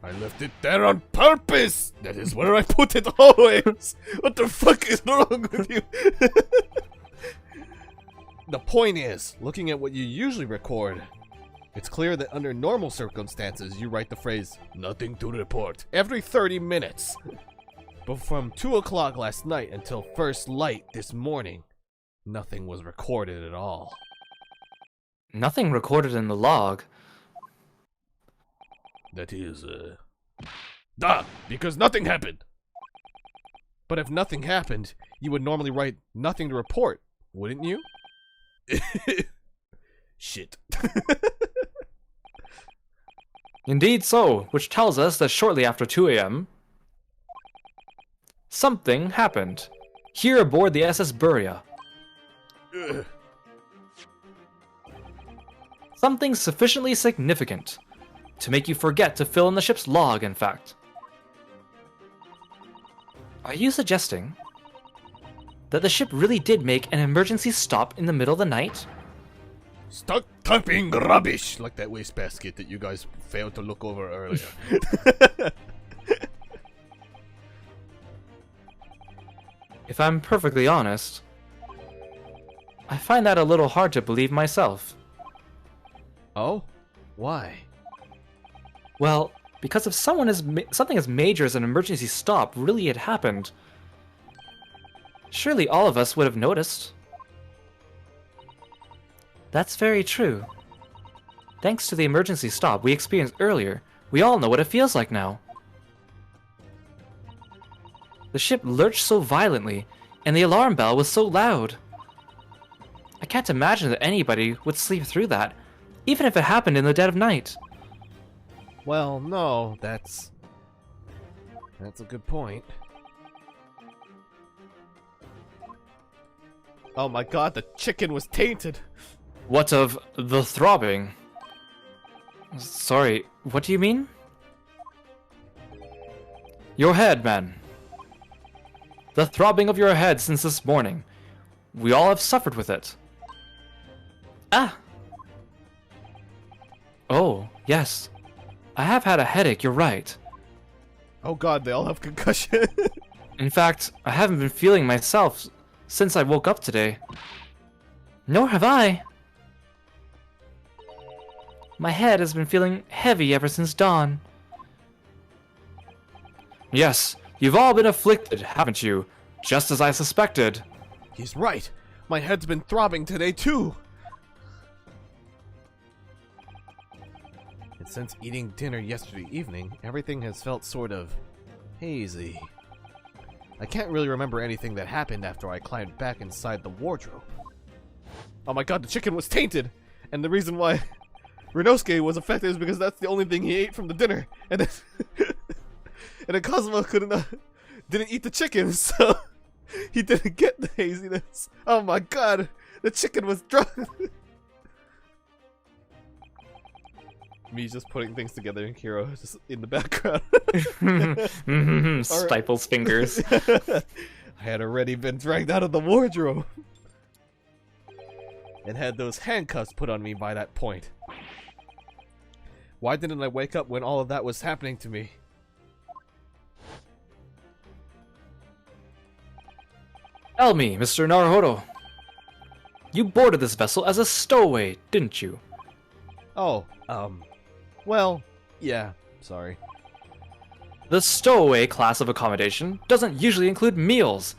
I left it there on purpose! That is where I put it always! What the fuck is wrong with you? The point is, looking at what you usually record, it's clear that under normal circumstances, you write the phrase, "nothing to report," every 30 minutes. But from 2 o'clock last night until first light this morning, nothing was recorded at all. Nothing recorded in the log. That is, Duh! Because nothing happened! But if nothing happened, you would normally write nothing to report, wouldn't you? Shit. Indeed so, which tells us that shortly after 2 a.m., something happened. Here aboard the SS Buria. Ugh. Something sufficiently significant to make you forget to fill in the ship's log, in fact. Are you suggesting that the ship really did make an emergency stop in the middle of the night? Stop typing rubbish like that wastebasket that you guys failed to look over earlier. If I'm perfectly honest, I find that a little hard to believe myself. Oh? Why? Well, because if something as major as an emergency stop really had happened, surely all of us would have noticed. That's very true. Thanks to the emergency stop we experienced earlier, we all know what it feels like now. The ship lurched so violently, and the alarm bell was so loud. I can't imagine that anybody would sleep through that, even if it happened in the dead of night. Well, no, that's a good point. Oh my god, the chicken was tainted! What of the throbbing? Sorry, what do you mean? Your head, man. The throbbing of your head since this morning. We all have suffered with it. Ah! Oh, yes. I have had a headache, you're right. Oh god, they all have concussion. In fact, I haven't been feeling myself since I woke up today. Nor have I. My head has been feeling heavy ever since dawn. Yes, you've all been afflicted, haven't you? Just as I suspected. He's right. My head's been throbbing today too. And since eating dinner yesterday evening, everything has felt sort of hazy. I can't really remember anything that happened after I climbed back inside the wardrobe. Oh my god, the chicken was tainted! And the reason why Renosuke was affected is because that's the only thing he ate from the dinner. And then, and then Cosmo didn't eat the chicken, so he didn't get the haziness. Oh my god, the chicken was drunk! Me just putting things together in Kiro just in the background. Stifles fingers. I had already been dragged out of the wardrobe. And had those handcuffs put on me by that point. Why didn't I wake up when all of that was happening to me? Tell me, Mr. Naruhodo. You boarded this vessel as a stowaway, didn't you? Oh, well, yeah, sorry. The stowaway class of accommodation doesn't usually include meals.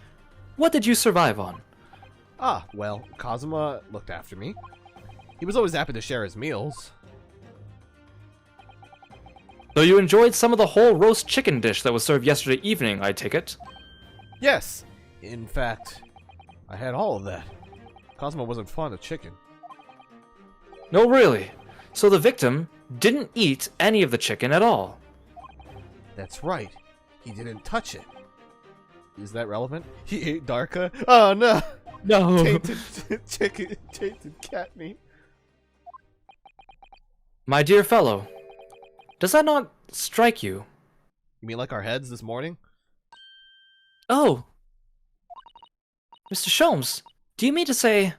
What did you survive on? Ah, well, Kazuma looked after me. He was always happy to share his meals. So you enjoyed some of the whole roast chicken dish that was served yesterday evening, I take it? Yes, in fact, I had all of that. Kazuma wasn't fond of chicken. No, really. So the victim didn't eat any of the chicken at all. That's right. He didn't touch it. Is that relevant? He ate Darka? Oh no! No. Tainted chicken, tainted cat meat. My dear fellow, does that not strike you? You mean like our heads this morning? Oh. Mr. Sholmes, do you mean to say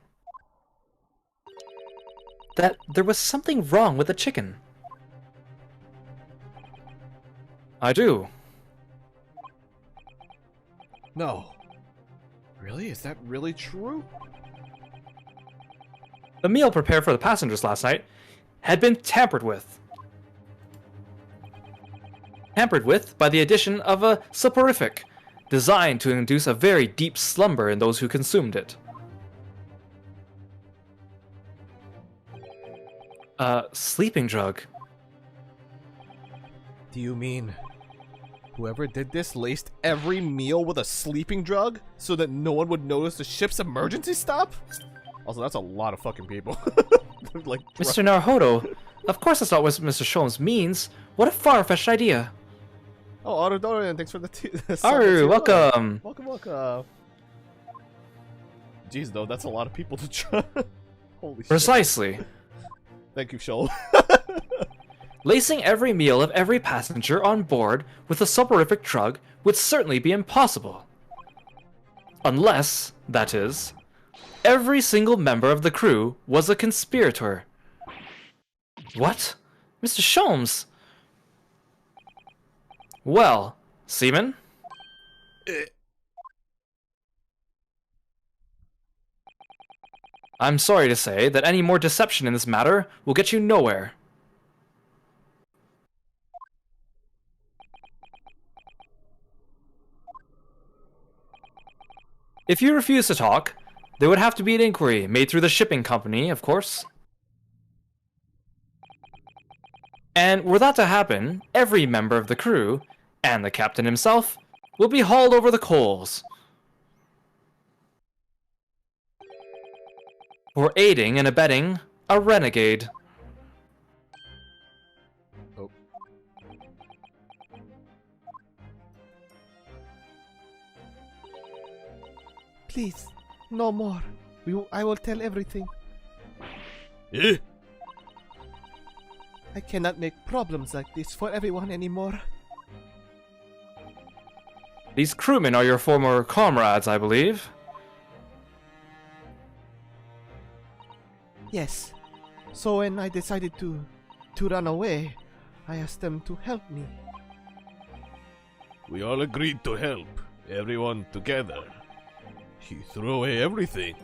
that there was something wrong with the chicken? I do. No. Really? Is that really true? The meal prepared for the passengers last night had been tampered with. Tampered with by the addition of a soporific, designed to induce a very deep slumber in those who consumed it. A sleeping drug. Do you mean whoever did this laced every meal with a sleeping drug so that no one would notice the ship's emergency stop? Also, that's a lot of fucking people. Like, Mr. Naruhodo, of course that's not what Mr. Sholmes means. What a far-fetched idea. oh, Autodorian, thanks for the Aru, welcome. Welcome. Jeez, though, that's a lot of people to try. Holy shit. Precisely. Thank you, Shoal. Lacing every meal of every passenger on board with a soporific drug would certainly be impossible. Unless, that is, every single member of the crew was a conspirator. What? Mr. Sholmes? Well, Seaman? I'm sorry to say that any more deception in this matter will get you nowhere. If you refuse to talk, there would have to be an inquiry made through the shipping company, of course. And were that to happen, every member of the crew, and the captain himself, will be hauled over the coals for aiding and abetting a renegade. Oh. Please, no more. I will tell everything. Eh? I cannot make problems like this for everyone anymore. These crewmen are your former comrades, I believe. Yes. So when I decided to run away, I asked them to help me. We all agreed to help. Everyone together. He threw away everything.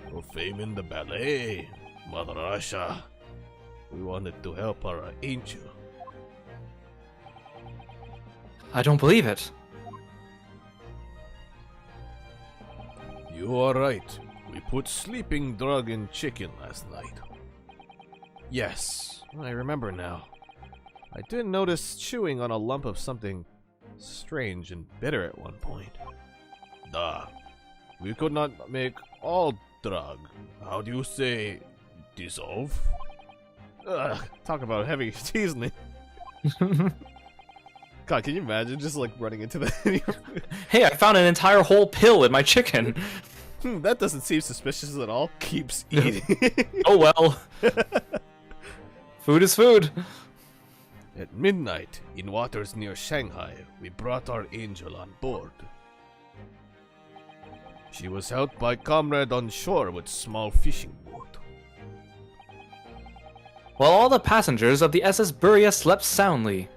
For fame in the ballet. Mother Russia. We wanted to help our angel. I don't believe it. You are right. We put sleeping drug in chicken last night. Yes, I remember now. I did notice chewing on a lump of something strange and bitter at one point. Duh. We could not make all drug. How do you say dissolve? Ugh, talk about heavy seasoning. God, can you imagine just like running into that? Hey, I found an entire whole pill in my chicken. That doesn't seem suspicious at all. Keeps eating. Oh well. Food is food. At midnight, in waters near Shanghai, we brought our angel on board. She was helped by comrade on shore with small fishing boat. While all the passengers of the SS Buria slept soundly,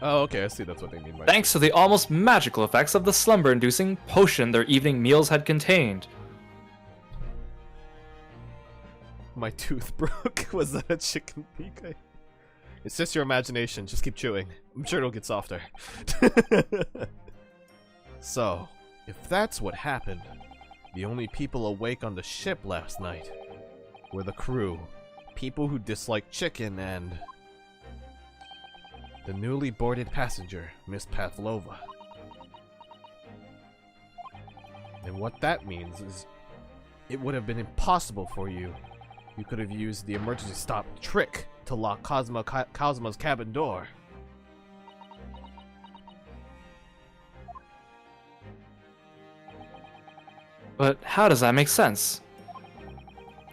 Oh, okay, I see that's what they mean by thanks to the almost magical effects of the slumber-inducing potion their evening meals had contained. my tooth broke. Was that a chicken beak? It's just your imagination. Just keep chewing. I'm sure it'll get softer. So, if that's what happened, the only people awake on the ship last night were the crew, people who dislike chicken, and the newly boarded passenger, Miss Pavlova. And what that means is it would have been impossible for you. You could have used the emergency stop trick to lock Cosmo's cabin door. But how does that make sense?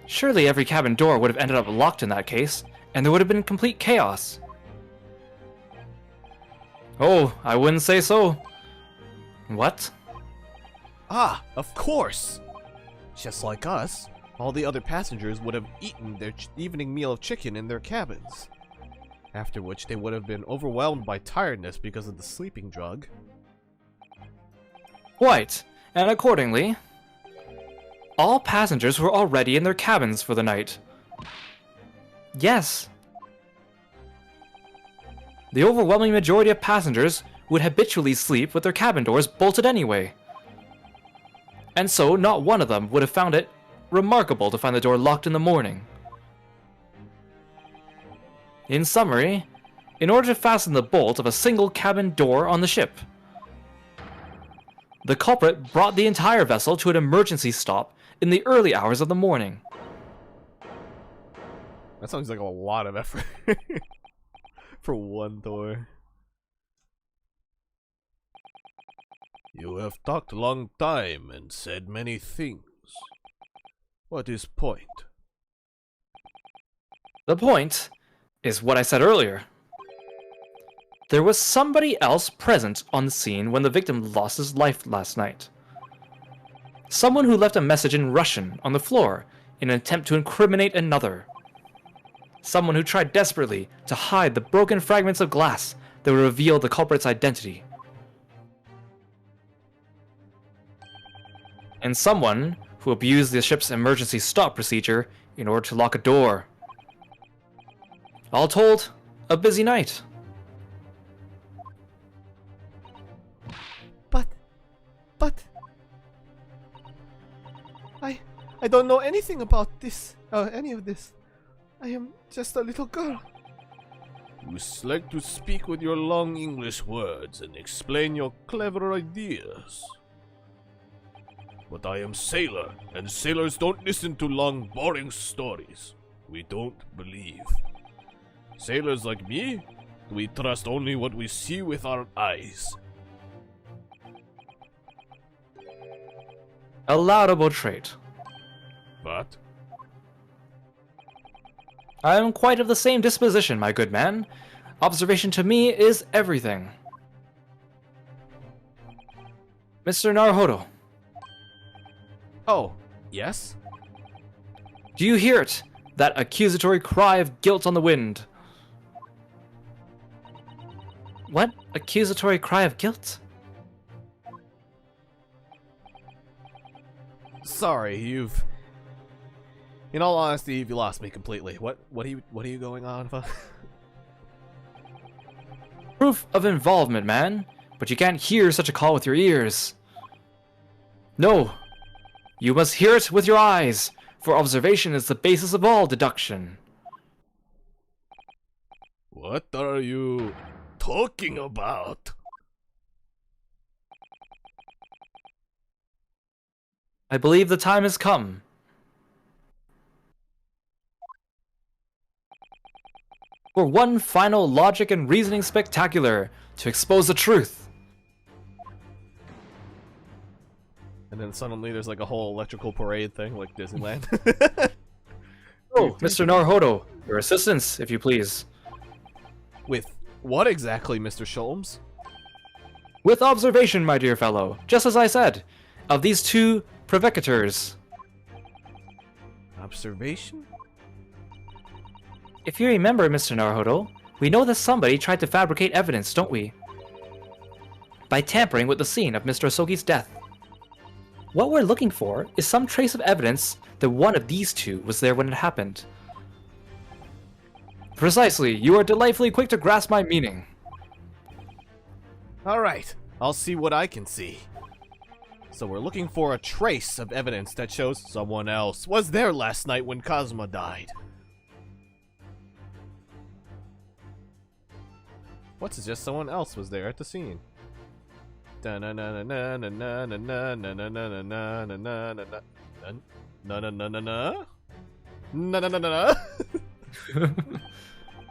Surely every cabin door would have ended up locked in that case, and there would have been complete chaos. Oh, I wouldn't say so. What? Ah, of course! Just like us, all the other passengers would have eaten their evening meal of chicken in their cabins. After which they would have been overwhelmed by tiredness because of the sleeping drug. Quite, and accordingly, all passengers were already in their cabins for the night. Yes. The overwhelming majority of passengers would habitually sleep with their cabin doors bolted anyway. And so not one of them would have found it remarkable to find the door locked in the morning. In summary, in order to fasten the bolt of a single cabin door on the ship, the culprit brought the entire vessel to an emergency stop in the early hours of the morning. That sounds like a lot of effort for one door. You have talked a long time and said many things. What is point? The point is what I said earlier. There was somebody else present on the scene when the victim lost his life last night. Someone who left a message in Russian on the floor in an attempt to incriminate another. Someone who tried desperately to hide the broken fragments of glass that would reveal the culprit's identity. And someone who abused the ship's emergency stop procedure in order to lock a door. All told, a busy night. But... I don't know anything about this, any of this. I am just a little girl. You like to speak with your long English words and explain your clever ideas. But I am sailor, and sailors don't listen to long, boring stories. We don't believe. Sailors like me, we trust only what we see with our eyes. A laudable trait. But I am quite of the same disposition, my good man. Observation to me is everything. Mr. Naruhodo, Oh, yes? do you hear it? That accusatory cry of guilt on the wind. What accusatory cry of guilt? Sorry, you've... In all honesty, you've lost me completely. What are you going on about? Proof of involvement, man. But you can't hear such a call with your ears. No. You must hear it with your eyes, for observation is the basis of all deduction. what are you talking about? I believe the time has come. For one final logic and reasoning spectacular to expose the truth. And then suddenly there's like a whole electrical parade thing, like Disneyland. Oh, Mr. Naruhodo, your assistance, if you please. With what exactly, Mr. Sholmes? With observation, my dear fellow, just as I said, of these two provocateurs. Observation? If you remember, Mr. Naruhodo, we know that somebody tried to fabricate evidence, don't we? By tampering with the scene of Mr. Asogi's death. What we're looking for is some trace of evidence that one of these two was there when it happened. Precisely, you are delightfully quick to grasp my meaning. Alright, I'll see what I can see. So we're looking for a trace of evidence that shows someone else was there last night when Kazuma died. What's it just someone else was there at the scene?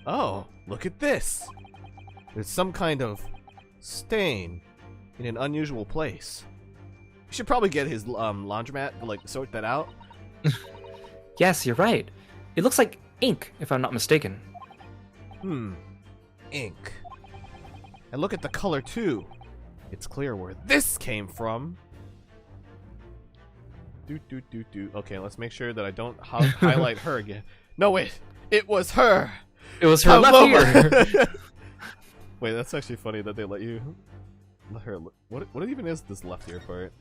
Oh, look at this. There's some kind of stain in an unusual place. You should probably get his laundromat to like sort that out. Yes, you're right. It looks like ink, if I'm not mistaken. Ink. And look at the color too. It's clear where this came from. Okay, let's make sure that I don't highlight her again. No, wait. It was her. It was her left ear. Wait, that's actually funny that they let her. What even is this left ear part?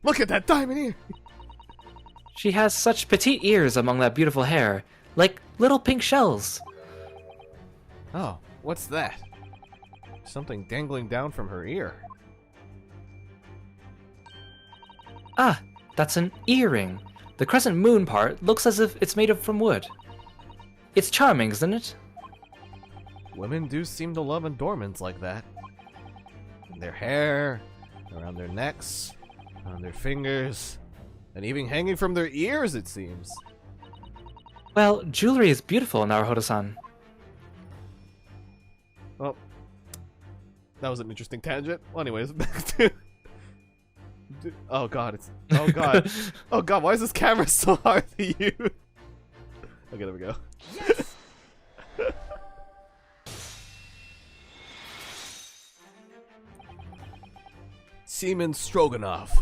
Look at that diamond ear. She has such petite ears among that beautiful hair, like little pink shells. Oh, what's that? Something dangling down from her ear. Ah, that's an earring. The crescent moon part looks as if it's made from wood. It's charming, isn't it? Women do seem to love adornments like that. In their hair, around their necks, on their fingers, and even hanging from their ears, it seems. Well, jewelry is beautiful, Naruhodo-san. Well, that was an interesting tangent. Well, anyways, back to... Oh god, it's... Oh god. Oh god, why is this camera so hard to use? Okay, there we go. Yes! Seaman Stroganoff.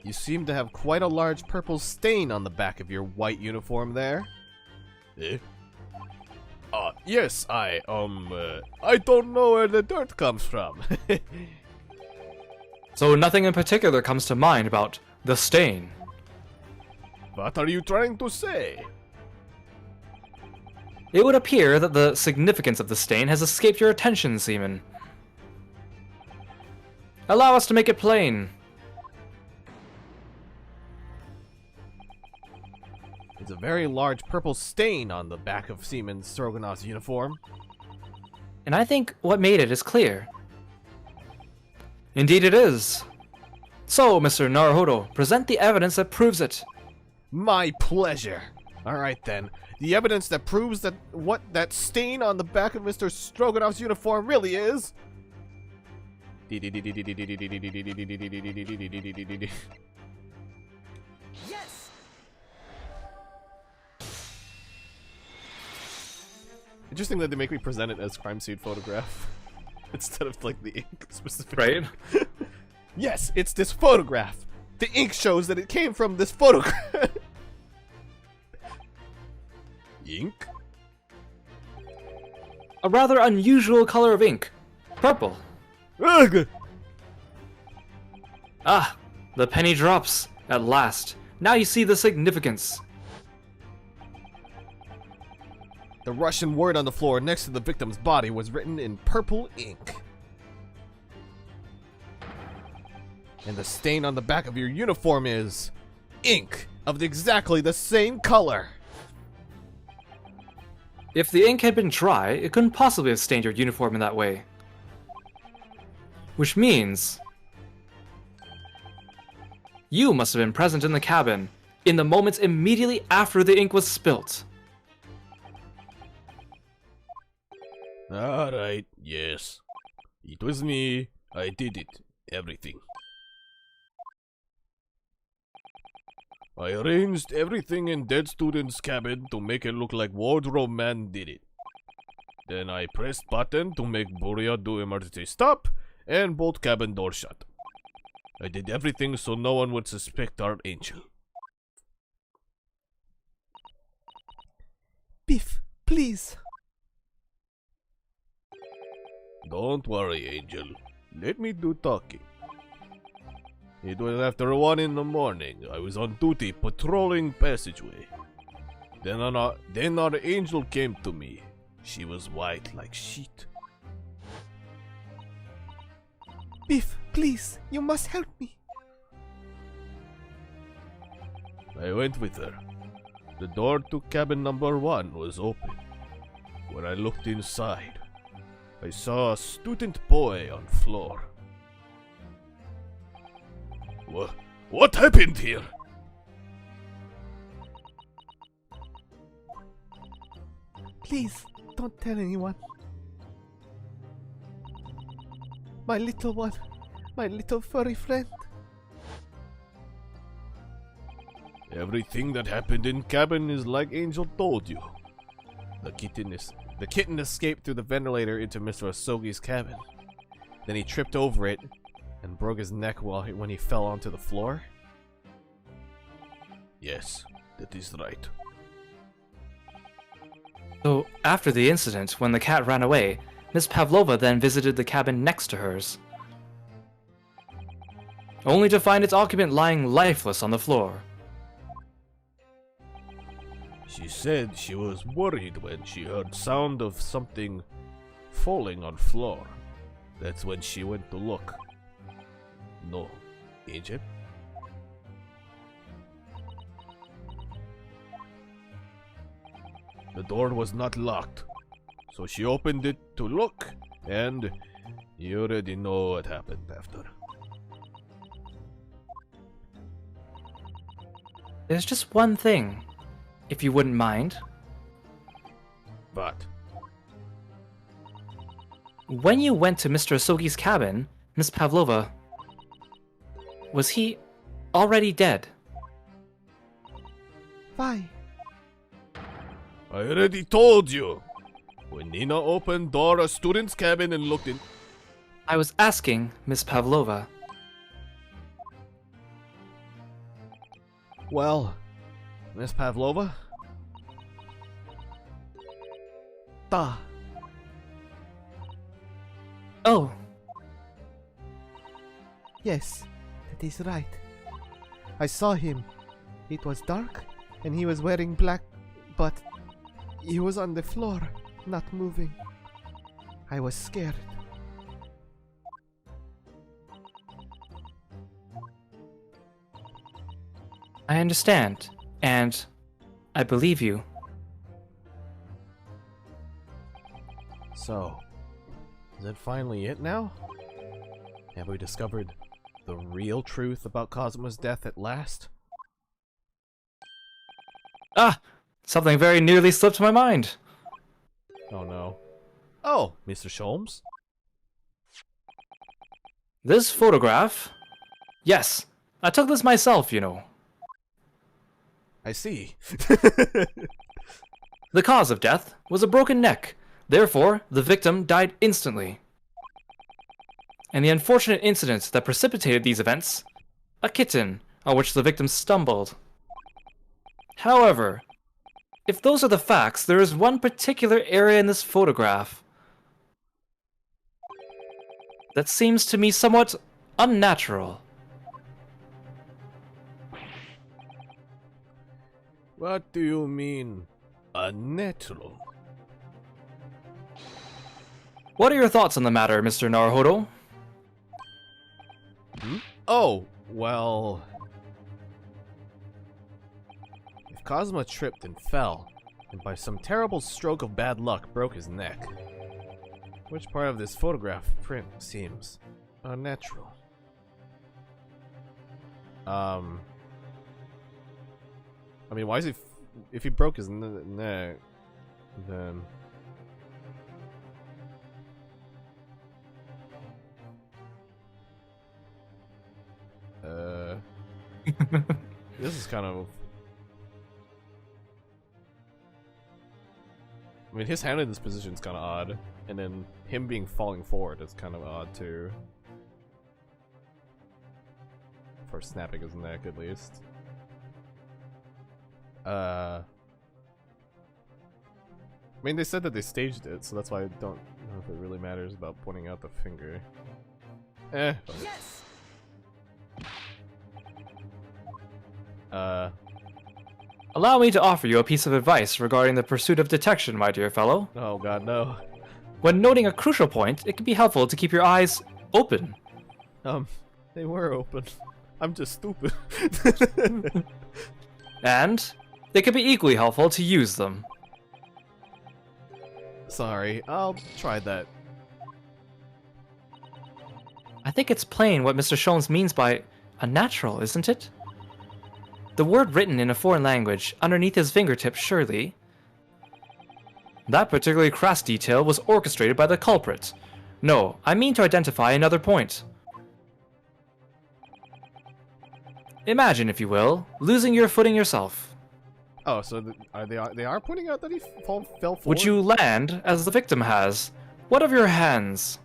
You seem to have quite a large purple stain on the back of your white uniform there. Eh? Yes, I don't know where the dirt comes from. So nothing in particular comes to mind about the stain. What are you trying to say? It would appear that the significance of the stain has escaped your attention, Seaman. Allow us to make it plain. There's a very large purple stain on the back of Seaman Stroganoff's uniform. And I think what made it is clear. Indeed it is. So, Mr. Naruhodo, present the evidence that proves it. My pleasure. Alright then. The evidence that proves that what that stain on the back of Mr. Stroganoff's uniform really is... Yes! Interesting that they make me present it as crime scene photograph instead of like the ink specifically. Right? Yes, it's this photograph. The ink shows that it came from this photograph. Ink? A rather unusual color of ink. Purple. Ugh! Ah, the penny drops. At last. Now you see the significance. The Russian word on the floor next to the victim's body was written in purple ink. And the stain on the back of your uniform is ink of exactly the same color. If the ink had been dry, it couldn't possibly have stained your uniform in that way. Which means... you must have been present in the cabin, in the moments immediately after the ink was spilt. Alright, yes. It was me. I did it. Everything. I arranged everything in Dead Student's cabin to make it look like Wardrobe Man did it. Then I pressed button to make Buria do emergency stop and bolt cabin door shut. I did everything so no one would suspect our angel. Biff, please. Don't worry, Angel. Let me do talking. It was after 1 in the morning. I was on duty patrolling passageway. Then our angel came to me. She was white like sheet. Biff, please, you must help me. I went with her. The door to cabin number 1 was open. When I looked inside, I saw a student boy on floor. What happened here? Please, don't tell anyone. My little one, my little furry friend. Everything that happened in cabin is like Angel told you. The kitten escaped through the ventilator into Mr. Asogi's cabin. Then he tripped over it and broke his neck when he fell onto the floor. Yes, that is right. So, after the incident, when the cat ran away, Miss Pavlova then visited the cabin next to hers, only to find its occupant lying lifeless on the floor. She said she was worried when she heard sound of something falling on floor. That's when she went to look. No, Agent? The door was not locked, so she opened it to look, and you already know what happened after. There's just one thing, if you wouldn't mind. But When you went to Mr. Asogi's cabin, Miss Pavlova, was he already dead? Why? I already told you. When Nina opened Dora's student's cabin and looked in, I was asking Miss Pavlova. Well, Miss Pavlova? Da. Oh, Yes, that is right. I saw him. It was dark, and he was wearing black, but he was on the floor, not moving. I was scared. I understand, and I believe you. So, is that finally it now? Have we discovered the real truth about Cosmo's death at last? Ah! Something very nearly slipped my mind. Oh no. Oh, Mr. Sholmes? This photograph? Yes, I took this myself, you know. I see. The cause of death was a broken neck. Therefore, the victim died instantly. And the unfortunate incident that precipitated these events, a kitten on which the victim stumbled. However, if those are the facts, there is one particular area in this photograph that seems to me somewhat unnatural. what do you mean, unnatural? What are your thoughts on the matter, Mr. Naruhodo? Oh, well... If Cosmo tripped and fell, and by some terrible stroke of bad luck broke his neck, which part of this photograph print seems unnatural? I mean, why is he... if he broke his neck, then... This is kind of... I mean, his hand in this position is kind of odd, and then him being falling forward is kind of odd too. For snapping his neck, at least. I mean, they said that they staged it, so that's why I don't know if it really matters about pointing out the finger. Yes! Allow me to offer you a piece of advice regarding the pursuit of detection, my dear fellow. Oh god, no. When noting a crucial point, it can be helpful to keep your eyes open. They were open. I'm just stupid. And it can be equally helpful to use them. Sorry, I'll try that. I think it's plain what Mr. Sholmes means by unnatural, isn't it? The word written in a foreign language underneath his fingertip, surely. That particularly crass detail was orchestrated by the culprit. No, I mean to identify another point. Imagine, if you will, losing your footing yourself. Oh, so they are pointing out that he fell forward? Would you land as the victim has? What of your hands?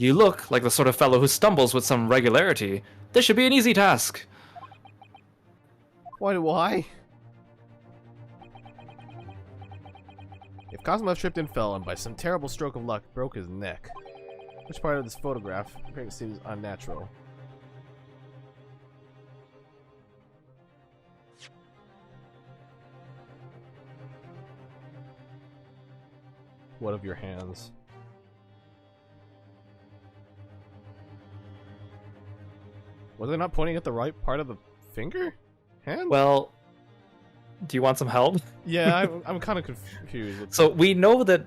You look like the sort of fellow who stumbles with some regularity. This should be an easy task. Why? If Cosmo tripped and fell and by some terrible stroke of luck broke his neck, which part of this photograph appears to seem unnatural? What of your hands? Was I not pointing at the right part of the finger? Hand? Well, do you want some help? Yeah, I'm kind of confused. So we know that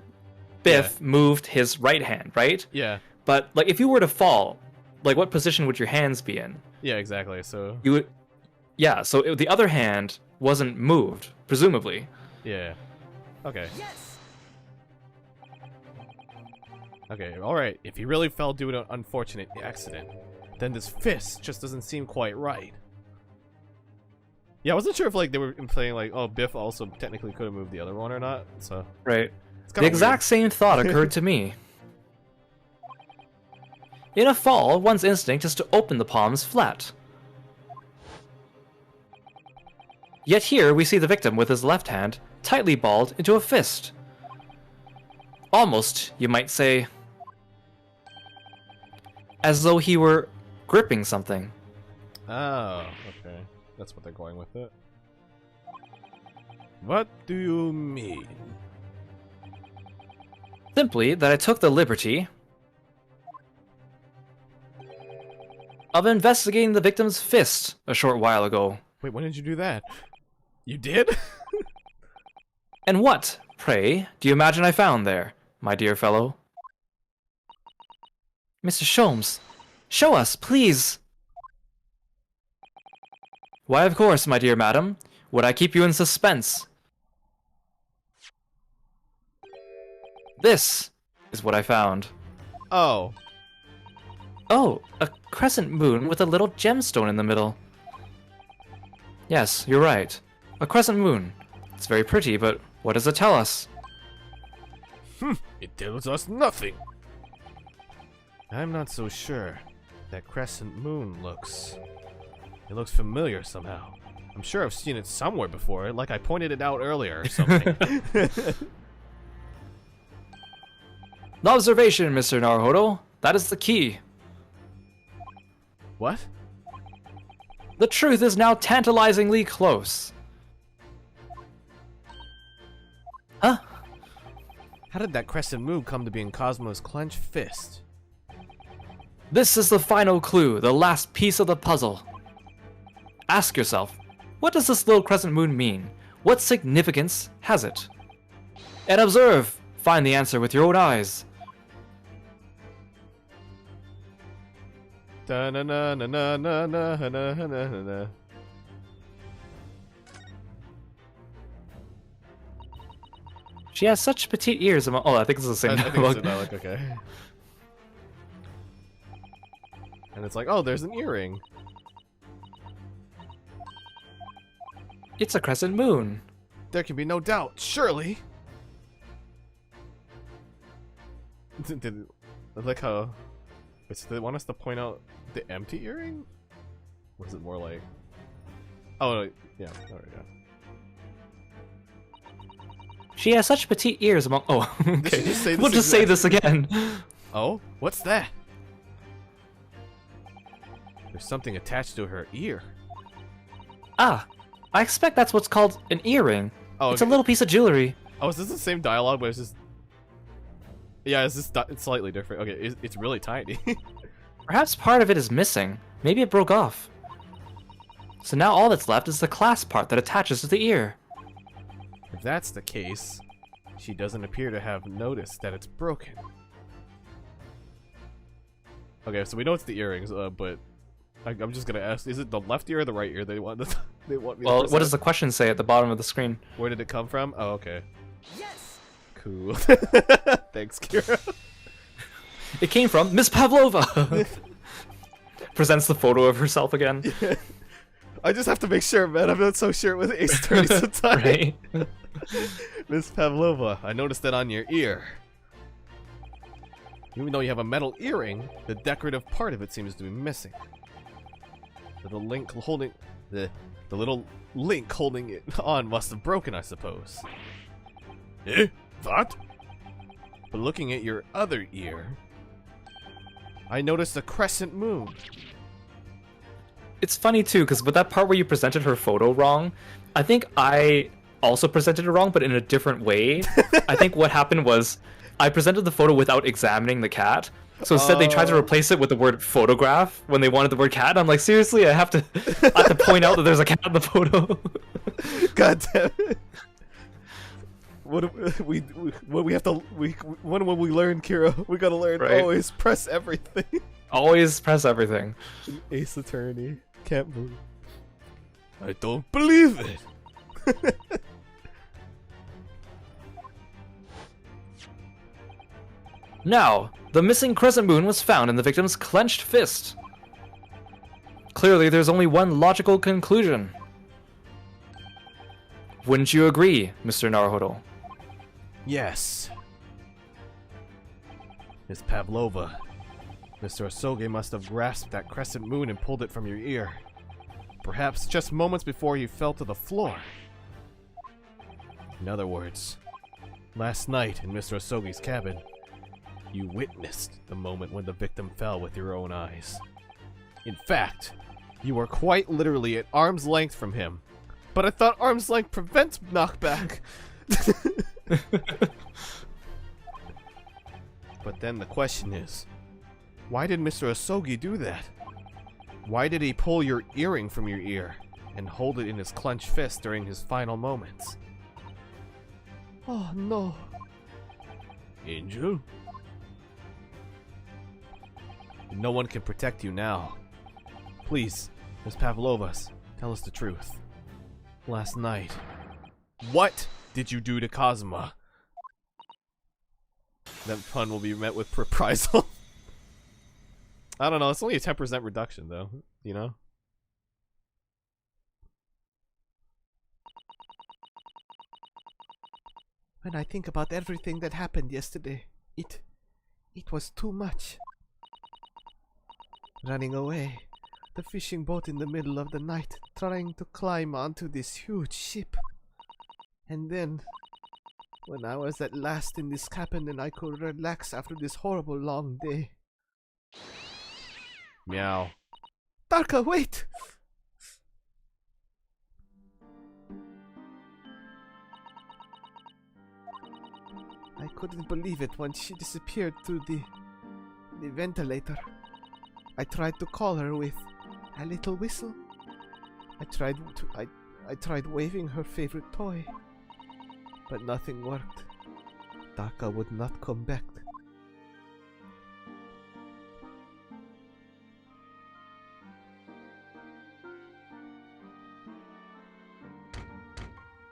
Biff moved his right hand, right? Yeah. But like, if you were to fall, like, what position would your hands be in? Yeah, exactly. So. You would. Yeah. So the other hand wasn't moved, presumably. Yeah. Okay. Okay. All right. If he really fell due to an unfortunate accident, then this fist just doesn't seem quite right. Yeah, I wasn't sure if like they were implying like, oh, Biff also technically could have moved the other one or not. So. Right. It's The exact same thought occurred to me. In a fall, one's instinct is to open the palms flat. Yet here we see the victim with his left hand tightly balled into a fist. Almost, you might say, as though he were gripping something. Oh, okay. That's what they're going with it. What do you mean? Simply that I took the liberty of investigating the victim's fist a short while ago. Wait, when did you do that? You did? And what, pray, do you imagine I found there, my dear fellow? Mr. Sholmes, show us, please! Why, of course, my dear madam. Would I keep you in suspense? This is what I found. Oh. Oh, a crescent moon with a little gemstone in the middle. Yes, you're right. A crescent moon. It's very pretty, but what does it tell us? It tells us nothing. I'm not so sure. That crescent moon looks... It looks familiar somehow. I'm sure I've seen it somewhere before, like I pointed it out earlier or something. Observation, Mr. Naruhodo. That is the key. What? The truth is now tantalizingly close. Huh? How did that crescent moon come to be in Cosmo's clenched fist? This is the final clue, the last piece of the puzzle. Ask yourself, what does this little crescent moon mean? What significance has it? And observe. Find the answer with your own eyes. Da na na na na na na na na na na. She has such petite ears among— oh, I think it's the same I think dialogue. it's dialogue, okay. And it's like, oh, there's an earring. It's a crescent moon. There can be no doubt, surely. Did I like how? Wait, so they want us to point out the empty earring? Or is it more like? Oh, yeah. There we go. She has such petite ears among— oh, Did she okay. just say this We'll just say exact- this again. Oh, what's that? There's something attached to her ear. Ah, I expect that's what's called an earring. Oh, It's okay. a little piece of jewelry. Oh, is this the same dialogue, but it's just... Yeah, it's slightly different. Okay, it's really tiny. Perhaps part of it is missing. Maybe it broke off. So now all that's left is the clasp part that attaches to the ear. If that's the case, she doesn't appear to have noticed that it's broken. Okay, so we know it's the earrings, but I'm just gonna ask: is it the left ear or the right ear they want? They want me. Well, to what does the question say at the bottom of the screen? Where did it come from? Oh, okay. Yes! Cool. Thanks, Kira. It came from Miss Pavlova. Presents the photo of herself again. I just have to make sure, man. I'm not so sure with Ace Attorney sometimes. Right? Miss Pavlova, I noticed that on your ear. Even though you have a metal earring, the decorative part of it seems to be missing. The link holding the The little link holding it on must have broken, I suppose. Eh? What? But looking at your other ear, I noticed a crescent moon. It's funny too, because with that part where you presented her photo wrong, I think I also presented it wrong, but in a different way. I think what happened was I presented the photo without examining the cat. So instead they tried to replace it with the word photograph when they wanted the word cat. I'm like, seriously, I have to point out that there's a cat in the photo. God damn it. What we have to when will we learn, Kira? We gotta learn always press everything. Always press everything. Ace Attorney. Can't believe. I don't believe it. Now, the missing crescent moon was found in the victim's clenched fist. Clearly, there's only one logical conclusion. Wouldn't you agree, Mr. Naruhodo? Yes. Miss Pavlova. Mr. Osoge must have grasped that crescent moon and pulled it from your ear. Perhaps just moments before you fell to the floor. In other words, last night in Mr. Osoge's cabin, you witnessed the moment when the victim fell with your own eyes. In fact, you were quite literally at arm's length from him. But I thought arm's length prevents knockback. But then the question is, why did Mr. Osoge do that? Why did he pull your earring from your ear and hold it in his clenched fist during his final moments? Oh no. Angel? No one can protect you now. Please, Miss Pavlovas, tell us the truth. Last night, what did you do to Kazuma? That pun will be met with reprisal. I don't know, it's only a 10% reduction though, you know? When I think about everything that happened yesterday, it was too much. Running away, the fishing boat in the middle of the night, trying to climb onto this huge ship. And then, when I was at last in this cabin and I could relax after this horrible long day. Meow. Darka, wait! I couldn't believe it when she disappeared through the ventilator. I tried to call her with a little whistle. I tried waving her favorite toy, but nothing worked. Darka would not come back.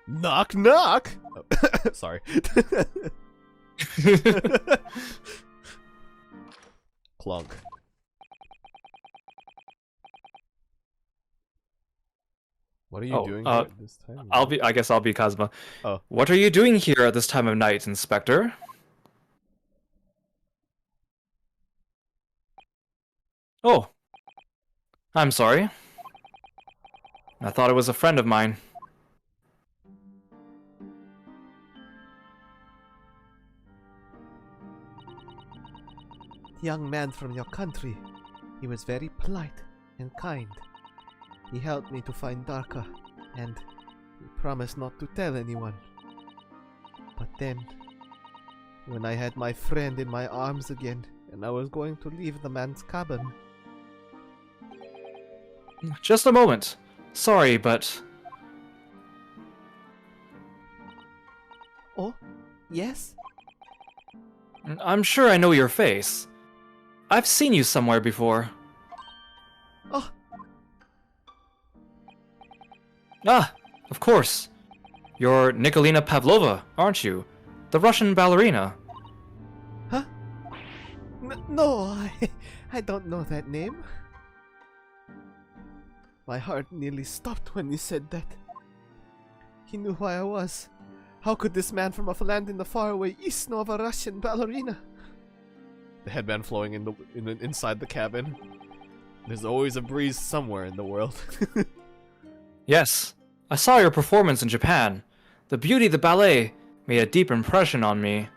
Knock knock! Oh, sorry. Clunk. What are you doing here at this time? I guess I'll be Kazuma. Oh. What are you doing here at this time of night, Inspector? Oh. I'm sorry. I thought it was a friend of mine. Young man from your country. He was very polite and kind. He helped me to find Darka, and he promised not to tell anyone. But then, when I had my friend in my arms again, and I was going to leave the man's cabin... Just a moment. Sorry, but... Oh? Yes? I'm sure I know your face. I've seen you somewhere before. Oh! Ah, of course. You're Nikolina Pavlova, aren't you? The Russian ballerina. Huh? No, I don't know that name. My heart nearly stopped when he said that. He knew who I was. How could this man from a land in the faraway east know of a Russian ballerina? The headband flowing inside the cabin. There's always a breeze somewhere in the world. Yes, I saw your performance in Japan. The beauty of the ballet made a deep impression on me.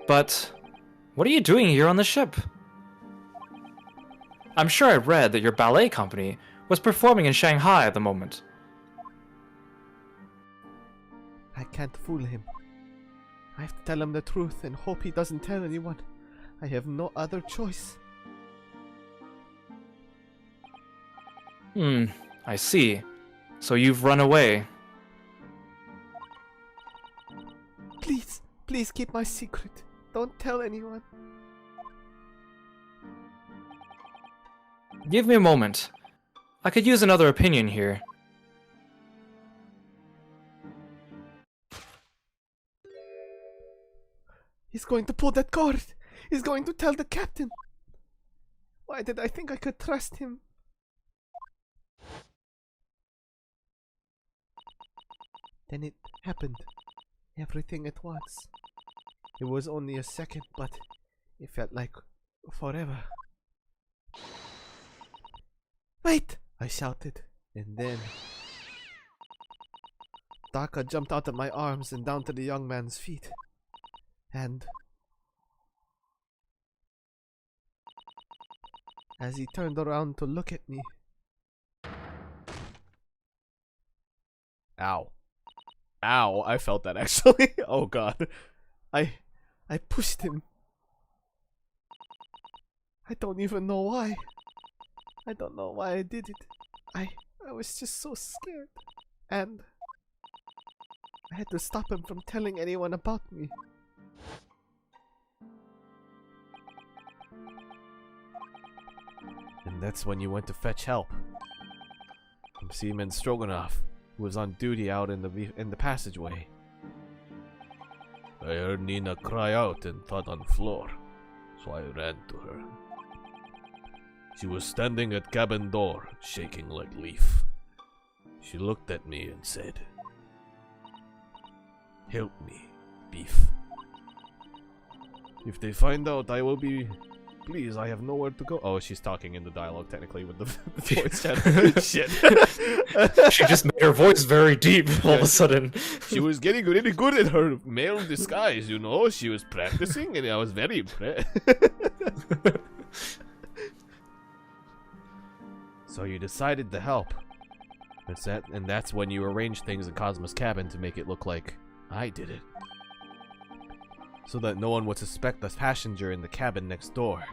But what are you doing here on the ship? I'm sure I read that your ballet company was performing in Shanghai at the moment. I can't fool him. I have to tell him the truth and hope he doesn't tell anyone. I have no other choice. I see. So you've run away. Please, please keep my secret. Don't tell anyone. Give me a moment. I could use another opinion here. He's going to pull that cord. He's going to tell the captain. Why did I think I could trust him? Then it happened. Everything at once. It was only a second, but it felt like forever. Wait! I shouted, and then Daka jumped out of my arms and down to the young man's feet. And as he turned around to look at me, Ow. Ow, I felt that actually. Oh god. I pushed him. I don't even know why. I don't know why I did it. I was just so scared. And I had to stop him from telling anyone about me. And that's when you went to fetch help from Seaman Stroganoff, who was on duty out in the passageway. I heard Nina cry out and thud on the floor, so I ran to her. She was standing at cabin door, shaking like leaf. She looked at me and said, "Help me, Beef. If they find out, I will be... Please, I have nowhere to go." Oh, she's talking in the dialogue technically with the voice chat. Shit. She just made her voice very deep all of a sudden. She was getting really good at her male disguise, you know? She was practicing and I was very impressed. So you decided to help. And that's when you arranged things in Cosmo's cabin to make it look like I did it. So that no one would suspect the passenger in the cabin next door.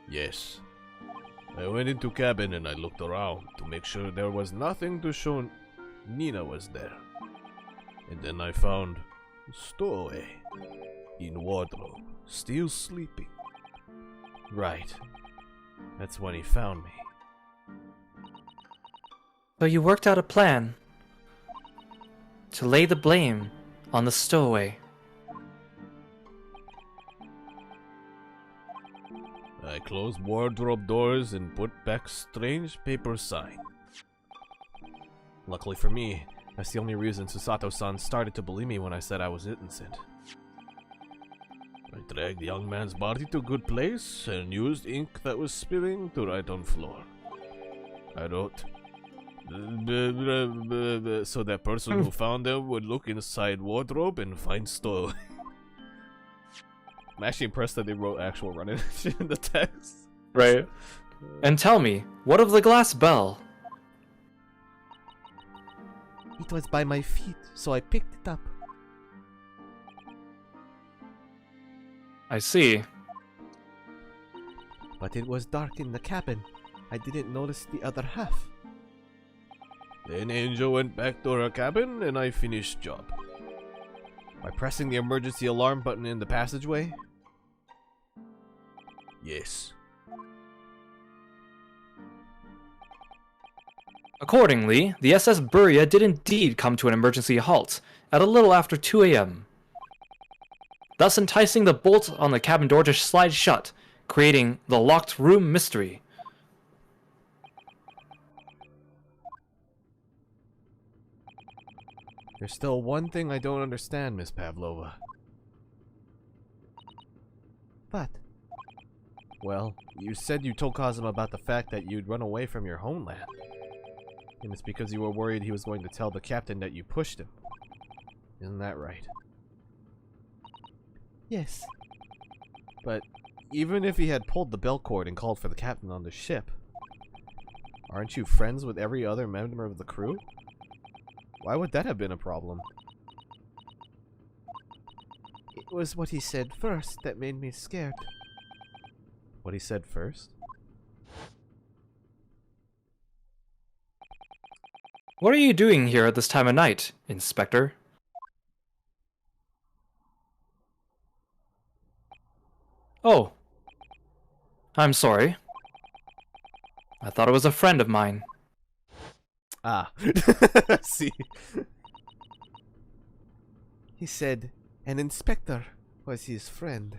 Yes. I went into cabin and I looked around to make sure there was nothing to show Nina was there. And then I found Stowaway in wardrobe, still sleeping. Right. That's when he found me. So you worked out a plan to lay the blame on the stowaway. I closed wardrobe doors and put back strange paper sign. Luckily for me, that's the only reason Susato-san started to believe me when I said I was innocent. I dragged the young man's body to a good place and used ink that was spilling to write on floor. I wrote, so that person who found them would look inside wardrobe and find stowaway. I'm actually impressed that they wrote actual running in the text. Right. And tell me, what of the glass bell? It was by my feet, so I picked it up. I see. But it was dark in the cabin. I didn't notice the other half. Then Angel went back to her cabin and I finished job. By pressing the emergency alarm button in the passageway? Yes. Accordingly, the SS Buria did indeed come to an emergency halt at a little after 2 a.m., thus enticing the bolt on the cabin door to slide shut, creating the locked room mystery. There's still one thing I don't understand, Miss Pavlova. But Well, you said you told Kazuma about the fact that you'd run away from your homeland. And it's because you were worried he was going to tell the captain that you pushed him. Isn't that right? Yes. But even if he had pulled the bell cord and called for the captain on the ship, aren't you friends with every other member of the crew? Why would that have been a problem? It was what he said first that made me scared. What he said first? What are you doing here at this time of night, Inspector? Oh. I'm sorry. I thought it was a friend of mine. Ah. See? He said an inspector was his friend.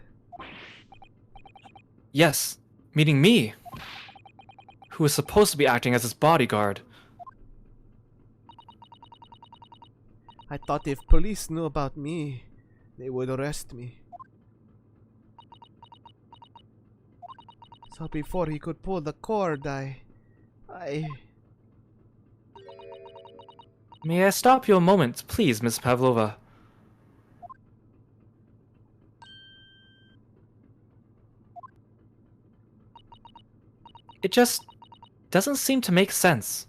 Yes, meaning me, who was supposed to be acting as his bodyguard. I thought if police knew about me, they would arrest me. So before he could pull the cord, I... May I stop you a moment, please, Miss Pavlova? It just doesn't seem to make sense.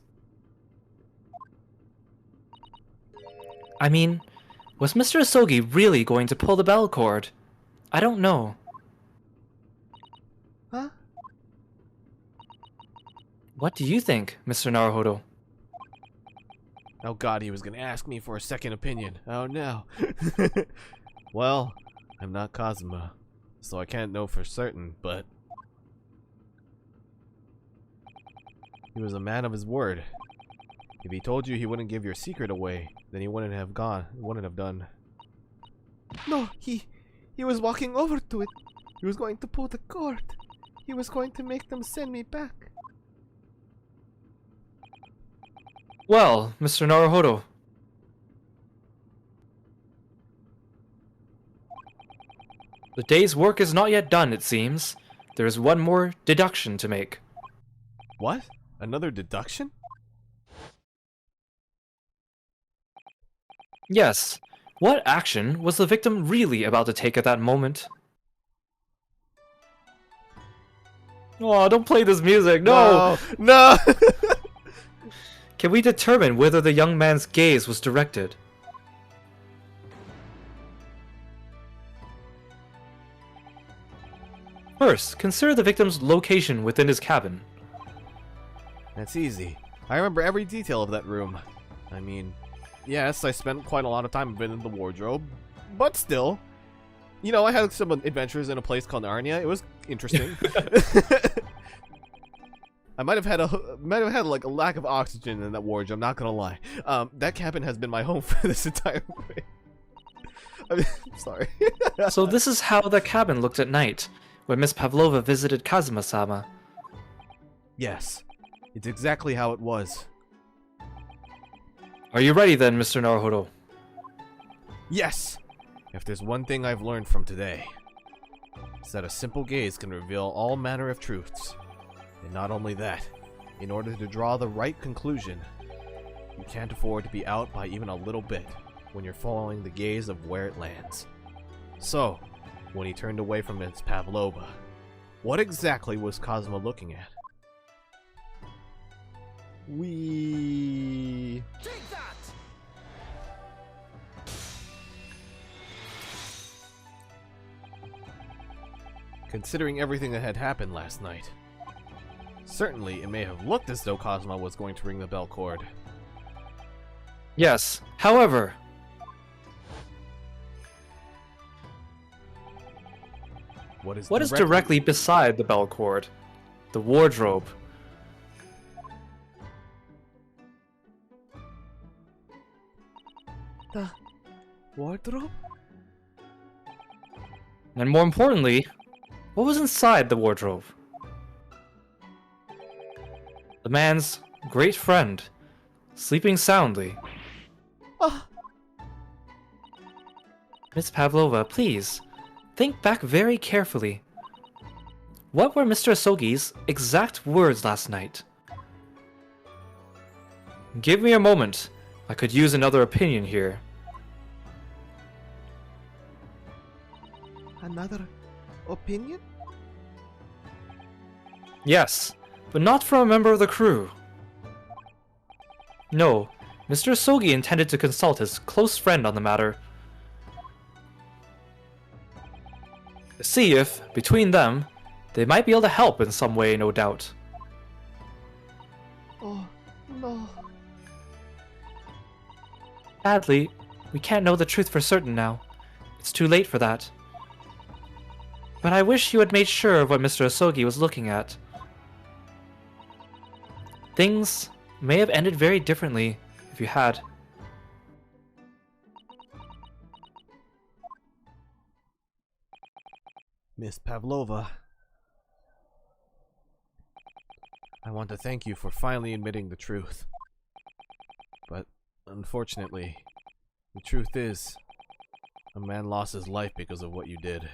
I mean, was Mr. Asogi really going to pull the bell cord? I don't know. Huh? What do you think, Mr. Naruhodo? Oh god, he was gonna ask me for a second opinion. Oh no. Well, I'm not Kazuma, so I can't know for certain, but he was a man of his word. If he told you he wouldn't give your secret away, then he wouldn't have done. No, he was walking over to it. He was going to pull the cord. He was going to make them send me back. Well, Mr. Naruhodo. The day's work is not yet done, it seems. There is one more deduction to make. What? Another deduction? Yes. What action was the victim really about to take at that moment? Oh, don't play this music, no! No! Can we determine whether the young man's gaze was directed? First, consider the victim's location within his cabin. That's easy. I remember every detail of that room. I mean, yes, I spent quite a lot of time in the wardrobe, but still. You know, I had some adventures in a place called Narnia. It was interesting. I might have had like a lack of oxygen in that wardrobe. I'm not gonna lie. That cabin has been my home for this entire movie. I mean, I'm sorry. So this is how the cabin looked at night, when Miss Pavlova visited Kazuma-sama. Yes, it's exactly how it was. Are you ready then, Mr. Naruhodo? Yes. If there's one thing I've learned from today, it's that a simple gaze can reveal all manner of truths. And not only that, in order to draw the right conclusion, you can't afford to be out by even a little bit when you're following the gaze of where it lands. So, when he turned away from Miss Pavlova, what exactly was Kazuma looking at? Take that! Considering everything that had happened last night, certainly it may have looked as though Kazuma was going to ring the bell cord. Yes, however... What is directly beside the bell cord? The wardrobe. The wardrobe? And more importantly, what was inside the wardrobe? The man's great friend, sleeping soundly. Ah! Miss Pavlova, please, think back very carefully. What were Mr. Asogi's exact words last night? Give me a moment. I could use another opinion here. Another opinion? Yes, but not from a member of the crew. No, Mr. Asogi intended to consult his close friend on the matter. See if, between them, they might be able to help in some way, no doubt. Oh, no. Sadly, we can't know the truth for certain now. It's too late for that. But I wish you had made sure of what Mr. Asogi was looking at. Things may have ended very differently if you had. Miss Pavlova, I want to thank you for finally admitting the truth. But, unfortunately, the truth is, a man lost his life because of what you did,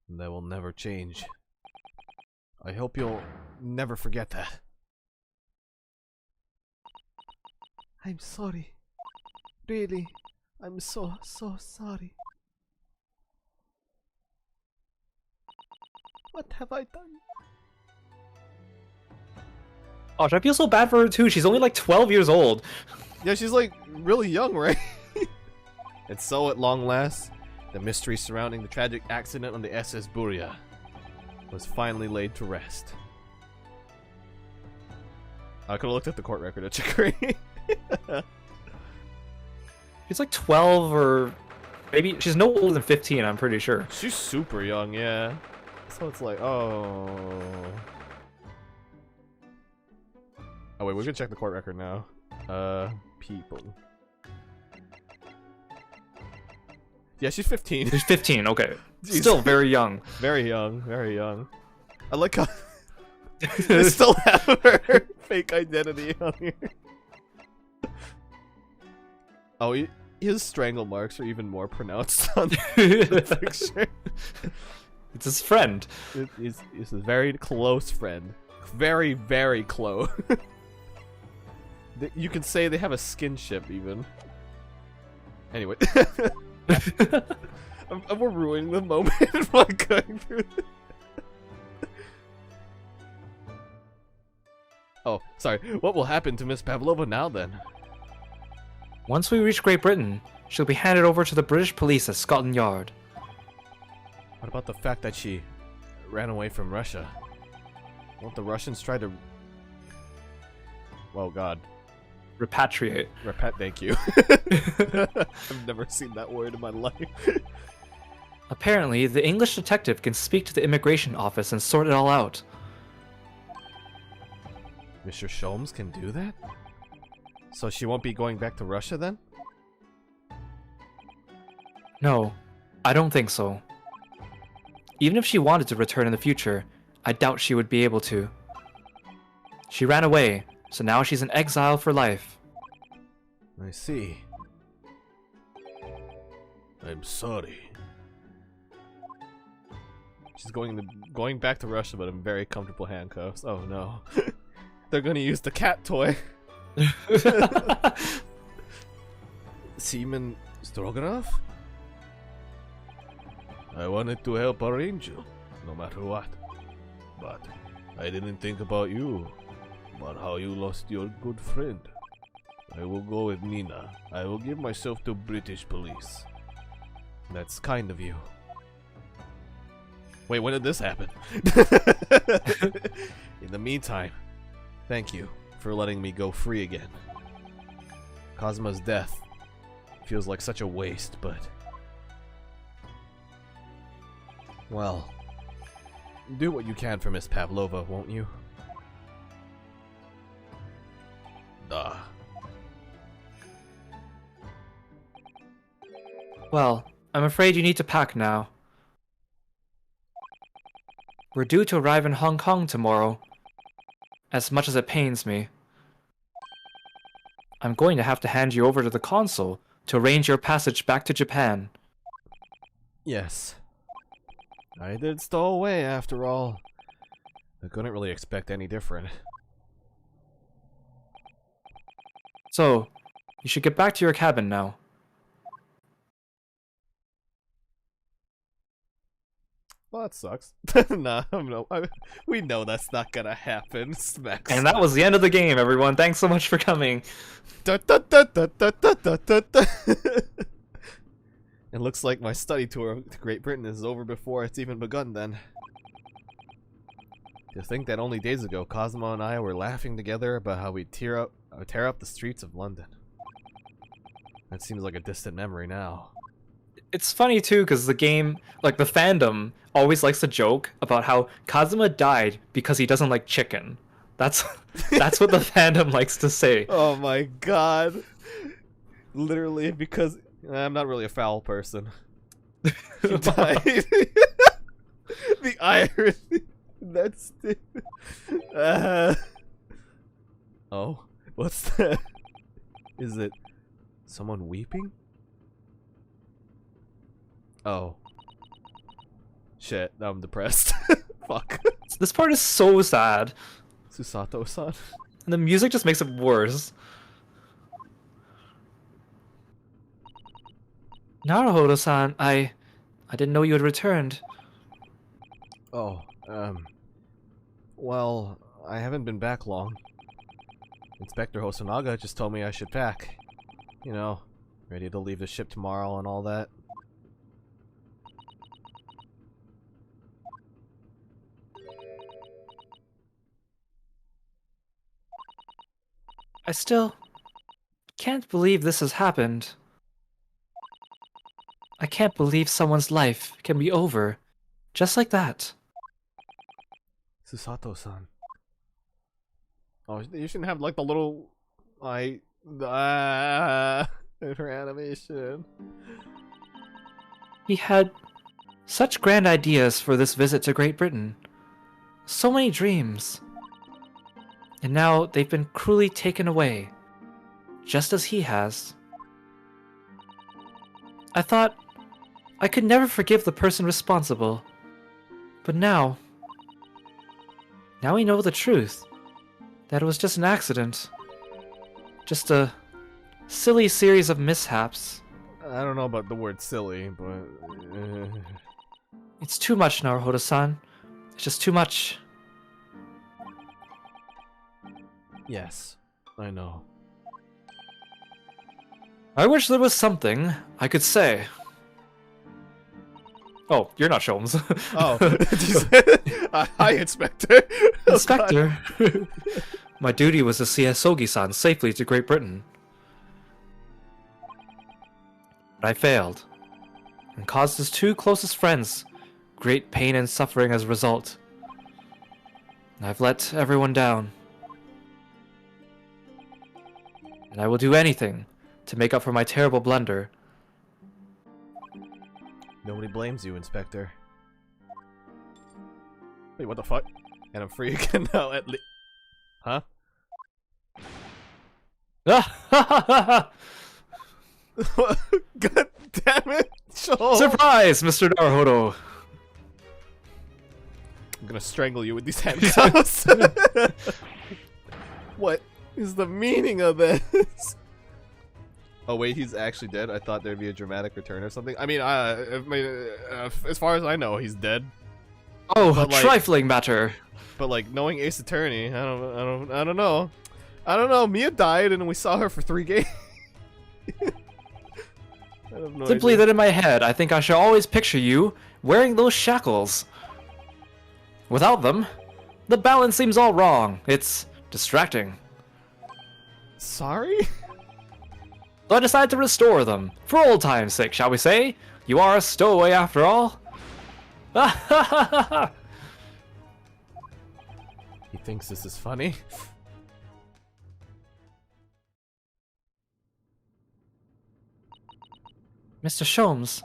and that will never change. I hope you'll never forget that. I'm sorry. Really, I'm so sorry. What have I done? Gosh, I feel so bad for her too. She's only like 12 years old. Yeah, she's like really young, right? And so at long last, the mystery surrounding the tragic accident on the SS Buria was finally laid to rest. I could have looked at the court record at Chicory. She's like 12 or maybe she's no older than 15, I'm pretty sure. She's super young, yeah. So it's like, oh. Oh wait, we're gonna check the court record now. People. Yeah, she's 15. She's 15, okay. Jeez. Still very young. Very young, very young. I like how they still have her fake identity on here. Oh, his strangle marks are even more pronounced on the picture. It's his friend. It's a very close friend. Very, very close. You can say they have a skinship, even. Anyway. We're ruining the moment by going through this. Oh, sorry. What will happen to Miss Pavlova now, then? Once we reach Great Britain, she'll be handed over to the British police at Scotland Yard. What about the fact that she ran away from Russia? Won't the Russians try to... Oh, God. Repatriate. Thank you. I've never seen that word in my life. Apparently, the English detective can speak to the immigration office and sort it all out. Mr. Sholmes can do that? So she won't be going back to Russia then? No, I don't think so. Even if she wanted to return in the future, I doubt she would be able to. She ran away, so now she's in exile for life. I see. I'm sorry. She's going back to Russia, but in very comfortable handcuffs. Oh no. They're gonna use the cat toy. Seaman Stroganoff? I wanted to help arrange you, no matter what. But I didn't think about you, about how you lost your good friend. I will go with Nina. I will give myself to British police. That's kind of you. Wait, when did this happen? In the meantime, thank you for letting me go free again. Cosmo's death feels like such a waste, but... Well, do what you can for Miss Pavlova, won't you? Duh. Well, I'm afraid you need to pack now. We're due to arrive in Hong Kong tomorrow. As much as it pains me. I'm going to have to hand you over to the consul to arrange your passage back to Japan. Yes. I did stow away after all. I couldn't really expect any different. So, you should get back to your cabin now. Well, that sucks. We know that's not gonna happen, Smacks. And that was the end of the game, everyone. Thanks so much for coming. It looks like my study tour to Great Britain is over before it's even begun then. To think that only days ago, Cosmo and I were laughing together about how we'd tear up the streets of London. That seems like a distant memory now. It's funny too, because the game, like the fandom, always likes to joke about how Kazuma died because he doesn't like chicken. That's what the fandom likes to say. Oh my god. Literally, because I'm not really a foul person. He died. The irony. That's oh, what's that? Is it someone weeping? Oh. Shit, now I'm depressed. Fuck. This part is so sad. Susato-san. And the music just makes it worse. Naruhodo-san, I didn't know you had returned. Oh, well, I haven't been back long. Inspector Hosonaga just told me I should pack. You know, ready to leave the ship tomorrow and all that. I still can't believe this has happened. I can't believe someone's life can be over just like that. Susato-san. Oh, you shouldn't have like the little, like, her animation. He had such grand ideas for this visit to Great Britain. So many dreams. And now they've been cruelly taken away, just as he has. I thought I could never forgive the person responsible. But now we know the truth. That it was just an accident. Just a silly series of mishaps. I don't know about the word silly, but... It's too much, Naruhodo-san. It's just too much. Yes, I know. I wish there was something I could say. Oh, you're not Sholmes. Oh. Hi, Inspector. Inspector. My duty was to see Asogi-san safely to Great Britain. But I failed, and caused his two closest friends great pain and suffering as a result. I've let everyone down. And I will do anything to make up for my terrible blunder. Nobody blames you, Inspector. Wait, what the fuck? And I'm free again now at least. Huh? God damn it! Joel. Surprise, Mr. Naruhodo! I'm gonna strangle you with these handcuffs. What is the meaning of this? Oh wait, he's actually dead? I thought there'd be a dramatic return or something. I mean, as far as I know, he's dead. Oh, But, like, trifling matter. But like knowing Ace Attorney, I don't know. I don't know. Mia died and we saw her for 3 games. I have no Simply idea. that in my head, I think I shall always picture you wearing those shackles. Without them, the balance seems all wrong. It's distracting. Sorry? So I decided to restore them, for old time's sake, shall we say? You are a stowaway after all. He thinks this is funny. Mr. Sholmes.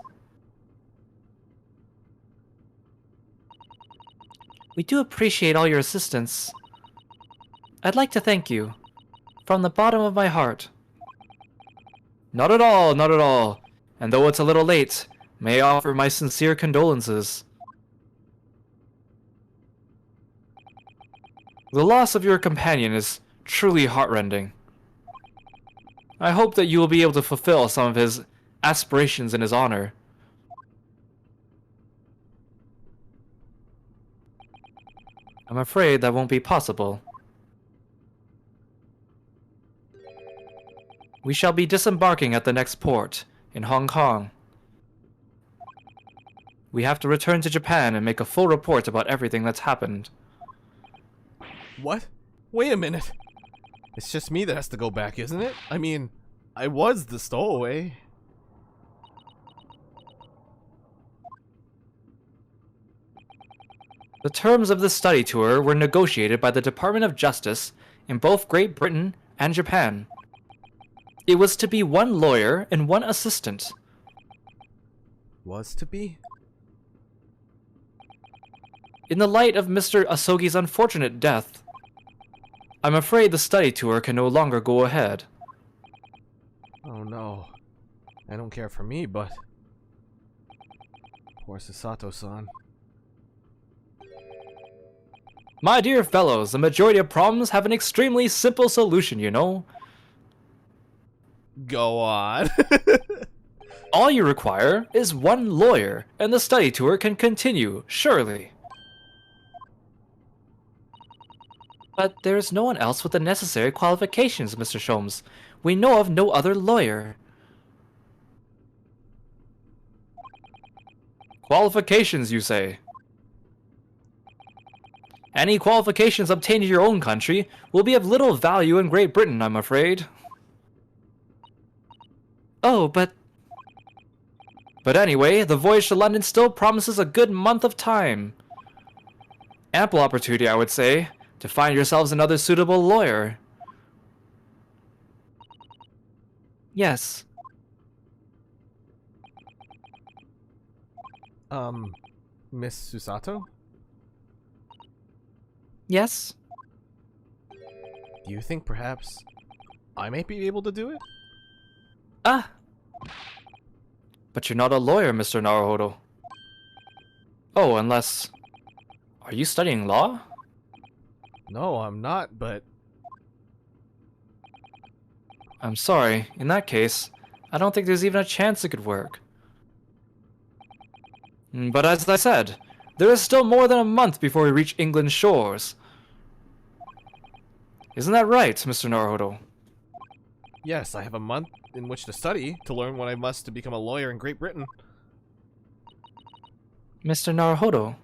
We do appreciate all your assistance. I'd like to thank you, from the bottom of my heart. Not at all, not at all. And though it's a little late, may I offer my sincere condolences. The loss of your companion is truly heartrending. I hope that you will be able to fulfill some of his aspirations in his honor. I'm afraid that won't be possible. We shall be disembarking at the next port, in Hong Kong. We have to return to Japan and make a full report about everything that's happened. What? Wait a minute. It's just me that has to go back, isn't it? I mean, I was the stowaway. The terms of the study tour were negotiated by the Department of Justice in both Great Britain and Japan. It was to be 1 lawyer and 1 assistant. Was to be? In the light of Mr. Asogi's unfortunate death, I'm afraid the study tour can no longer go ahead. Oh no. I don't care for me, but... Poor Susato-san. My dear fellows, the majority of problems have an extremely simple solution, you know. Go on. All you require is 1 lawyer, and the study tour can continue, surely. But there's no one else with the necessary qualifications, Mr. Sholmes. We know of no other lawyer. Qualifications, you say? Any qualifications obtained in your own country will be of little value in Great Britain, I'm afraid. Oh, but anyway, the voyage to London still promises a good month of time. Ample opportunity, I would say, to find yourselves another suitable lawyer. Yes. Miss Susato? Yes? Do you think perhaps I might be able to do it? Ah! But you're not a lawyer, Mr. Naruhodo. Oh, unless... Are you studying law? No, I'm not, but... I'm sorry. In that case, I don't think there's even a chance it could work. But as I said, there is still more than a month before we reach England's shores. Isn't that right, Mr. Naruhodo? Yes, I have a month in which to study, to learn what I must to become a lawyer in Great Britain. Mr. Naruhodo?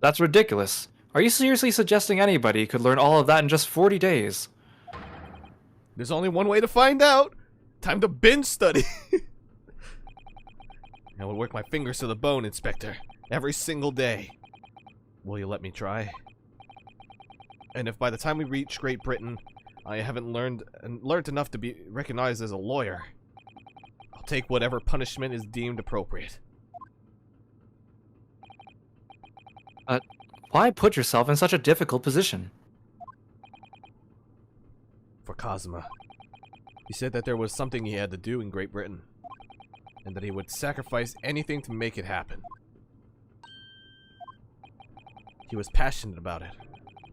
That's ridiculous. Are you seriously suggesting anybody could learn all of that in just 40 days? There's only one way to find out! Time to binge study! I will work my fingers to the bone, Inspector. Every single day. Will you let me try? And if by the time we reach Great Britain, I haven't learned enough to be recognized as a lawyer, I'll take whatever punishment is deemed appropriate. Why put yourself in such a difficult position? For Kazuma. He said that there was something he had to do in Great Britain, and that he would sacrifice anything to make it happen. He was passionate about it.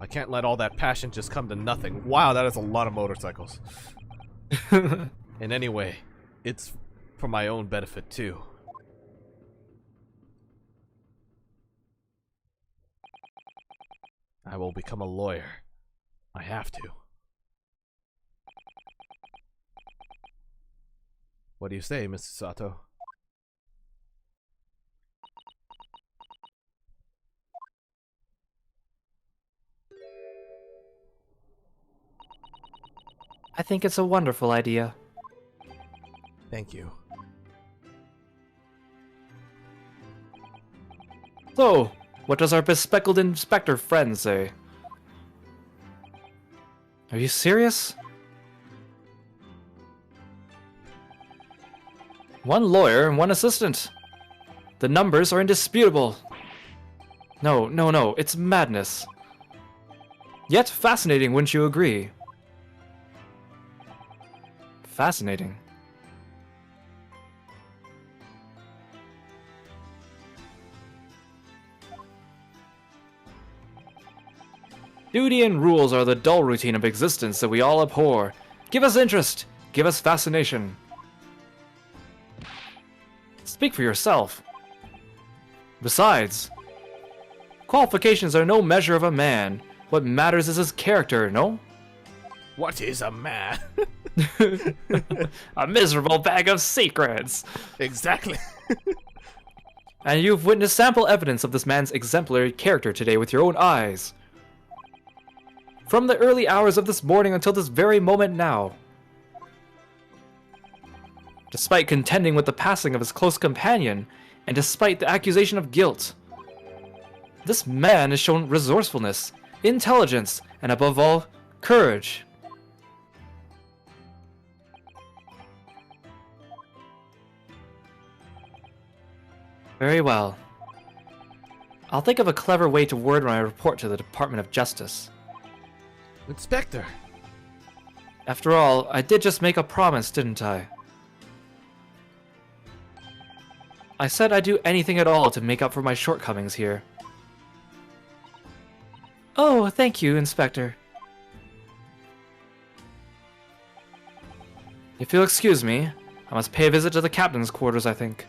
I can't let all that passion just come to nothing. Wow, that is a lot of motorcycles. And anyway, it's for my own benefit too. I will become a lawyer. I have to. What do you say, Mr. Sato? I think it's a wonderful idea. Thank you. So, what does our bespectacled inspector friend say? Are you serious? One lawyer and one assistant. The numbers are indisputable. No, it's madness. Yet fascinating, wouldn't you agree? Fascinating. Duty and rules are the dull routine of existence that we all abhor. Give us interest. Give us fascination. Speak for yourself. Besides, qualifications are no measure of a man. What matters is his character, no? What is a man? A miserable bag of secrets. Exactly. And you've witnessed sample evidence of this man's exemplary character today with your own eyes. From the early hours of this morning until this very moment now. Despite contending with the passing of his close companion, and despite the accusation of guilt, this man has shown resourcefulness, intelligence, and above all, courage. Very well. I'll think of a clever way to word my report to the Department of Justice. Inspector! After all, I did just make a promise, didn't I? I said I'd do anything at all to make up for my shortcomings here. Oh, thank you, Inspector. If you'll excuse me, I must pay a visit to the captain's quarters, I think.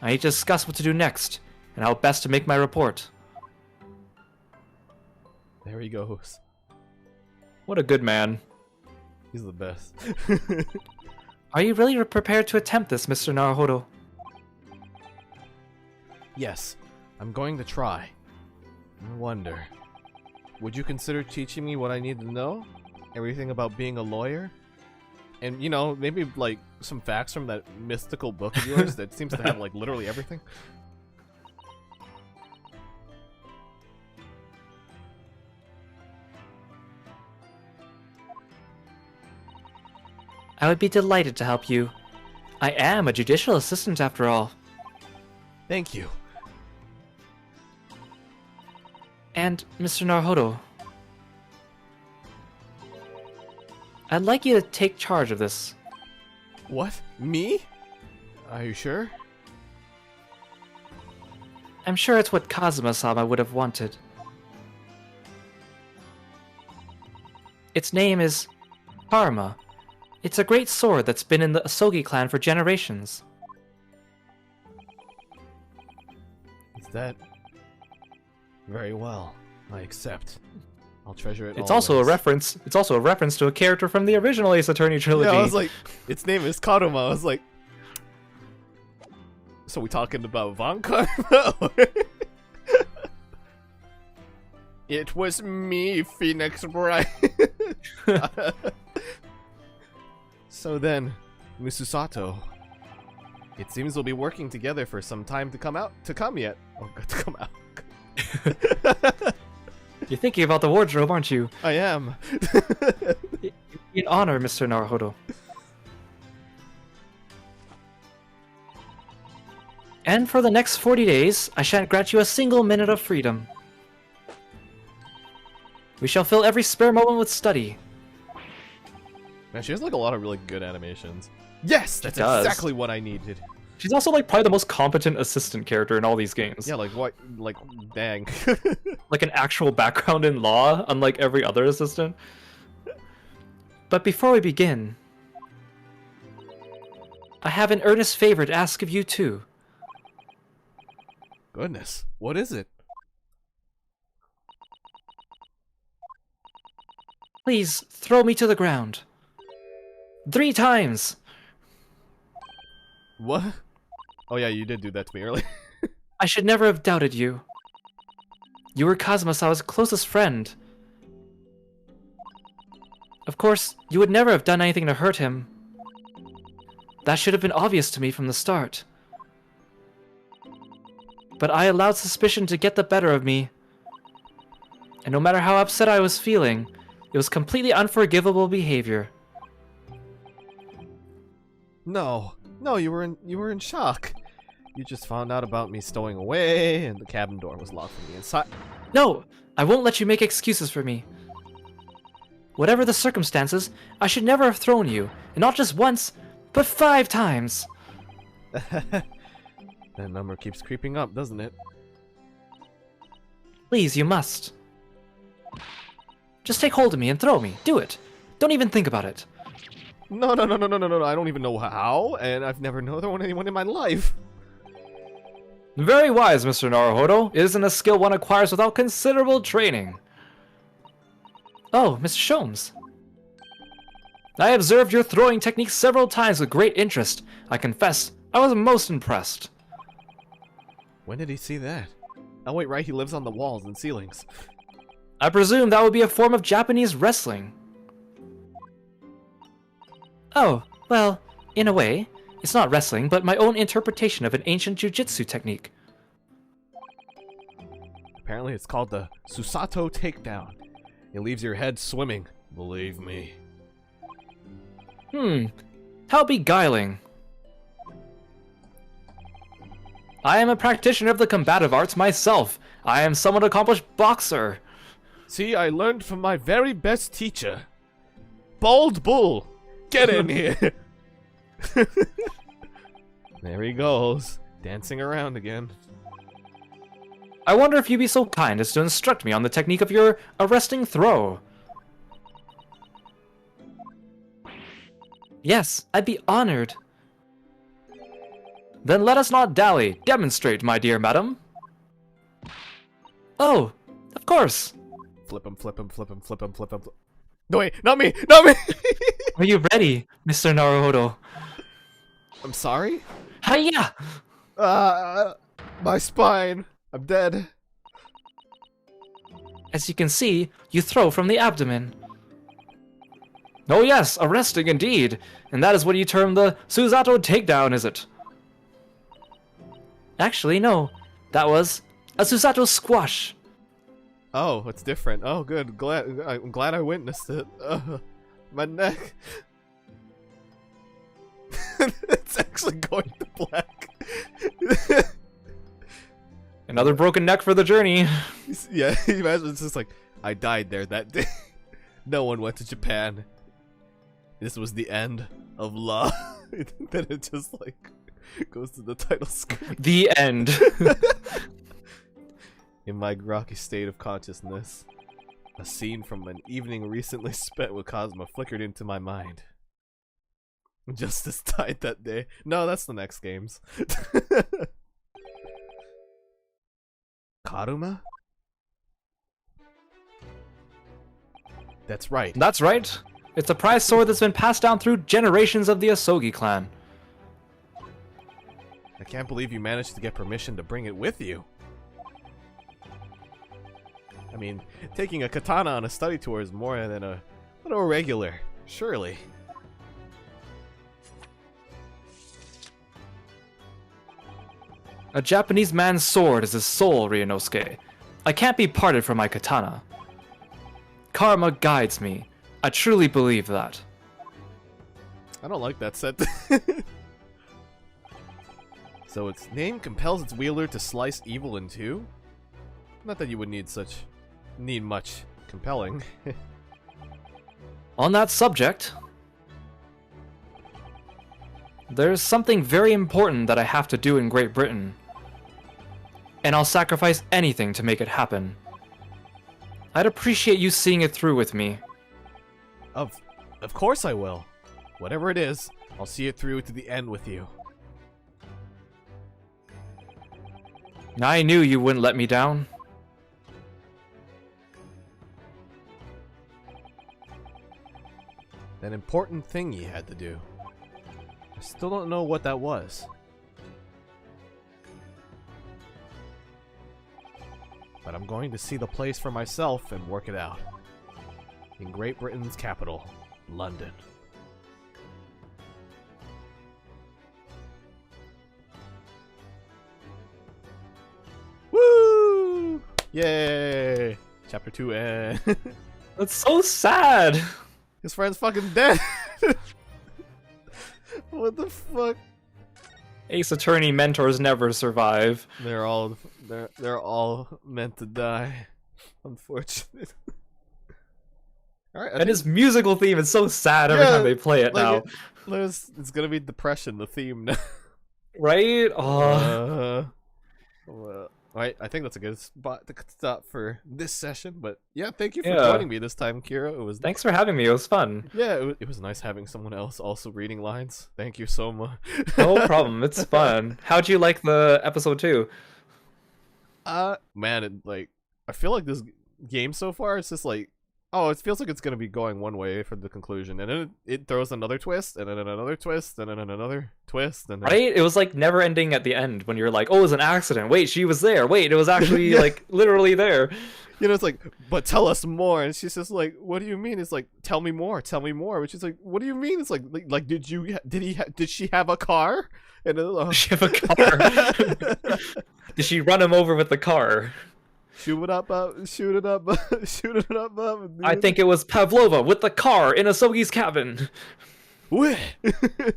I need to discuss what to do next, and how best to make my report. There he goes. What a good man. He's the best. Are you really prepared to attempt this, Mr. Naruhodo? Yes, I'm going to try. I wonder, would you consider teaching me what I need to know? Everything about being a lawyer? And, you know, maybe, like, some facts from that mystical book of yours that seems to have, like, literally everything? I would be delighted to help you. I am a judicial assistant after all. Thank you. And, Mr. Naruhodo, I'd like you to take charge of this. What? Me? Are you sure? I'm sure it's what Kazuma-sama would have wanted. Its name is Karma. It's a great sword that's been in the Asogi clan for generations. Is that... Very well. I accept. I'll treasure it It's also a always. reference. It's also a reference to a character from the original Ace Attorney trilogy. Yeah, I was like, its name is Karuma. I was like, so we talking about Von Karma? It was me, Phoenix Bright. So then, Mususato. It seems we'll be working together for some time to come yet. Oh, to come out. You're thinking about the wardrobe, aren't you? I am. In honor, Mr. Naruhodo. And for the next 40 days, I shan't grant you a single minute of freedom. We shall fill every spare moment with study. Man, she has like a lot of really good animations. Yes, that's does. exactly what I needed. She's also like probably the most competent assistant character in all these games. Yeah, like what? Like, dang. Like an actual background in law, unlike every other assistant. But before we begin, I have an earnest favor to ask of you too. Goodness, what is it? Please throw me to the ground. 3 times! What? Oh yeah, you did do that to me earlier. I should never have doubted you. You were Kazuma-sama's closest friend. Of course, you would never have done anything to hurt him. That should have been obvious to me from the start. But I allowed suspicion to get the better of me. And no matter how upset I was feeling, it was completely unforgivable behavior. No, you were in shock. You just found out about me stowing away, and the cabin door was locked from the inside. No! I won't let you make excuses for me. Whatever the circumstances, I should never have thrown you, and not just once, but 5 times! That number keeps creeping up, doesn't it? Please, you must. Just take hold of me and throw me. Do it. Don't even think about it. No, no, no, no, no, no, no. I don't even know how, and I've never known anyone in my life. Very wise, Mr. Naruhodo. It isn't a skill one acquires without considerable training. Oh, Mr. Sholmes. I observed your throwing technique several times with great interest. I confess, I was most impressed. When did he see that? Oh wait, right, he lives on the walls and ceilings. I presume that would be a form of Japanese wrestling. Oh, well, in a way. It's not wrestling, but my own interpretation of an ancient jujitsu technique. Apparently it's called the Susato Takedown. It leaves your head swimming, believe me. How beguiling. I am a practitioner of the combative arts myself. I am somewhat accomplished boxer. See, I learned from my very best teacher. Bald Bull! Get in here! There he goes, dancing around again. I wonder if you'd be so kind as to instruct me on the technique of your arresting throw. Yes, I'd be honored. Then let us not dally. Demonstrate, my dear madam. Oh, of course. Flip him, flip him, flip him, flip him, flip him. No, wait, not me! Not me! Are you ready, Mr. Naruhodo? I'm sorry? Hiya! My spine. I'm dead. As you can see, you throw from the abdomen. Oh yes, arresting indeed. And that is what you term the Susato takedown, is it? Actually, no. That was a Susato squash. Oh, it's different. Oh, good. I'm glad I witnessed it. My neck. It's actually going to black. Another broken neck for the journey. Yeah, imagine it's just like, I died there that day. No one went to Japan. This was the end of law. Then it just like goes to the title screen. The end. In my groggy state of consciousness, a scene from an evening recently spent with Cosmo flickered into my mind. Justice died that day. No, that's the next games. Karuma? That's right. That's right. It's a prized sword that's been passed down through generations of the Asogi clan. I can't believe you managed to get permission to bring it with you. I mean, taking a katana on a study tour is more than a regular, surely. A Japanese man's sword is his soul, Ryunosuke. I can't be parted from my katana. Karma guides me. I truly believe that. I don't like that sentence. So its name compels its wielder to slice evil in two? Not that you would need much compelling. On that subject, there's something very important that I have to do in Great Britain. And I'll sacrifice anything to make it happen. I'd appreciate you seeing it through with me. Of course I will. Whatever it is, I'll see it through to the end with you. I knew you wouldn't let me down. That important thing you had to do. I still don't know what that was. But I'm going to see the place for myself and work it out. In Great Britain's capital, London. Woo! Yay! Chapter 2 end. That's so sad. His friend's fucking dead. What the fuck? Ace Attorney mentors never survive. They're all meant to die. Unfortunate. Alright, And his musical theme is so sad every time they play it now. It's gonna be depression, the theme now. Right? Oh. Alright, I think that's a good spot to stop for this session. But yeah, thank you for Yeah. joining me this time, Kira. It was Thanks for having me. It was fun. yeah, it was nice having someone else also reading lines. Thank you so much. No problem. It's fun. How'd you like the episode 2? Man, like I feel like this game so far, it's just like, oh, it feels like it's gonna be going one way for the conclusion, and then it throws another twist, and then another twist, and then another twist, and then... Right? It was like never ending at the end when you're like, oh, it was an accident. Wait, she was there. Wait, it was actually Yeah. like literally there. You know, it's like, but tell us more, and she's just like, what do you mean? It's like, tell me more, which is like, what do you mean? It's like did she have a car? And then, Did she have a car? Did she run him over with the car? shoot it up. I think it was Pavlova with the car in Asogi's cabin. Wait. It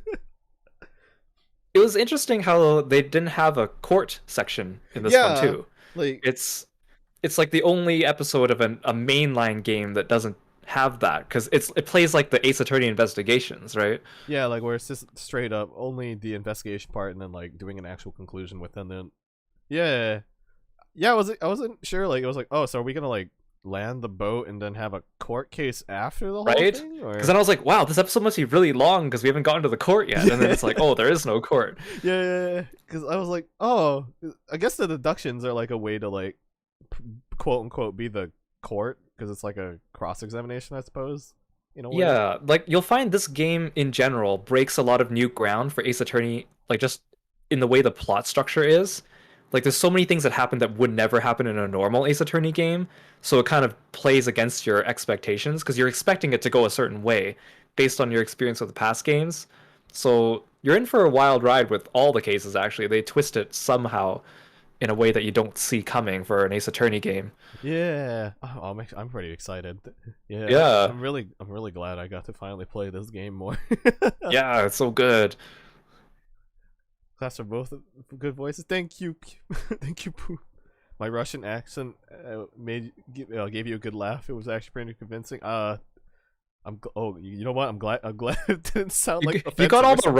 was interesting how they didn't have a court section in this Yeah. one too. Like, It's like the only episode of a mainline game that doesn't have that, because it plays like the Ace Attorney investigations, right? yeah, like where it's just straight up only the investigation part, and then like doing an actual conclusion with them. Then, yeah. I wasn't sure. Like, I was like, oh, so are we gonna like land the boat and then have a court case after the whole Right? thing? Or... Because then I was like, wow, this episode must be really long because we haven't gotten to the court yet. And then it's like, oh, there is no court. Yeah. Because I was like, oh, I guess the deductions are like a way to like quote unquote be the court, because it's like a cross examination, I suppose. In a way. Yeah, like you'll find this game in general breaks a lot of new ground for Ace Attorney, like just in the way the plot structure is. Like there's so many things that happen that would never happen in a normal Ace Attorney game, so it kind of plays against your expectations because you're expecting it to go a certain way based on your experience with the past games. So you're in for a wild ride with all the cases. Actually, they twist it somehow in a way that you don't see coming for an Ace Attorney game. Yeah. Oh, I'm pretty excited. Yeah. Yeah. I'm really glad I got to finally play this game more. Yeah, it's so good. Class are both good voices. Thank you, thank you, Pooh. My Russian accent gave you a good laugh. It was actually pretty convincing. You know what? I'm glad it didn't sound like You got all offensive.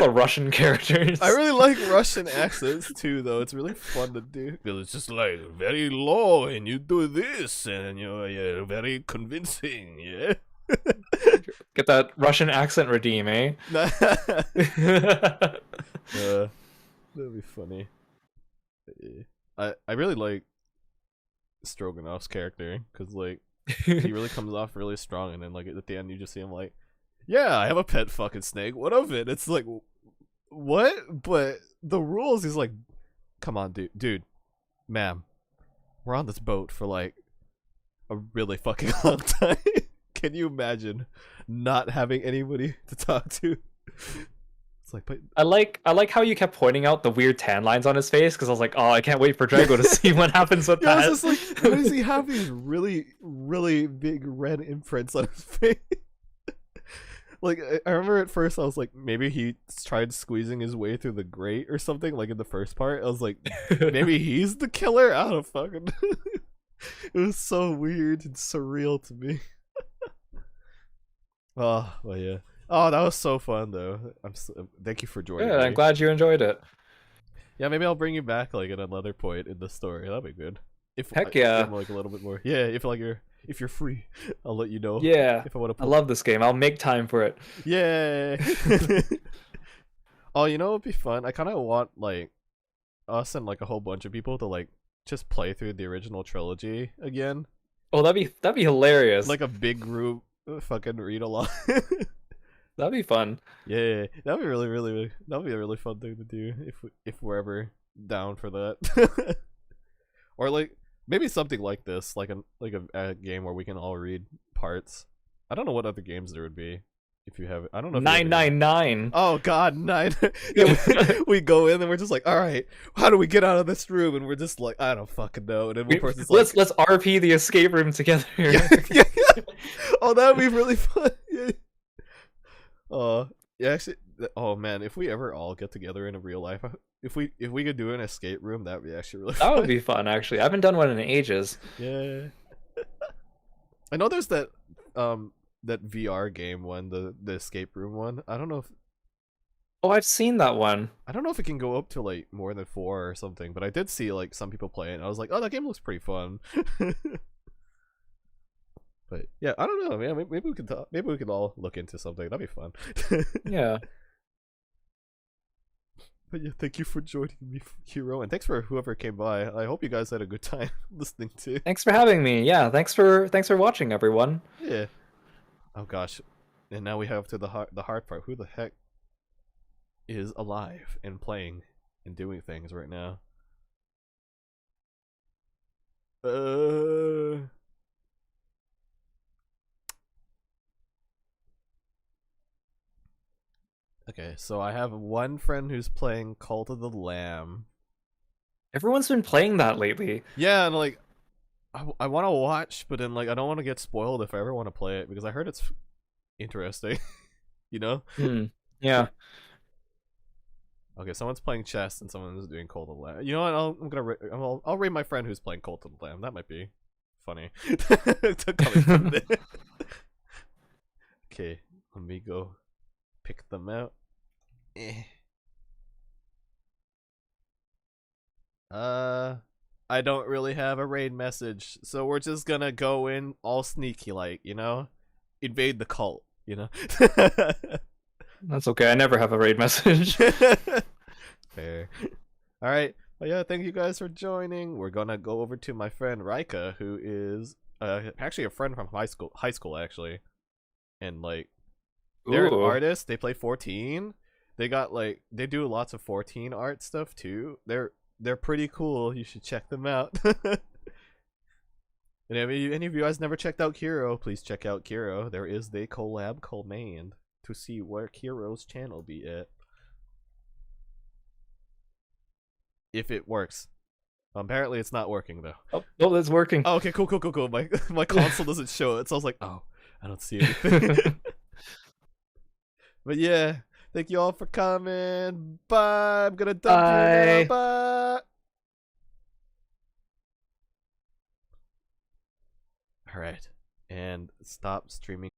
the Russian characters. I really like Russian accents too, though. It's really fun to do. It's just like very low, and you do this, and you're very convincing. Yeah. Get that Russian accent redeem, eh? That'd be funny. I really like Stroganov's character, because like he really comes off really strong, and then like at the end you just see him like, yeah, I have a pet fucking snake. What of it? It's like, what? But the rules, he's like, come on, dude, ma'am, we're on this boat for like a really fucking long time. Can you imagine not having anybody to talk to? It's like, but I like how you kept pointing out the weird tan lines on his face, because I was like, oh, I can't wait for Drago to see what happens with yeah, that. I was just like, why does he have these really, really big red imprints on his face? Like, I remember at first I was like, maybe he tried squeezing his way through the grate or something, like in the first part. I was like, maybe he's the killer? I don't fucking... It was so weird and surreal to me. Oh, well, yeah. Oh, that was so fun, though. Thank you for joining Yeah, me. I'm glad you enjoyed it. Yeah, maybe I'll bring you back like at another point in the story. That'd be good. If Heck if yeah. I'm, like a little bit more. Yeah, if you're free, I'll let you know. Yeah, If I want to. I love this game. I'll make time for it. Yeah. Oh, you know what'd be fun? I kind of want like us and like a whole bunch of people to like just play through the original trilogy again, Oh, that'd be hilarious. like a big group fucking read along. That'd be fun. Yeah, that'd be that'd be a really fun thing to do if we're ever down for that. Or like maybe something like this, like a game where we can all read parts. I don't know what other games there would be if you have it. I don't know. If you have any. 999. Oh God, 9. Yeah, we go in and we're just like, all right, how do we get out of this room? And we're just like, I don't fucking know. And then one person's like, Let's RP the escape room together. yeah. Oh, that'd be really fun. Yeah. Yeah, actually, oh man, if we ever all get together in a real life, if we could do an escape room, that'd be actually really That fun. would be fun, actually. I haven't done one in ages. Yeah. I know there's that that VR game one, the escape room one. I don't know if Oh, I've seen that one. I don't know if it can go up to like more than 4 or something, but I did see like some people play it, and I was like, oh, that game looks pretty fun. But yeah, I don't know. Yeah, maybe we can talk. Maybe we can all look into something. That'd be fun. Yeah. But yeah, thank you for joining me, Hero, and thanks for whoever came by. I hope you guys had a good time listening to. Thanks for having me. Yeah, thanks for watching, everyone. Yeah. Oh gosh, and now we have to the hard part. Who the heck is alive and playing and doing things right now? Okay, so I have one friend who's playing Cult of the Lamb. Everyone's been playing that lately. Yeah, and like, I want to watch, but then like I don't want to get spoiled if I ever want to play it because I heard it's interesting. You know? Yeah. Okay, someone's playing chess and someone's doing Cult of the Lamb. You know what? I'll rate my friend who's playing Cult of the Lamb. That might be funny. Coming from there. Okay, let me go pick them out. I don't really have a raid message, so we're just gonna go in all sneaky like, you know? Invade the cult, you know? That's okay. I never have a raid message. Fair. Alright, well yeah, thank you guys for joining. We're gonna go over to my friend Rika, who is actually a friend from high school actually. And like, they're an artist, they play 14. They got like, they do lots of 14 art stuff too. They're pretty cool. You should check them out. And if any of you guys never checked out Kiro, please check out Kiro. There is the collab command to see where Kiro's channel be at. If it works. Apparently it's not working though. Oh, no, that's working. Oh, okay, cool. My console doesn't show it, so I was like, oh, I don't see anything. But yeah, thank you all for coming. Bye. I'm gonna dump you now. Bye. Alright. And stop streaming.